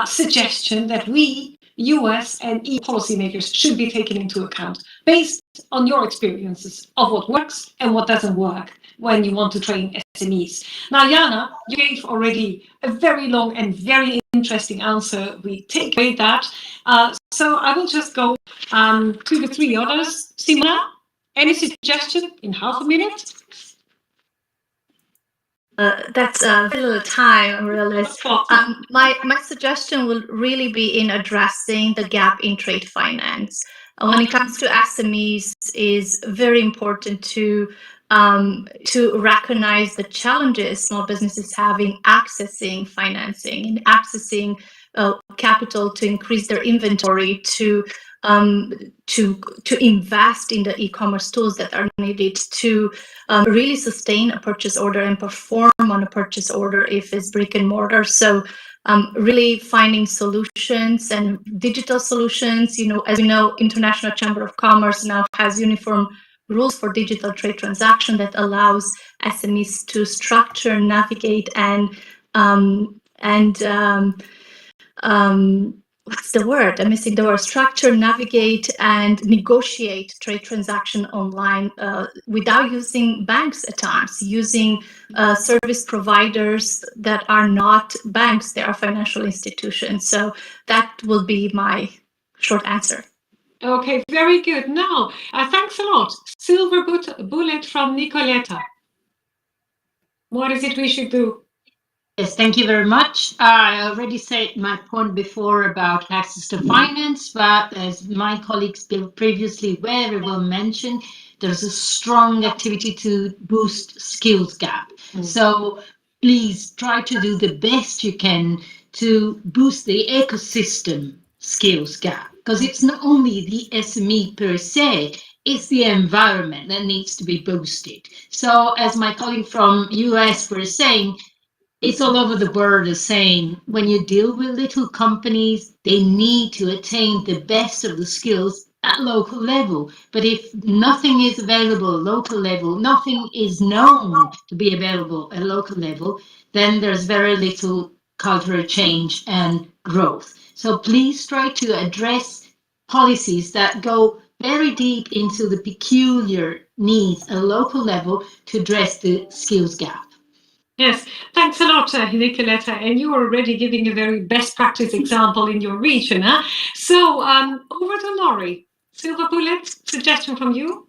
suggestion that we, US and EU policymakers, should be taking into account based on your experiences of what works and what doesn't work when you want to train SMEs? Now, Jana, you gave already a very long and very interesting answer. We take away that. So I will just go to the three others. Simona, any suggestion in half a minute? That's very little time, I realize. My suggestion will really be in addressing the gap in trade finance. When it comes to SMEs, is very important to recognize the challenges small businesses have in accessing financing and accessing capital to increase their inventory, to invest in the e-commerce tools that are needed to really sustain a purchase order and perform on a purchase order if it's brick and mortar. So really finding solutions and digital solutions. As you know, International Chamber of Commerce now has uniform rules for digital trade transaction that allows SMEs to structure, navigate, and what's the word? I'm missing the word. Structure, navigate, and negotiate trade transaction online without using banks at times, using service providers that are not banks, they are financial institutions. So that will be my short answer. Okay, very good. Now, thanks a lot. Silver bullet from Nicoletta. What is it we should do? Yes, thank you very much. I already said my point before about access to finance, but as my colleagues previously very well mentioned, there's a strong activity to boost skills gap. So please try to do the best you can to boost the ecosystem skills gap, because it's not only the SME per se, it's the environment that needs to be boosted. So as my colleague from US were saying, it's all over the world the same. When you deal with little companies, they need to attain the best of the skills at local level. But if nothing is available at local level, nothing is known to be available at local level, then there's very little cultural change and growth. So please try to address policies that go very deep into the peculiar needs at local level to address the skills gap. Yes, thanks a lot, Nicoletta. And you are already giving a very best practice example in your region. Huh? So over to Laurie. Silver bullet, suggestion from you?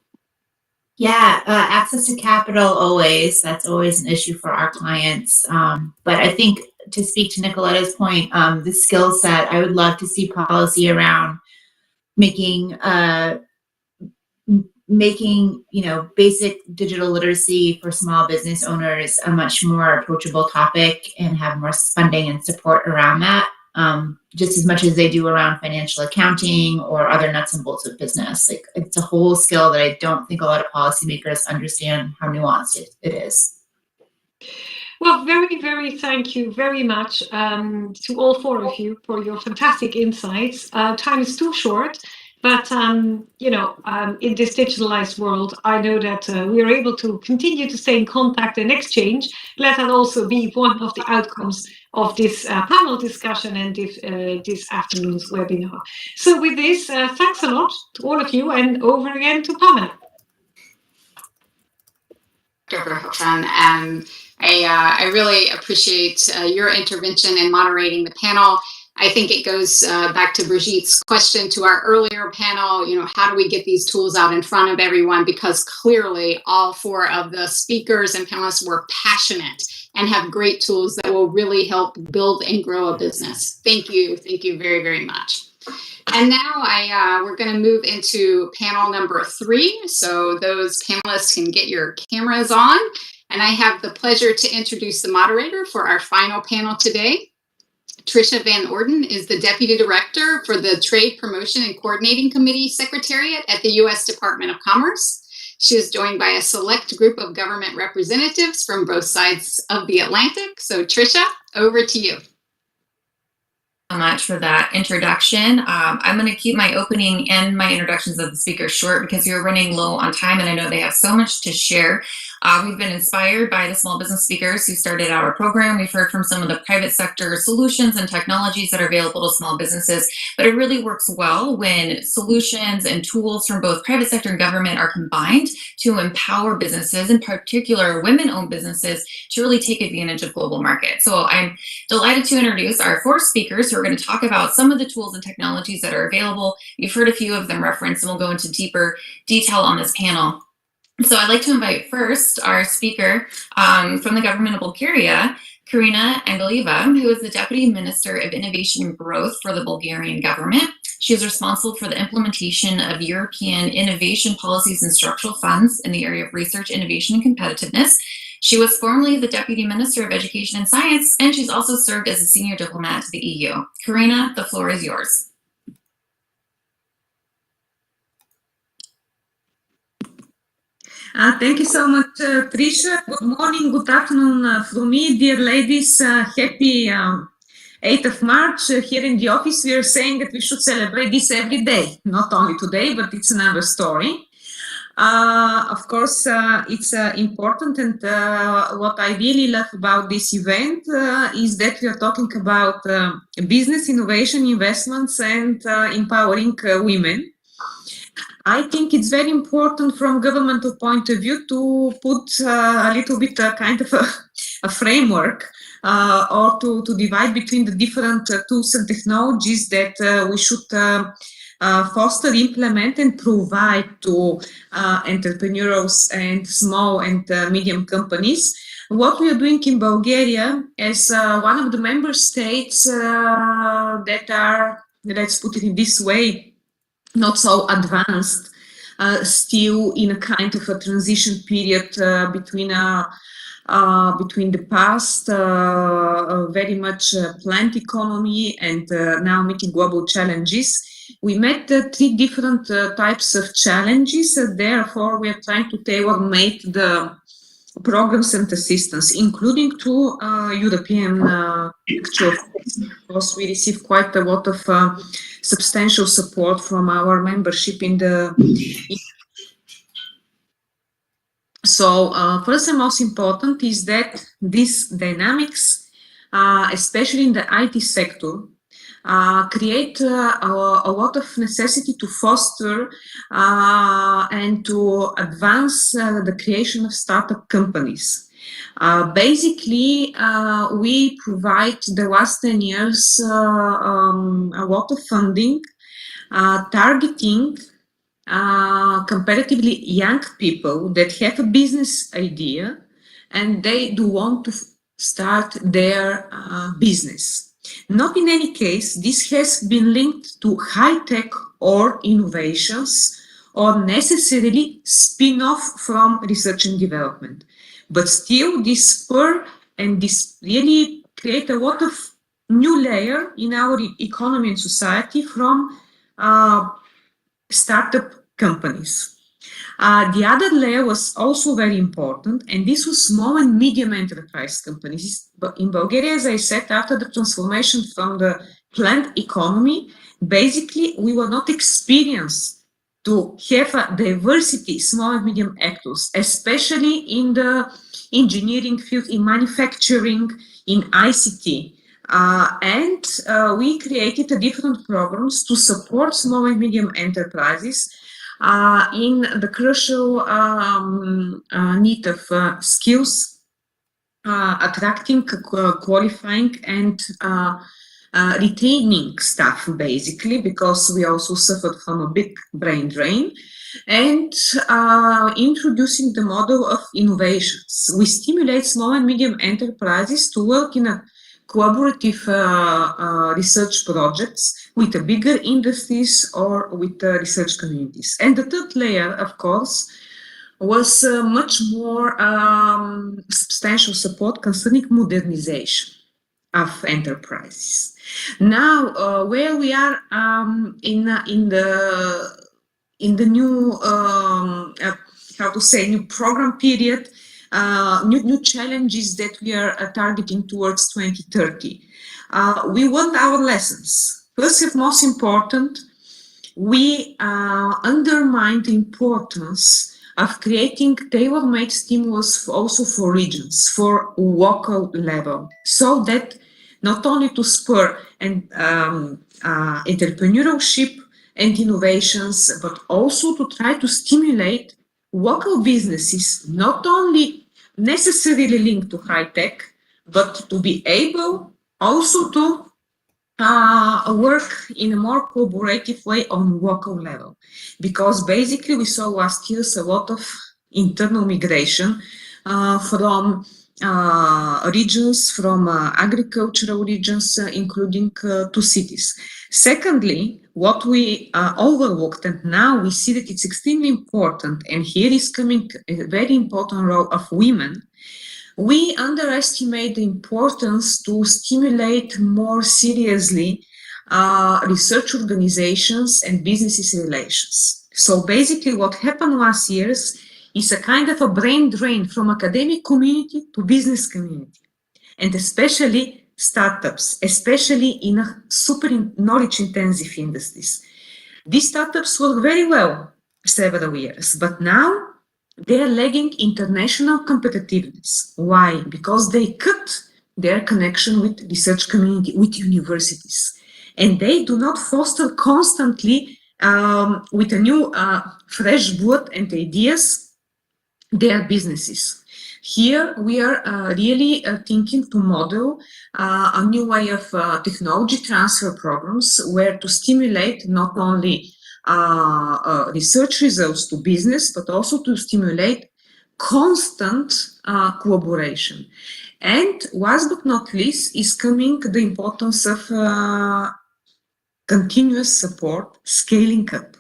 Yeah, access to capital always. That's always an issue for our clients. But I think to speak to Nicoletta's point, the skill set, I would love to see policy around making basic digital literacy for small business owners a much more approachable topic and have more funding and support around that, just as much as they do around financial accounting or other nuts and bolts of business. Like, it's a whole skill that I don't think a lot of policymakers understand how nuanced it is. Well, very, very thank you very much to all four of you for your fantastic insights. Time is too short. But, in this digitalized world, I know that we are able to continue to stay in contact and exchange. Let that also be one of the outcomes of this panel discussion and this afternoon's webinar. So with this, thanks a lot to all of you, and over again to Pamela. Dr. Uffalen, I really appreciate your intervention in moderating the panel. I think it goes back to Brigitte's question to our earlier panel, how do we get these tools out in front of everyone? Because clearly all four of the speakers and panelists were passionate and have great tools that will really help build and grow a business. Thank you. Thank you very, very much. And now we're going to move into panel number 3. So those panelists can get your cameras on. And I have the pleasure to introduce the moderator for our final panel today. Tricia Van Orden is the Deputy Director for the Trade Promotion and Coordinating Committee Secretariat at the U.S. Department of Commerce. She is joined by a select group of government representatives from both sides of the Atlantic. So Tricia, over to you. So much for that introduction. I'm going to keep my opening and my introductions of the speakers short because you're running low on time and I know they have so much to share. We've been inspired by the small business speakers who started our program. We've heard from some of the private sector solutions and technologies that are available to small businesses, but it really works well when solutions and tools from both private sector and government are combined to empower businesses, in particular women-owned businesses, to really take advantage of global markets. So I'm delighted to introduce our 4 speakers who are going to talk about some of the tools and technologies that are available. You've heard a few of them referenced, and we'll go into deeper detail on this panel. So I'd like to invite first our speaker from the government of Bulgaria, Karina Angelieva, who is the Deputy Minister of Innovation and Growth for the Bulgarian government. She is responsible for the implementation of European innovation policies and structural funds in the area of research, innovation, and competitiveness. She was formerly the Deputy Minister of Education and Science, and she's also served as a senior diplomat to the EU. Karina, the floor is yours. Thank you so much, Tricia. Good morning, good afternoon from me, dear ladies. Happy 8th of March. Here in the office, we are saying that we should celebrate this every day, not only today, but it's another story. Of course, it's important, and what I really love about this event is that we are talking about business, innovation, investments, and empowering women. I think it's very important from governmental point of view to put a little bit kind of a framework or to divide between the different tools and technologies that we should foster, implement, and provide to entrepreneurs and small and medium companies what we are doing in Bulgaria as one of the member states that are, let's put it in this way, not so advanced, still in a kind of a transition period between the past, very much planned economy and now meeting global challenges. We met three different types of challenges, therefore we are trying to tailor-make the programs and assistance, including to European actual. Of course, we receive quite a lot of substantial support from our membership in the. So first and most important is that these dynamics, especially in the IT sector, create a lot of necessity to foster and to advance the creation of startup companies. Basically, we provide the last 10 years a lot of funding targeting comparatively young people that have a business idea and they do want to start their business. Not in any case, this has been linked to high-tech or innovations or necessarily spin-off from research and development. But still, this spur and this really create a lot of new layer in our economy and society from startup companies. The other layer was also very important, and this was small and medium enterprise companies. But in Bulgaria, as I said, after the transformation from the planned economy, basically we were not experienced to have a diversity, small and medium actors, especially in the engineering field, in manufacturing, in ICT. And we created different programs to support small and medium enterprises in the crucial need of skills, attracting, qualifying, and retaining staff, basically, because we also suffered from a big brain drain, and introducing the model of innovations. We stimulate small and medium enterprises to work in a collaborative research projects with the bigger industries or with the research communities. And the third layer, of course, was much more substantial support concerning modernization of enterprises. Now, where we are in the new, how to say, new program period, new challenges that we are targeting towards 2030. We want our lessons. First and most important, we undermine the importance of creating tailor-made stimulus also for regions, for local level, so that not only to spur and entrepreneurship and innovations, but also to try to stimulate local businesses, not only necessarily linked to high tech, but to be able also to work in a more collaborative way on local level. Because basically we saw last year a lot of internal migration from regions, from agricultural regions, including to cities. Secondly, what we overlooked, and now we see that it's extremely important, and here is coming a very important role of women. We underestimate the importance to stimulate more seriously research organizations and businesses relations. So basically what happened last years is a kind of a brain drain from academic community to business community, and especially startups, especially in super knowledge-intensive industries. These startups work very well several years, but now they are lagging international competitiveness. Why? Because they cut their connection with research community, with universities, and they do not foster constantly with a new fresh blood and ideas their businesses. Here we are really thinking to model a new way of technology transfer programs where to stimulate not only research results to business, but also to stimulate constant collaboration. And last but not least is coming the importance of continuous support, scaling up.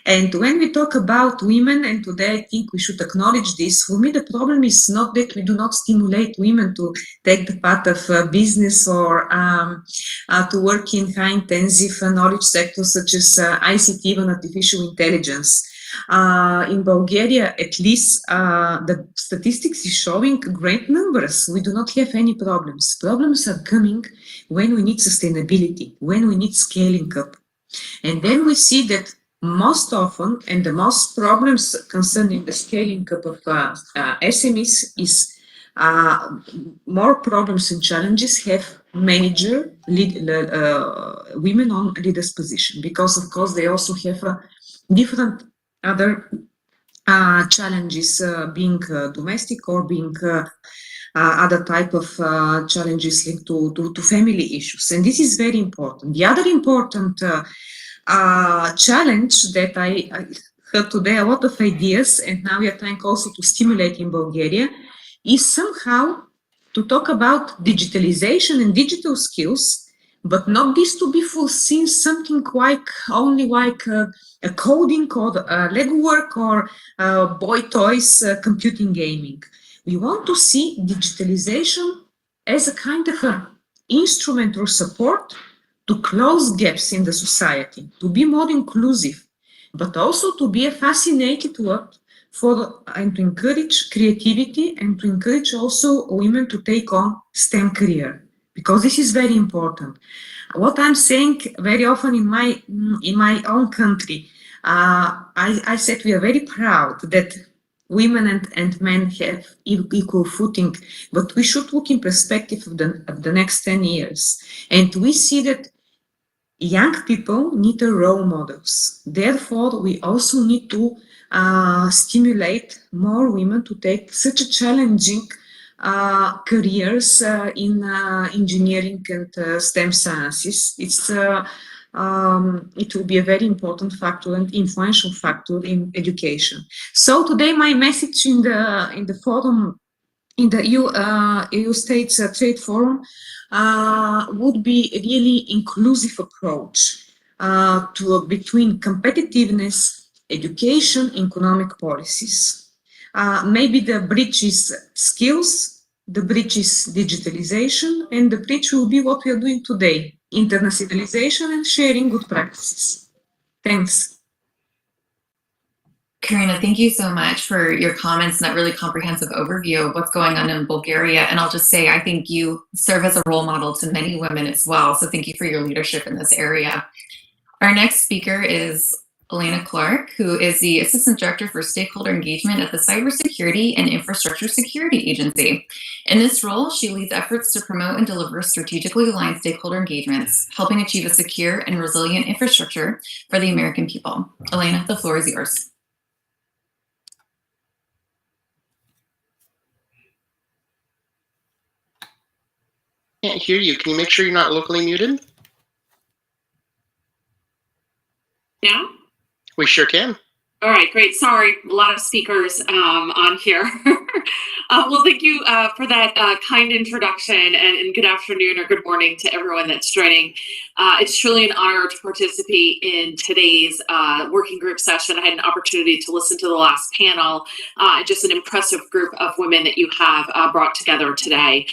And when we talk about women, and today I think we should acknowledge this, for me the problem is not that we do not stimulate women to take the path of business or to work in high-intensive knowledge sectors such as ICT and artificial intelligence. In Bulgaria, at least, the statistics is showing great numbers. We do not have any problems. Problems are coming when we need sustainability, when we need scaling up. And then we see that most often, and the most problems concerning the scaling up of SMEs is more problems and challenges have women on leaders position, because of course they also have different other challenges, being domestic or being other type of challenges linked to family issues. And this is very important. The other important challenge that I heard today, a lot of ideas, and now we are trying also to stimulate in Bulgaria, is somehow to talk about digitalization and digital skills, but not this to be foreseen something like only like a coding or legwork or boy toys, computing gaming. We want to see digitalization as a kind of an instrument or support to close gaps in the society, to be more inclusive, but also to be a fascinated work and to encourage creativity and to encourage also women to take on STEM career, because this is very important. What I'm saying very often in my own country, I said we are very proud that women and men have equal footing, but we should look in perspective of the next 10 years. And we see that young people need role models. Therefore, we also need to stimulate more women to take such a challenging careers in engineering and STEM sciences. It will be a very important factor and influential factor in education. So today, my message in the forum, in the EU States Trade Forum, would be really inclusive approach between competitiveness, education, economic policies. Maybe the bridge is skills, the bridge is digitalization, and the bridge will be what we are doing today, internationalization and sharing good practices. Thanks. Karina, thank you so much for your comments and that really comprehensive overview of what's going on in Bulgaria. And I'll just say, I think you serve as a role model to many women as well. So thank you for your leadership in this area. Our next speaker is Elena Clark, who is the Assistant Director for Stakeholder Engagement at the Cybersecurity and Infrastructure Security Agency. In this role, she leads efforts to promote and deliver strategically aligned stakeholder engagements, helping achieve a secure and resilient infrastructure for the American people. Elena, the floor is yours. Can't hear you. Can you make sure you're not locally muted? Yeah? We sure can. All right, great. Sorry, a lot of speakers on here. Well, thank you for that kind introduction, and good afternoon or good morning to everyone that's joining. It's truly an honor to participate in today's working group session. I had an opportunity to listen to the last panel, just an impressive group of women that you have brought together today.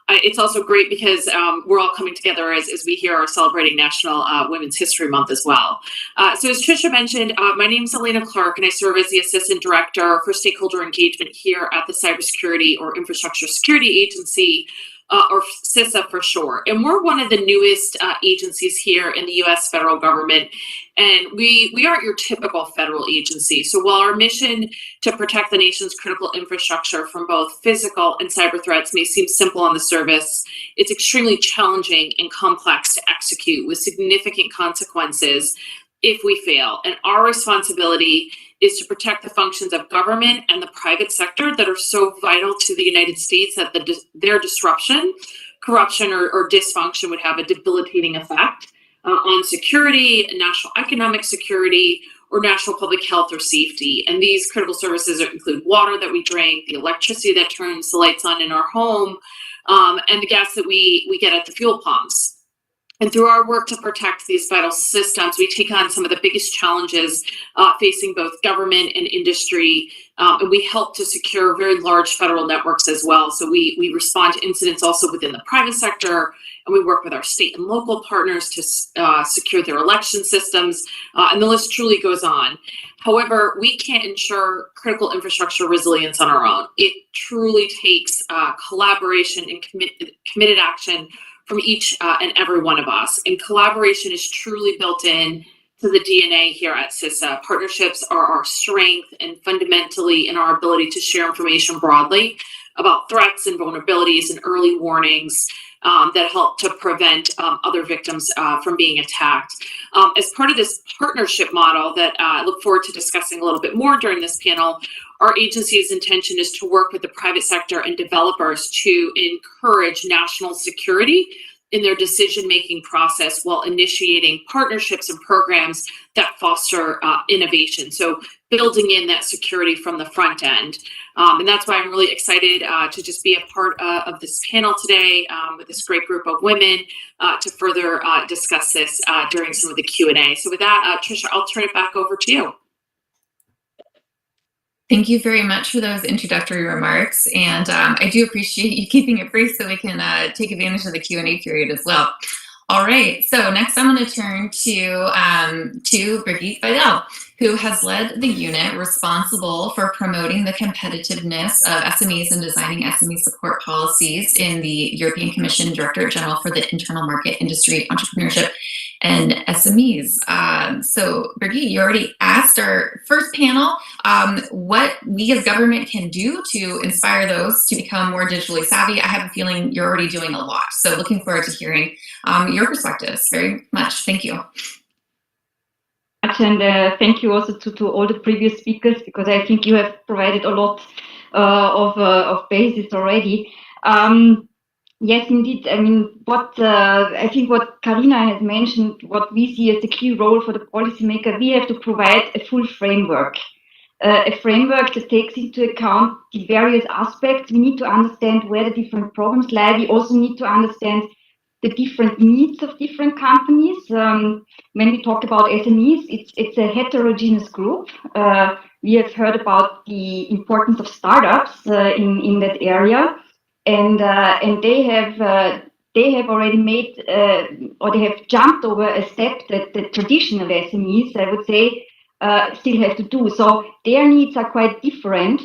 It's also great because we're all coming together as we here are celebrating National Women's History Month as well. So as Tricia mentioned, my name is Elena Clark, and I serve as the Assistant Director for Stakeholder Engagement here at the Cybersecurity or Infrastructure Security Agency, or CISA for short. And we're one of the newest agencies here in the U.S. federal government. And we aren't your typical federal agency. So while our mission to protect the nation's critical infrastructure from both physical and cyber threats may seem simple on the surface, it's extremely challenging and complex to execute with significant consequences if we fail. And our responsibility is to protect the functions of government and the private sector that are so vital to the United States that their disruption, corruption, or dysfunction would have a debilitating effect on security, national economic security, or national public health or safety. And these critical services include water that we drink, the electricity that turns the lights on in our home, and the gas that we get at the fuel pumps. And through our work to protect these vital systems, we take on some of the biggest challenges facing both government and industry, and we help to secure very large federal networks as well. So we respond to incidents also within the private sector, and we work with our state and local partners to secure their election systems, and the list truly goes on. However, we can't ensure critical infrastructure resilience on our own. It truly takes collaboration and committed action from each and every one of us. And collaboration is truly built in to the DNA here at CISA. Partnerships are our strength, and fundamentally in our ability to share information broadly about threats and vulnerabilities and early warnings that help to prevent other victims from being attacked. As part of this partnership model that I look forward to discussing a little bit more during this panel, our agency's intention is to work with the private sector and developers to encourage national security in their decision-making process while initiating partnerships and programs that foster innovation. So building in that security from the front end. And that's why I'm really excited to just be a part of this panel today with this great group of women to further discuss this during some of the Q&A. So with that, Tricia, I'll turn it back over to you. Thank you very much for those introductory remarks, and I do appreciate you keeping it brief so we can take advantage of the Q&A period as well. All right, so next I'm going to turn to Brigitte Vidal, who has led the unit responsible for promoting the competitiveness of SMEs and designing SME support policies in the European Commission Directorate General for the Internal Market, Industry, Entrepreneurship, and SMEs. So Brigitte, you already asked our first panel what we as government can do to inspire those to become more digitally savvy. I have a feeling you're already doing a lot. So looking forward to hearing your perspectives very much. Thank you. And thank you also to all the previous speakers, because I think you have provided a lot of basis already. Yes, indeed. I mean, I think what Karina has mentioned, what we see as the key role for the policymaker, we have to provide a full framework. A framework that takes into account the various aspects. We need to understand where the different problems lie. We also need to understand the different needs of different companies. When we talk about SMEs, it's a heterogeneous group. We have heard about the importance of startups in that area, and they have already made or they have jumped over a step that the traditional SMEs, I would say, still have to do. So their needs are quite different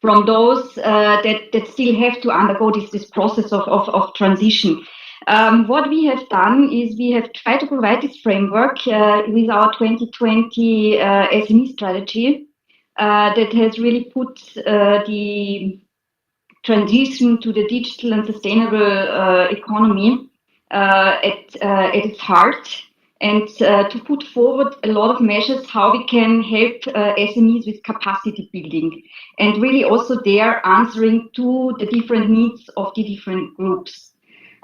from those that still have to undergo this process of transition. What we have done is we have tried to provide this framework with our 2020 SME strategy that has really put the transition to the digital and sustainable economy at its heart, and to put forward a lot of measures how we can help SMEs with capacity building, and really also there answering to the different needs of the different groups.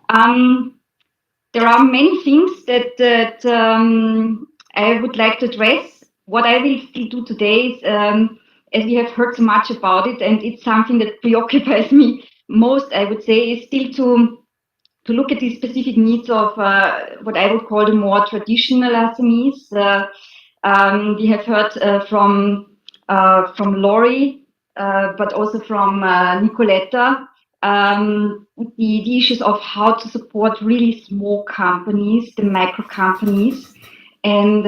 There are many things that I would like to address. What I will still do today is, as we have heard so much about it, and it's something that preoccupies me most, I would say, is still to look at the specific needs of what I would call the more traditional SMEs. We have heard from Laurie, but also from Nicoletta, the issues of how to support really small companies, the micro companies. And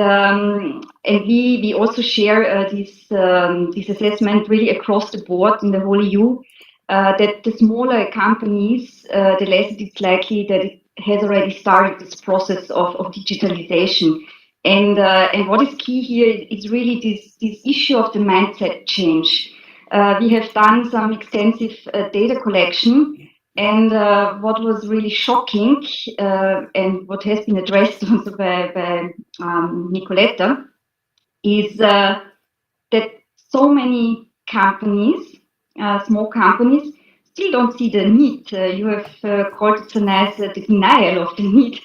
we also share this assessment really across the board in the whole EU, that the smaller companies, the less it's likely that it has already started this process of digitalization. And what is key here is really this issue of the mindset change. We have done some extensive data collection, and what was really shocking, and what has been addressed also by Nicoletta, is that so many companies, small companies, still don't see the need. You have called it so nice, the denial of the need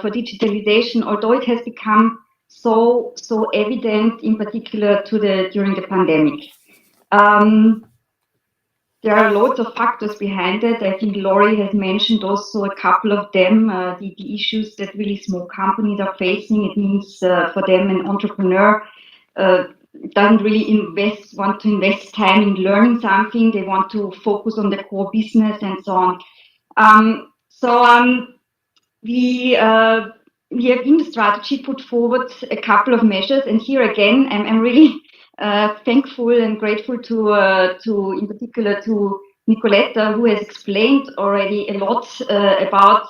for digitalization, although it has become so evident, in particular during the pandemic. There are lots of factors behind it. I think Laurie has mentioned also a couple of them, the issues that really small companies are facing. It means for them an entrepreneur doesn't really want to invest time in learning something. They want to focus on the core business and so on. We have in the strategy put forward a couple of measures, and here again, I'm really thankful and grateful to in particular to Nicoletta, who has explained already a lot about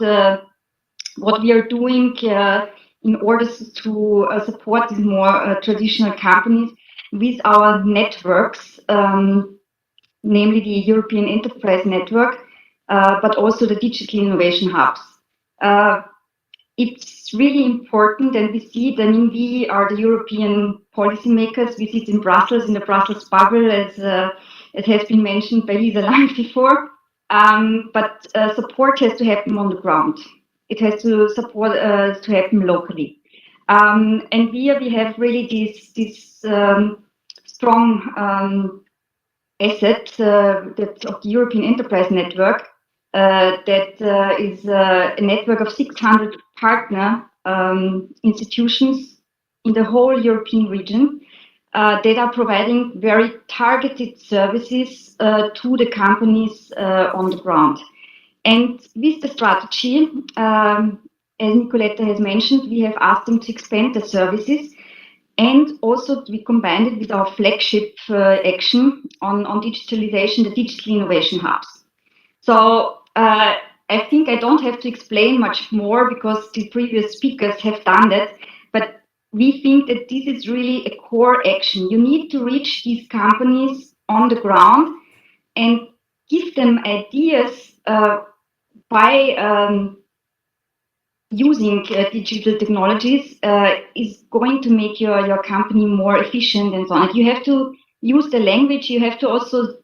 what we are doing in order to support these more traditional companies with our networks, namely the European Enterprise Network, but also the Digital Innovation Hubs. It's really important, and we see it. I mean, we are the European policymakers. We sit in Brussels, in the Brussels bubble, as it has been mentioned by Lisa Lange before. But support has to happen on the ground. It has to support to happen locally. And we have really this strong asset that of the European Enterprise Network. That is a network of 600 partner institutions in the whole European region that are providing very targeted services to the companies on the ground. And with the strategy, as Nicoletta has mentioned, we have asked them to expand the services, and also we combined it with our flagship action on digitalization, the Digital Innovation Hubs. So I think I don't have to explain much more because the previous speakers have done that, but we think that this is really a core action. You need to reach these companies on the ground and give them ideas by using digital technologies is going to make your company more efficient and so on. You have to use the language, you have to also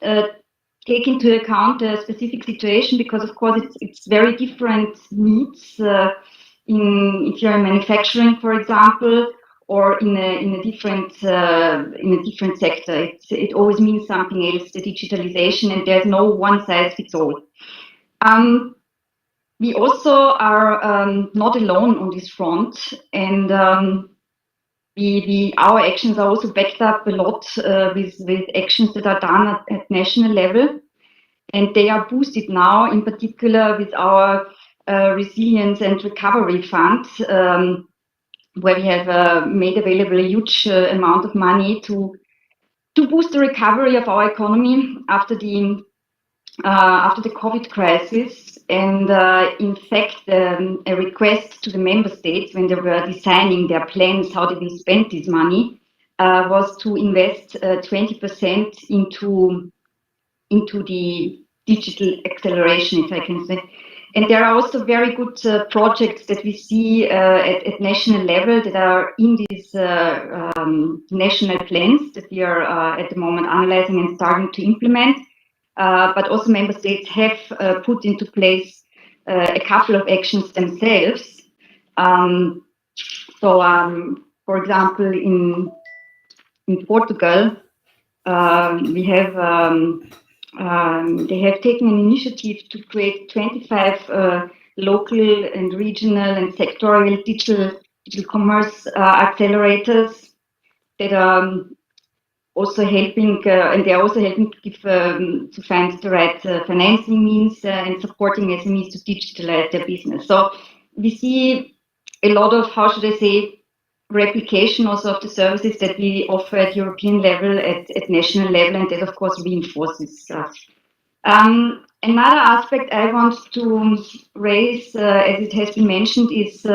take into account the specific situation, because of course it's very different needs if you're in manufacturing, for example, or in a different sector. It always means something else, the digitalization, and there's no one size fits all. We also are not alone on this front, and our actions are also backed up a lot with actions that are done at national level, and they are boosted now, in particular with our resilience and recovery fund, where we have made available a huge amount of money to boost the recovery of our economy after the COVID crisis. And in fact, a request to the member states when they were designing their plans, how they will spend this money, was to invest 20% into the digital acceleration, if I can say. And there are also very good projects that we see at national level that are in these national plans that we are at the moment analyzing and starting to implement. But also member states have put into place a couple of actions themselves. For example, in Portugal, we have they have taken an initiative to create 25 local and regional and sectorial digital commerce accelerators that are also helping, and they are also helping to give to find the right financing means and supporting SMEs to digitalize their business. So we see a lot of, how should I say, replication also of the services that we offer at European level, at national level, and that of course reinforces us. Another aspect I want to raise, as it has been mentioned, is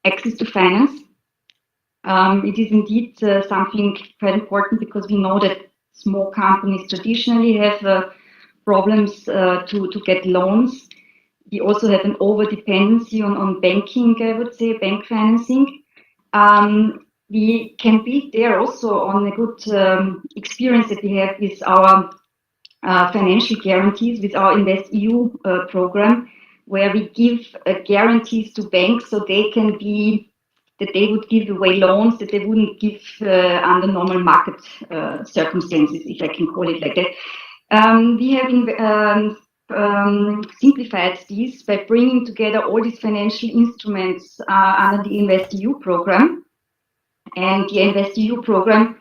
access to finance. It is indeed something quite important, because we know that small companies traditionally have problems to get loans. We also have an over-dependency on banking, I would say, bank financing. We can build there also on a good experience that we have with our financial guarantees with our InvestEU program, where we give guarantees to banks so they would give away loans that they wouldn't give under normal market circumstances, if I can call it like that. We have simplified this by bringing together all these financial instruments under the InvestEU program. And the InvestEU program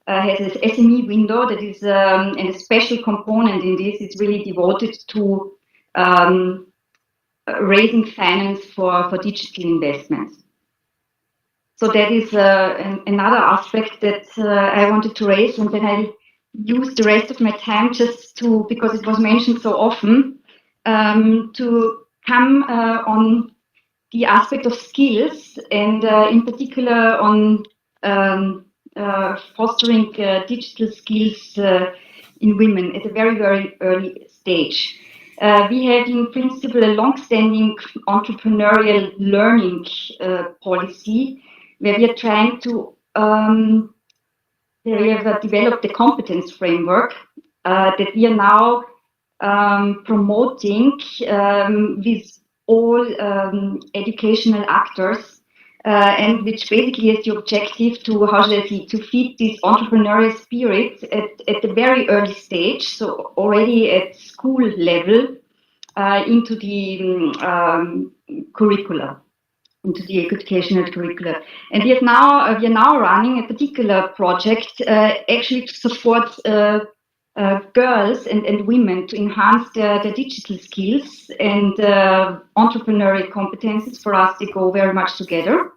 has an SME window that is and a special component in this. It's really devoted to raising finance for digital investments. So that is another aspect that I wanted to raise, and then I'll use the rest of my time just to, because it was mentioned so often, to come on the aspect of skills, and in particular on fostering digital skills in women at a very, very early stage. We have in principle a long-standing entrepreneurial learning policy, where we are trying to we have developed the competence framework that we are now promoting with all educational actors, and which basically has the objective to, how should I say, to feed this entrepreneurial spirit at a very early stage, so already at school level, into the curricula, into the educational curricula. And we are now running a particular project actually to support girls and women to enhance their digital skills and entrepreneurial competences. For us, they go very much together.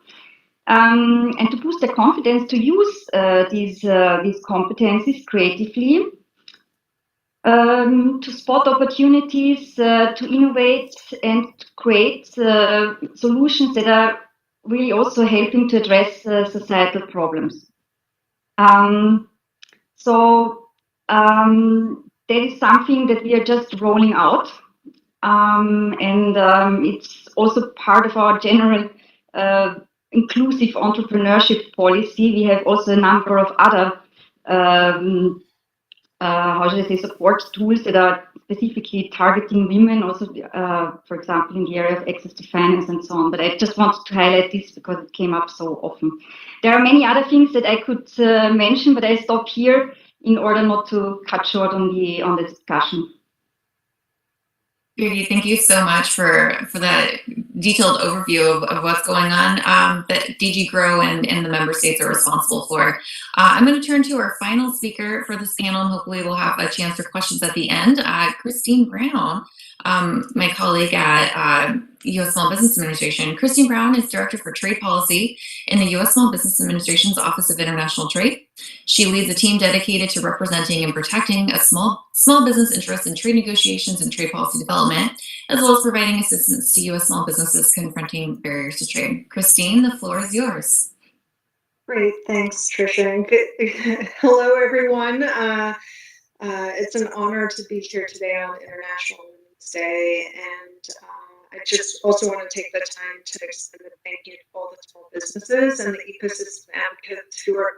And to boost their confidence to use these competencies creatively, to spot opportunities, to innovate and to create solutions that are really also helping to address societal problems. That is something that we are just rolling out, and it's also part of our general inclusive entrepreneurship policy. We have also a number of other how should I say, support tools that are specifically targeting women, also, for example, in the area of access to finance and so on. But I just wanted to highlight this because it came up so often. There are many other things that I could mention, but I stop here in order not to cut short on the discussion. Judy, thank you so much for that detailed overview of what's going on that DG Grow and the member states are responsible for. I'm going to turn to our final speaker for this panel, and hopefully we'll have a chance for questions at the end. Christine Brown, my colleague at U.S. Small Business Administration. Christine Brown is Director for Trade Policy in the U.S. Small Business Administration's Office of International Trade. She leads a team dedicated to representing and protecting a small business interests in trade negotiations and trade policy development, as well as providing assistance to U.S. small businesses confronting barriers to trade. Christine, the floor is yours. Great, thanks, Tricia. Hello, everyone. It's an honor to be here today on International Women's Day, and I just also want to take the time to extend a thank you to all the small businesses and the ecosystem advocates who are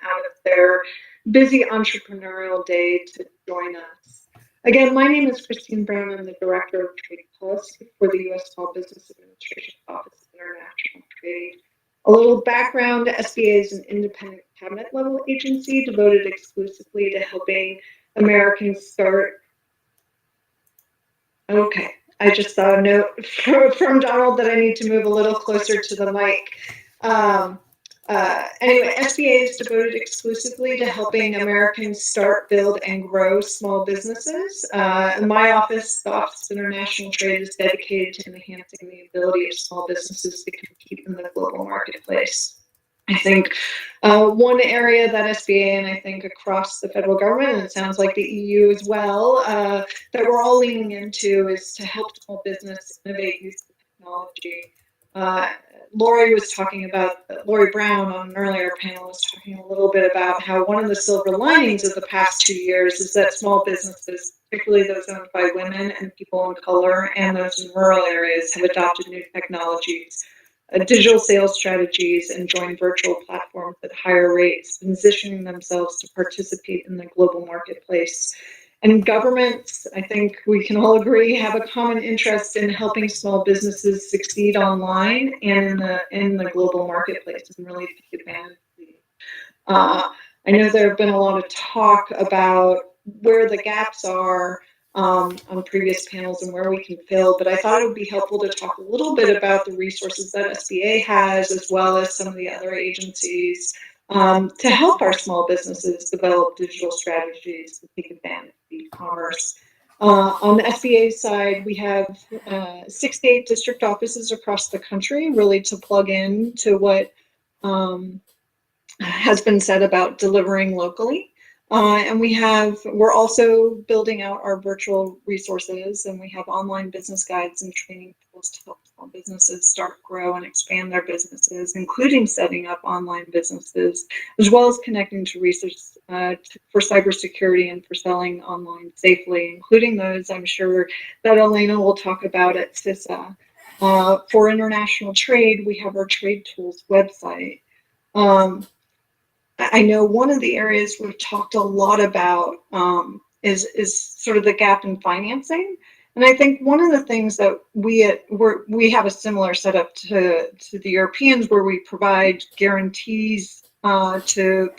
out of their busy entrepreneurial day to join us. Again, my name is Christine Brown. I'm the Director of Trade Policy for the U.S. Small Business Administration Office of International Trade. A little background, SBA is an independent cabinet-level agency devoted exclusively to helping Americans start. Okay, I just saw a note from Donald that I need to move a little closer to the mic. Anyway, SBA is devoted exclusively to helping Americans start, build, and grow small businesses. My office, the Office of International Trade, is dedicated to enhancing the ability of small businesses to compete in the global marketplace. I think one area that SBA and I think across the federal government, and it sounds like the EU as well, that we're all leaning into is to help small business innovate using technology. Lori Brown on an earlier panel was talking a little bit about how one of the silver linings of the past 2 years is that small businesses, particularly those owned by women and people of color and those in rural areas, have adopted new technologies, digital sales strategies, and joined virtual platforms at higher rates, positioning themselves to participate in the global marketplace. And governments, I think we can all agree, have a common interest in helping small businesses succeed online and in the global marketplace and really take advantage of these. I know there have been a lot of talk about where the gaps are on previous panels and where we can fill, but I thought it would be helpful to talk a little bit about the resources that SBA has, as well as some of the other agencies, to help our small businesses develop digital strategies to take advantage of e-commerce. On the SBA side, we have 68 district offices across the country, really to plug in to what has been said about delivering locally. And we're also building out our virtual resources, and we have online business guides and training tools to help small businesses start, grow, and expand their businesses, including setting up online businesses, as well as connecting to research for cybersecurity and for selling online safely, including those I'm sure that Elena will talk about at CISA. For international trade, we have our Trade Tools website. I know one of the areas we've talked a lot about is sort of the gap in financing. And I think one of the things that we have a similar setup to the Europeans, where we provide guarantees to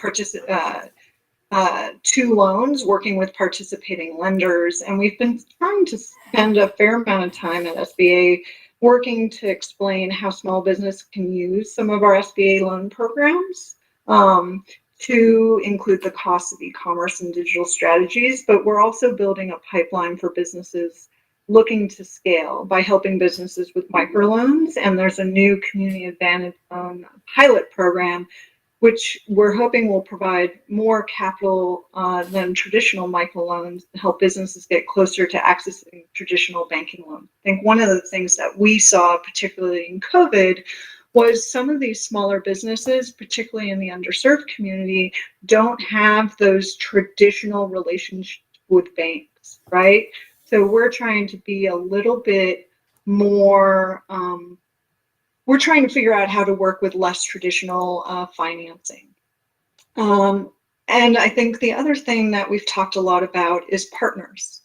loans, working with participating lenders. And we've been trying to spend a fair amount of time at SBA working to explain how small business can use some of our SBA loan programs to include the cost of e-commerce and digital strategies. But we're also building a pipeline for businesses looking to scale by helping businesses with microloans. And there's a new Community Advantage Loan pilot program, which we're hoping will provide more capital than traditional microloans to help businesses get closer to accessing traditional banking loans. I think one of the things that we saw, particularly in COVID, was some of these smaller businesses, particularly in the underserved community, don't have those traditional relationships with banks, right? So we're trying to be a little bit more, we're trying to figure out how to work with less traditional financing. And I think the other thing that we've talked a lot about is partners.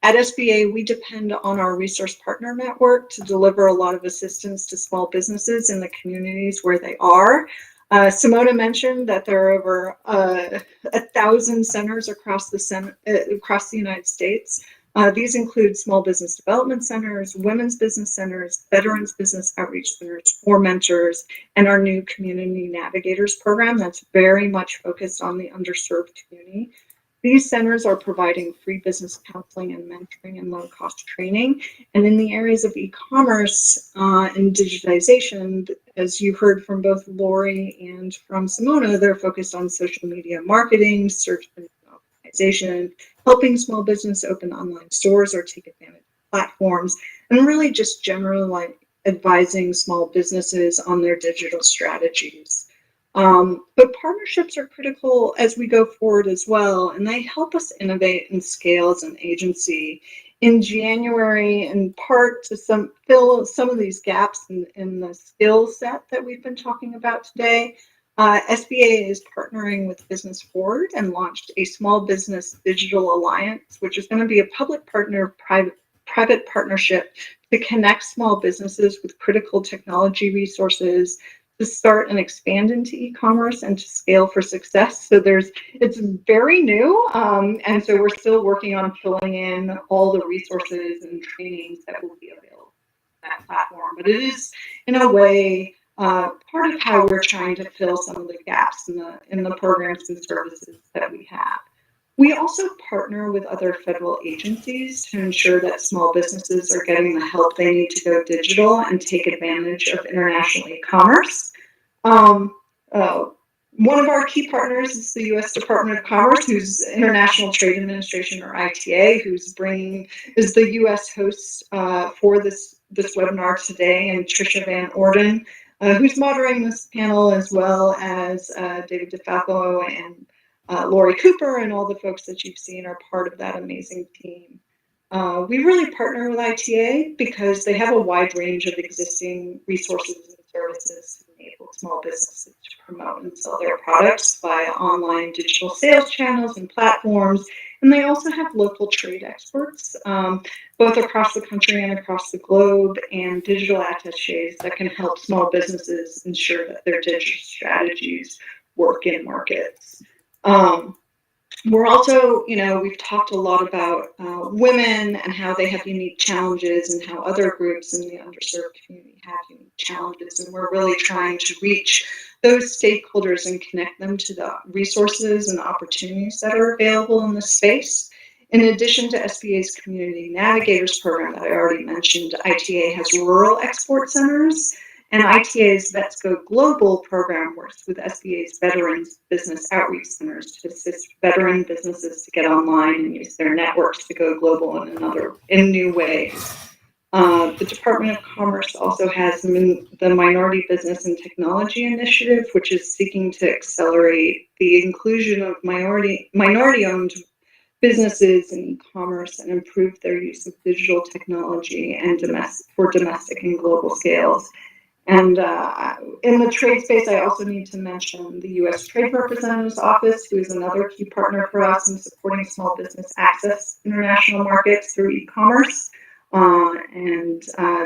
At SBA, we depend on our resource partner network to deliver a lot of assistance to small businesses in the communities where they are. Simona mentioned that there are over 1,000 centers across the United States. These include small business development centers, women's business centers, veterans business outreach centers, for mentors, and our new Community Navigators program that's very much focused on the underserved community. These centers are providing free business counseling and mentoring and low-cost training. And in the areas of e-commerce and digitization, as you heard from both Lori and from Simona, they're focused on social media marketing, search engine optimization, helping small business open online stores or take advantage of platforms, and really just generally advising small businesses on their digital strategies. But partnerships are critical as we go forward as well, and they help us innovate and scale as an agency. In January, in part to fill some of these gaps in the skill set that we've been talking about today, SBA is partnering with Business Forward and launched a small business digital alliance, which is going to be a public partner private partnership to connect small businesses with critical technology resources to start and expand into e-commerce and to scale for success. So it's very new, and so we're still working on filling in all the resources and trainings that will be available on that platform. But it is, in a way, part of how we're trying to fill some of the gaps in the programs and services that we have. We also partner with other federal agencies to ensure that small businesses are getting the help they need to go digital and take advantage of international e-commerce. One of our key partners is the U.S. Department of Commerce, who's International Trade Administration, or ITA, is the U.S. host for this webinar today, and Tricia Van Orden, who's moderating this panel, as well as David Defalco and Lori Cooper, and all the folks that you've seen are part of that amazing team. We really partner with ITA because they have a wide range of existing resources and services to enable small businesses to promote and sell their products via online digital sales channels and platforms, And they also have local trade experts, both across the country and across the globe, and digital attachés that can help small businesses ensure that their digital strategies work in markets. We're also, we've talked a lot about women and how they have unique challenges and how other groups in the underserved community have unique challenges. And we're really trying to reach those stakeholders and connect them to the resources and opportunities that are available in this space. In addition to SBA's Community Navigators program that I already mentioned, ITA has rural export centers. And ITA's Let's Go Global program works with SBA's Veterans Business Outreach Centers to assist veteran businesses to get online and use their networks to go global in new ways. The Department of Commerce also has the Minority Business and Technology Initiative, which is seeking to accelerate the inclusion of minority-owned businesses in e-commerce and improve their use of digital technology and for domestic and global scales. And in the trade space, I also need to mention the U.S. Trade Representative's Office, who is another key partner for us in supporting small business access international markets through e-commerce. And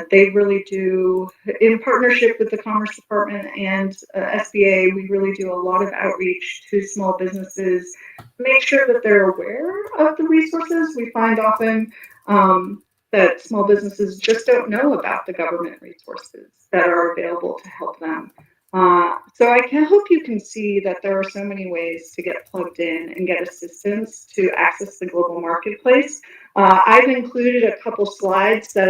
they really do, in partnership with the Commerce Department and SBA, we really do a lot of outreach to small businesses to make sure that they're aware of the resources. We find often that small businesses just don't know about the government resources that are available to help them. So I hope you can see that there are so many ways to get plugged in and get assistance to access the global marketplace. I've included a couple slides that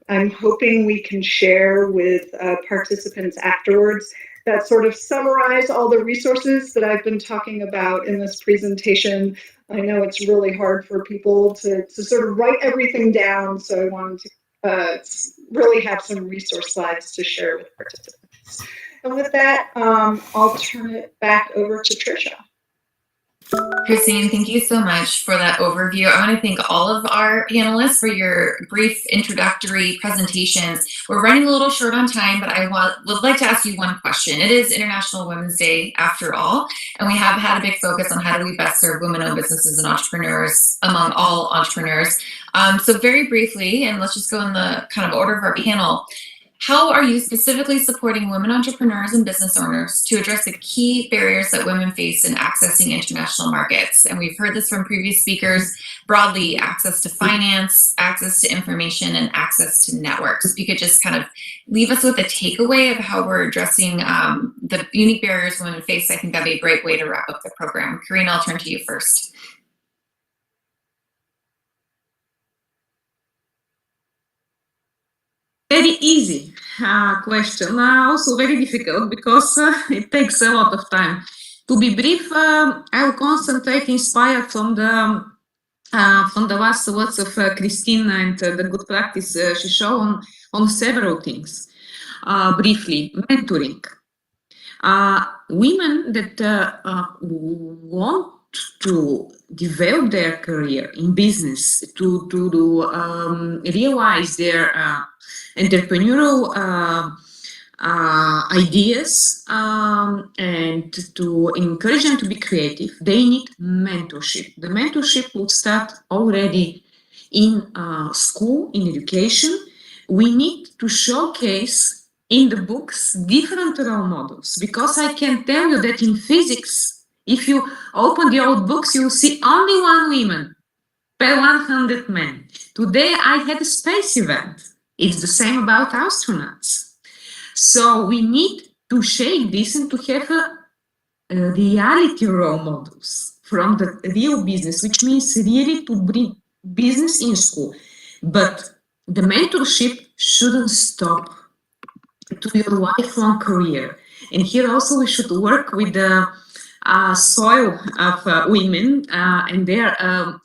I'm hoping we can share with participants afterwards that sort of summarize all the resources that I've been talking about in this presentation. I know it's really hard for people to sort of write everything down, so I wanted to really have some resource slides to share with participants. And with that, I'll turn it back over to Tricia. Christine, thank you so much for that overview. I want to thank all of our panelists for your brief introductory presentations. We're running a little short on time, but I would like to ask you one question. It is International Women's Day after all, and we have had a big focus on how do we best serve women-owned businesses and entrepreneurs among all entrepreneurs. So very briefly, and let's just go in the kind of order of our panel, how are you specifically supporting women entrepreneurs and business owners to address the key barriers that women face in accessing international markets? And we've heard this from previous speakers, broadly, access to finance, access to information, and access to networks. If you could just kind of leave us with a takeaway of how we're addressing the unique barriers women face, I think that'd be a great way to wrap up the program. Karina, I'll turn to you first. Very easy question, also very difficult because it takes a lot of time. To be brief, I will concentrate inspired from the last words of Christine and the good practice she showed on several things. Briefly, mentoring. Women that want to develop their career in business, to realize their entrepreneurial ideas and to encourage them to be creative, they need mentorship. The mentorship will start already in school, in education. We need to showcase in the books different role models, because I can tell you that in physics, if you open the old books, you'll see only one woman per 100 men. Today I had a space event. It's the same about astronauts. So we need to shape this and to have a reality role models from the real business, which means really to bring business in school. But the mentorship shouldn't stop to your lifelong career. And here also we should work with the soil of women and their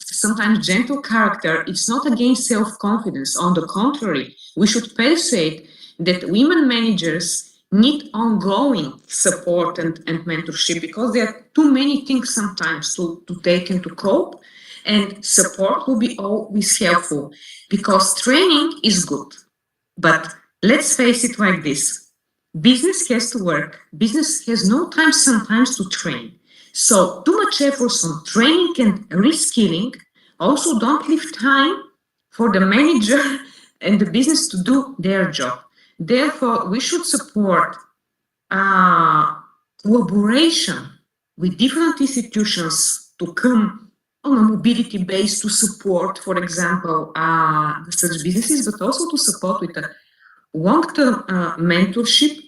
sometimes gentle character. It's not against self-confidence. On the contrary, we should persuade that women managers need ongoing support and mentorship, because there are too many things sometimes to take and to cope, and support will be always helpful, because training is good. But let's face it like this. Business has to work. Business has no time sometimes to train. So too much efforts on training and reskilling also don't leave time for the manager and the business to do their job. Therefore, we should support collaboration with different institutions to come on a mobility base to support, for example, such businesses, but also to support with a long-term mentorship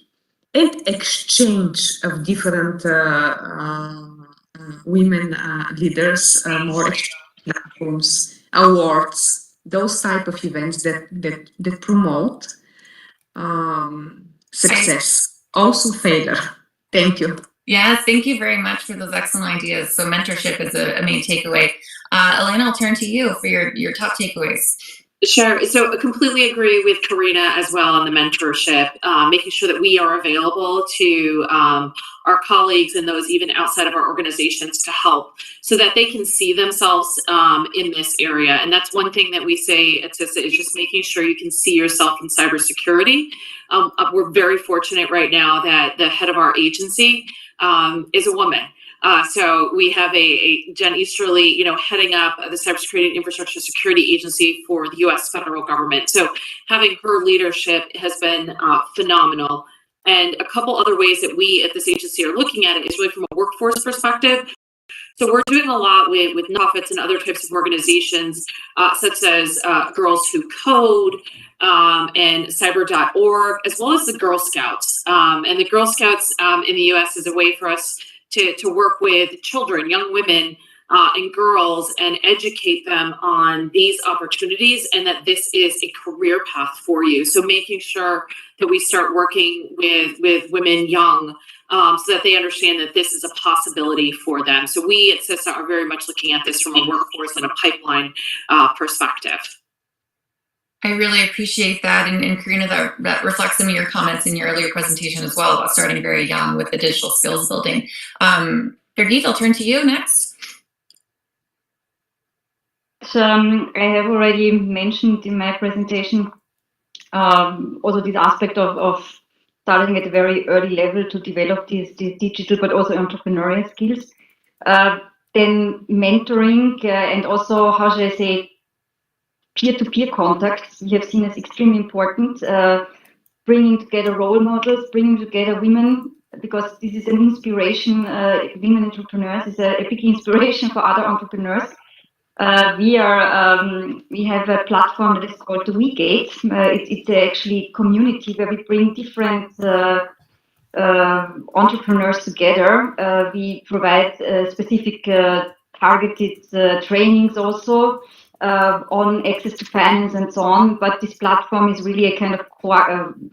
and exchange of different women leaders, more platforms, awards, those type of events that promote success, also failure. Thank you. Yes, thank you very much for those excellent ideas. So mentorship is a main takeaway. Elena, I'll turn to you for your top takeaways. Sure. So I completely agree with Karina as well on the mentorship, making sure that we are available to our colleagues and those even outside of our organizations to help so that they can see themselves in this area. And that's one thing that we say at CISA is just making sure you can see yourself in cybersecurity. We're very fortunate right now that the head of our agency is a woman. So we have a Jen Easterly, heading up the Cybersecurity and Infrastructure Security Agency for the U.S. federal government. So having her leadership has been phenomenal. And a couple other ways that we at this agency are looking at it is really from a workforce perspective. So we're doing a lot with nonprofits and other types of organizations, such as Girls Who Code and cyber.org, as well as the Girl Scouts. And the Girl Scouts in the U.S. is a way for us to work with children, young women, and girls and educate them on these opportunities and that this is a career path for you. So making sure that we start working with women young so that they understand that this is a possibility for them. So we at CISA are very much looking at this from a workforce and a pipeline perspective. I really appreciate that. And Karina, that reflects some of your comments in your earlier presentation as well about starting very young with the digital skills building. Birgit, I'll turn to you next. So I have already mentioned in my presentation also this aspect of starting at a very early level to develop these digital but also entrepreneurial skills. Then mentoring and also, how should I say, peer-to-peer contacts we have seen as extremely important. Bringing together role models, bringing together women, because this is an inspiration. Women entrepreneurs is a big inspiration for other entrepreneurs. We have a platform that is called the WeGate. It's actually a community where we bring different entrepreneurs together. We provide specific targeted trainings also on access to finance and so on. But this platform is really a kind of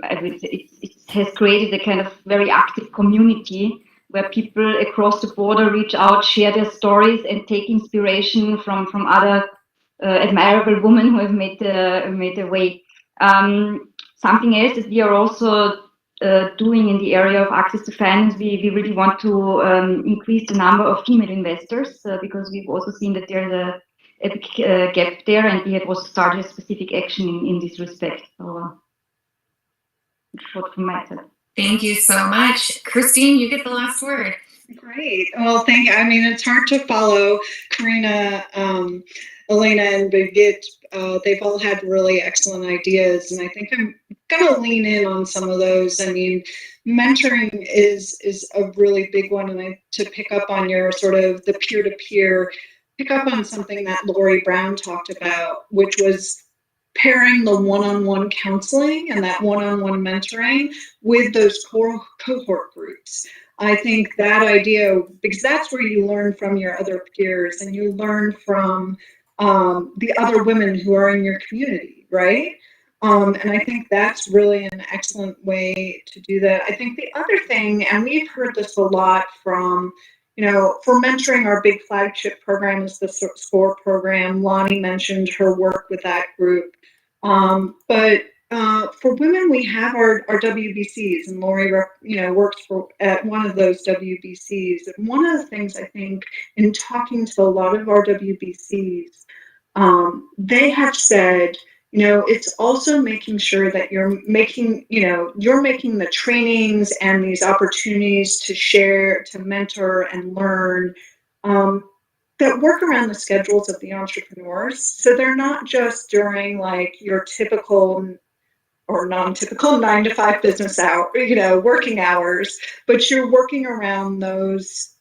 it has created a kind of very active community where people across the border reach out, share their stories, and take inspiration from other admirable women who have made their way. Something else that we are also doing in the area of access to finance, we really want to increase the number of female investors because we've also seen that there's a big gap there, and we have also started a specific action in this respect. So that's what from my side. Thank you so much. Christine, you get the last word. Great. Well, thank you. I mean, it's hard to follow Karina, Elena, and Birgit. They've all had really excellent ideas, and I think I'm going to lean in on some of those. I mean, mentoring is a really big one, and to pick up on your sort of the peer-to-peer, pick up on something that Lori Brown talked about, which was pairing the one-on-one counseling and that one-on-one mentoring with those cohort groups. I think that idea, because that's where you learn from your other peers and you learn from the other women who are in your community, right? And I think that's really an excellent way to do that. I think the other thing, and we've heard this a lot from, for mentoring, our big flagship program is the SCORE program. Lonnie mentioned her work with that group. But for women, we have our WBCs, and Lori, works at one of those WBCs. And one of the things I think in talking to a lot of our WBCs, they have said, It's also making sure that you're making the trainings and these opportunities to share, to mentor and learn, that work around the schedules of the entrepreneurs. So they're not just during like your typical or non-typical 9 to 5 business hour, working hours, but you're working around those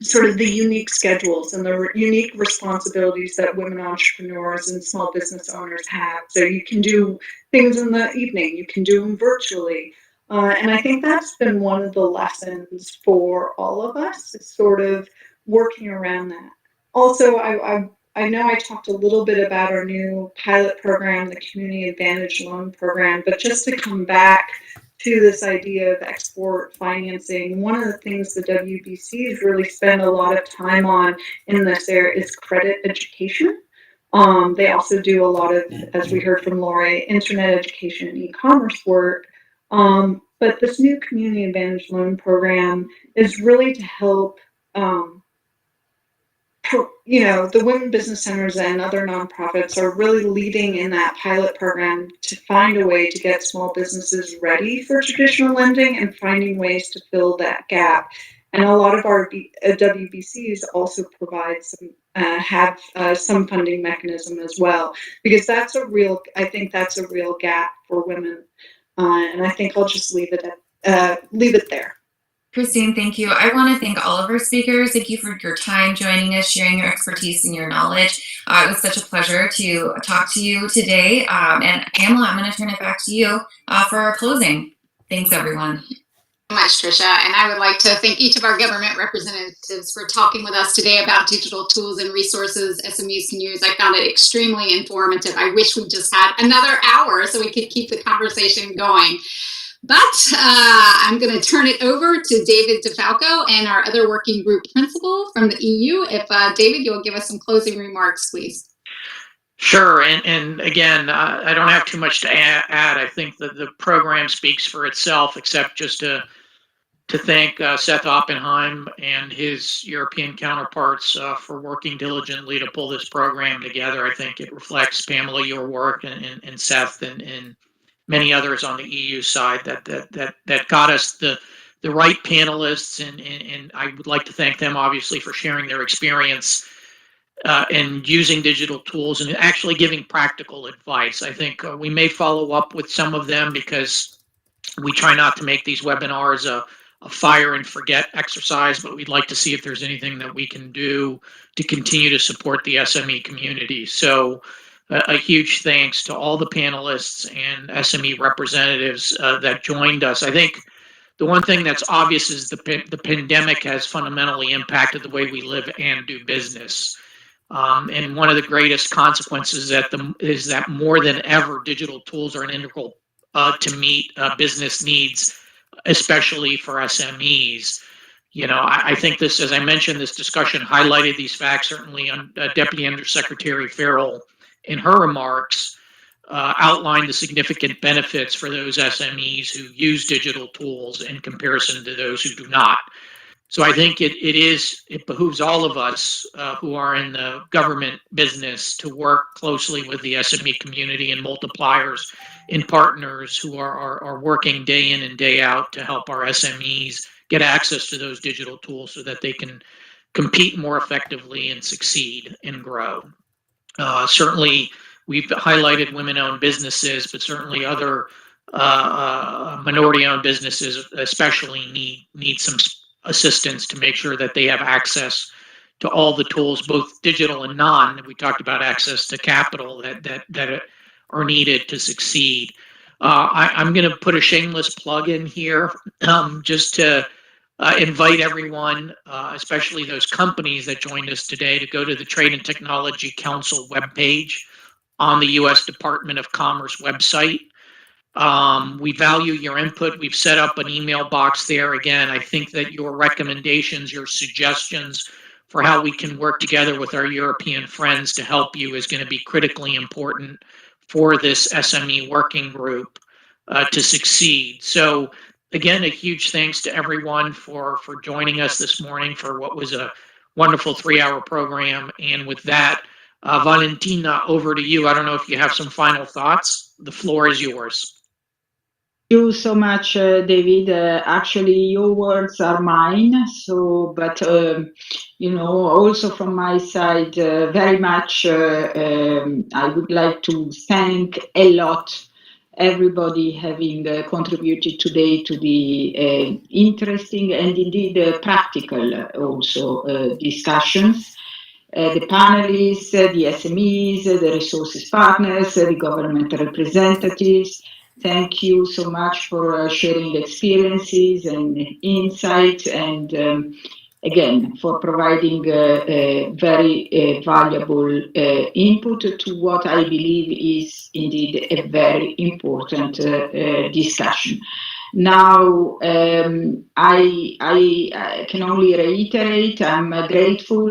sort of the unique schedules and the unique responsibilities that women entrepreneurs and small business owners have. So you can do things in the evening, you can do them virtually. And I think that's been one of the lessons for all of us, is sort of working around that. Also, I know I talked a little bit about our new pilot program, the Community Advantage Loan Program, but just to come back to this idea of export financing, one of the things the WBCs really spend a lot of time on in this area is credit education. They also do a lot of, as we heard from Lori, internet education and e-commerce work. But this new Community Advantage Loan Program is really to help the women business centers and other nonprofits are really leading in that pilot program to find a way to get small businesses ready for traditional lending and finding ways to fill that gap. And a lot of our WBCs also provide some funding mechanism as well, because I think that's a real gap for women. And I think I'll just leave it there. Christine, thank you. I want to thank all of our speakers. Thank you for your time joining us, sharing your expertise and your knowledge. It was such a pleasure to talk to you today. And Pamela, I'm going to turn it back to you for our closing. Thanks, everyone. Much, Tricia, and I would like to thank each of our government representatives for talking with us today about digital tools and resources SMEs can use. I found it extremely informative. I wish we just had another hour so we could keep the conversation going. But I'm going to turn it over to David Defalco and our other working group principal from the EU. If David, you'll give us some closing remarks, please. Sure, and again, I don't have too much to add. I think that the program speaks for itself, except just to thank Seth Oppenheim and his European counterparts for working diligently to pull this program together. I think it reflects, Pamela, your work, and Seth, and many others on the EU side that got us the right panelists, and I would like to thank them obviously for sharing their experience and using digital tools and actually giving practical advice. I think we may follow up with some of them because we try not to make these webinars a fire and forget exercise, but we'd like to see if there's anything that we can do to continue to support the SME community. So a huge thanks to all the panelists and SME representatives that joined us. I think the one thing that's obvious is the pandemic has fundamentally impacted the way we live and do business. And one of the greatest consequences is that more than ever, digital tools are an integral to meet business needs, especially for SMEs. I think this, as I mentioned, this discussion highlighted these facts. Certainly, Deputy Undersecretary Farrell, in her remarks, outlined the significant benefits for those SMEs who use digital tools in comparison to those who do not. So I think it behooves all of us who are in the government business to work closely with the SME community and multipliers and partners who are working day in and day out to help our SMEs get access to those digital tools so that they can compete more effectively and succeed and grow. Certainly, we've highlighted women-owned businesses, but certainly other minority-owned businesses especially need some assistance to make sure that they have access to all the tools, both digital and non. We talked about access to capital that are needed to succeed. I'm going to put a shameless plug in here just to invite everyone, especially those companies that joined us today, to go to the Trade and Technology Council webpage on the U.S. Department of Commerce website. We value your input. We've set up an email box there. Again, I think that your recommendations, your suggestions for how we can work together with our European friends to help you is going to be critically important for this SME working group to succeed. So again, a huge thanks to everyone for joining us this morning for what was a wonderful 3-hour program. And with that, Valentina, over to you. I don't know if you have some final thoughts. The floor is yours. Thank you so much, David. Actually, your words are mine. So, but also from my side, very much, I would like to thank a lot everybody having contributed today to the interesting and indeed practical also discussions. The panelists, the SMEs, the resources partners, the government representatives. Thank you so much for sharing experiences and insights, and again, for providing very valuable input to what I believe is indeed a very important discussion. Now, I can only reiterate, I'm grateful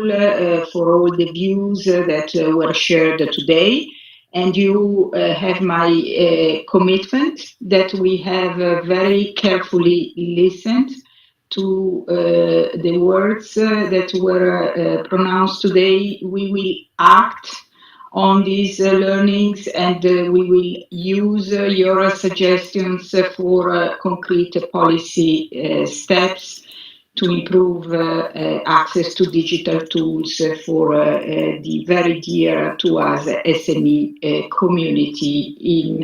for all the views that were shared today. And you have my commitment that we have very carefully listened to the words that were pronounced today. We will act on these learnings, and we will use your suggestions for concrete policy steps to improve access to digital tools for the very dear to us SME community in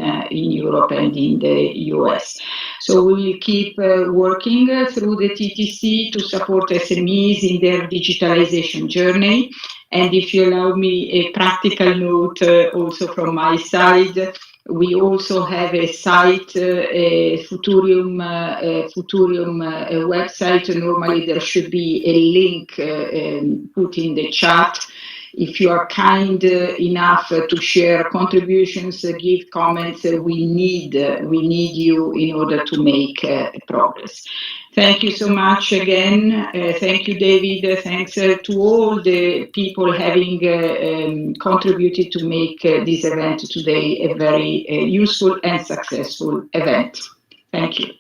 Europe and in the US. So we will keep working through the TTC to support SMEs in their digitalization journey. And if you allow me a practical note also from my side, we also have a site, a Futurium website. Normally there should be a link put in the chat. If you are kind enough to share contributions, give comments, we need you in order to make progress. Thank you so much again. Thank you, David. Thanks to all the people having contributed to make this event today a very useful and successful event. Thank you.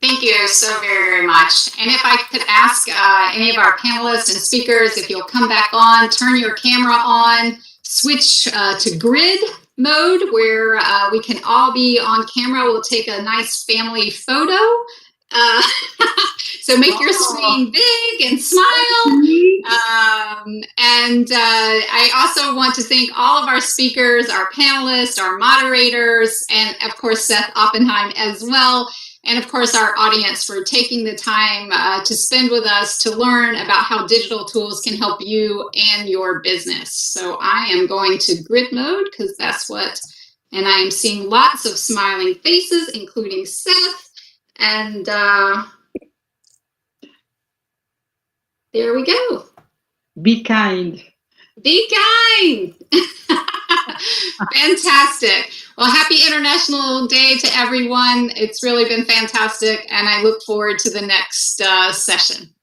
Thank you so very, very much. And if I could ask any of our panelists and speakers, if you'll come back on, turn your camera on, switch to grid mode where we can all be on camera. We'll take a nice family photo. So make your screen big and smile. And I also want to thank all of our speakers, our panelists, our moderators, and of course, Seth Oppenheim as well. And of course, our audience for taking the time to spend with us to learn about how digital tools can help you and your business. So I am going to grid mode because that's what, and I am seeing lots of smiling faces, including Seth. And there we go. Be kind. Be kind. Fantastic. Well, happy International Day to everyone. It's really been fantastic, and I look forward to the next session.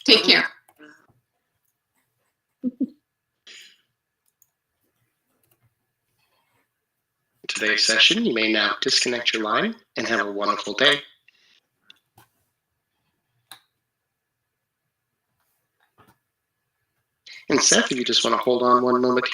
Take care. Today's session, you may now disconnect your line and have a wonderful day. And Seth, if you just want to hold on one moment here.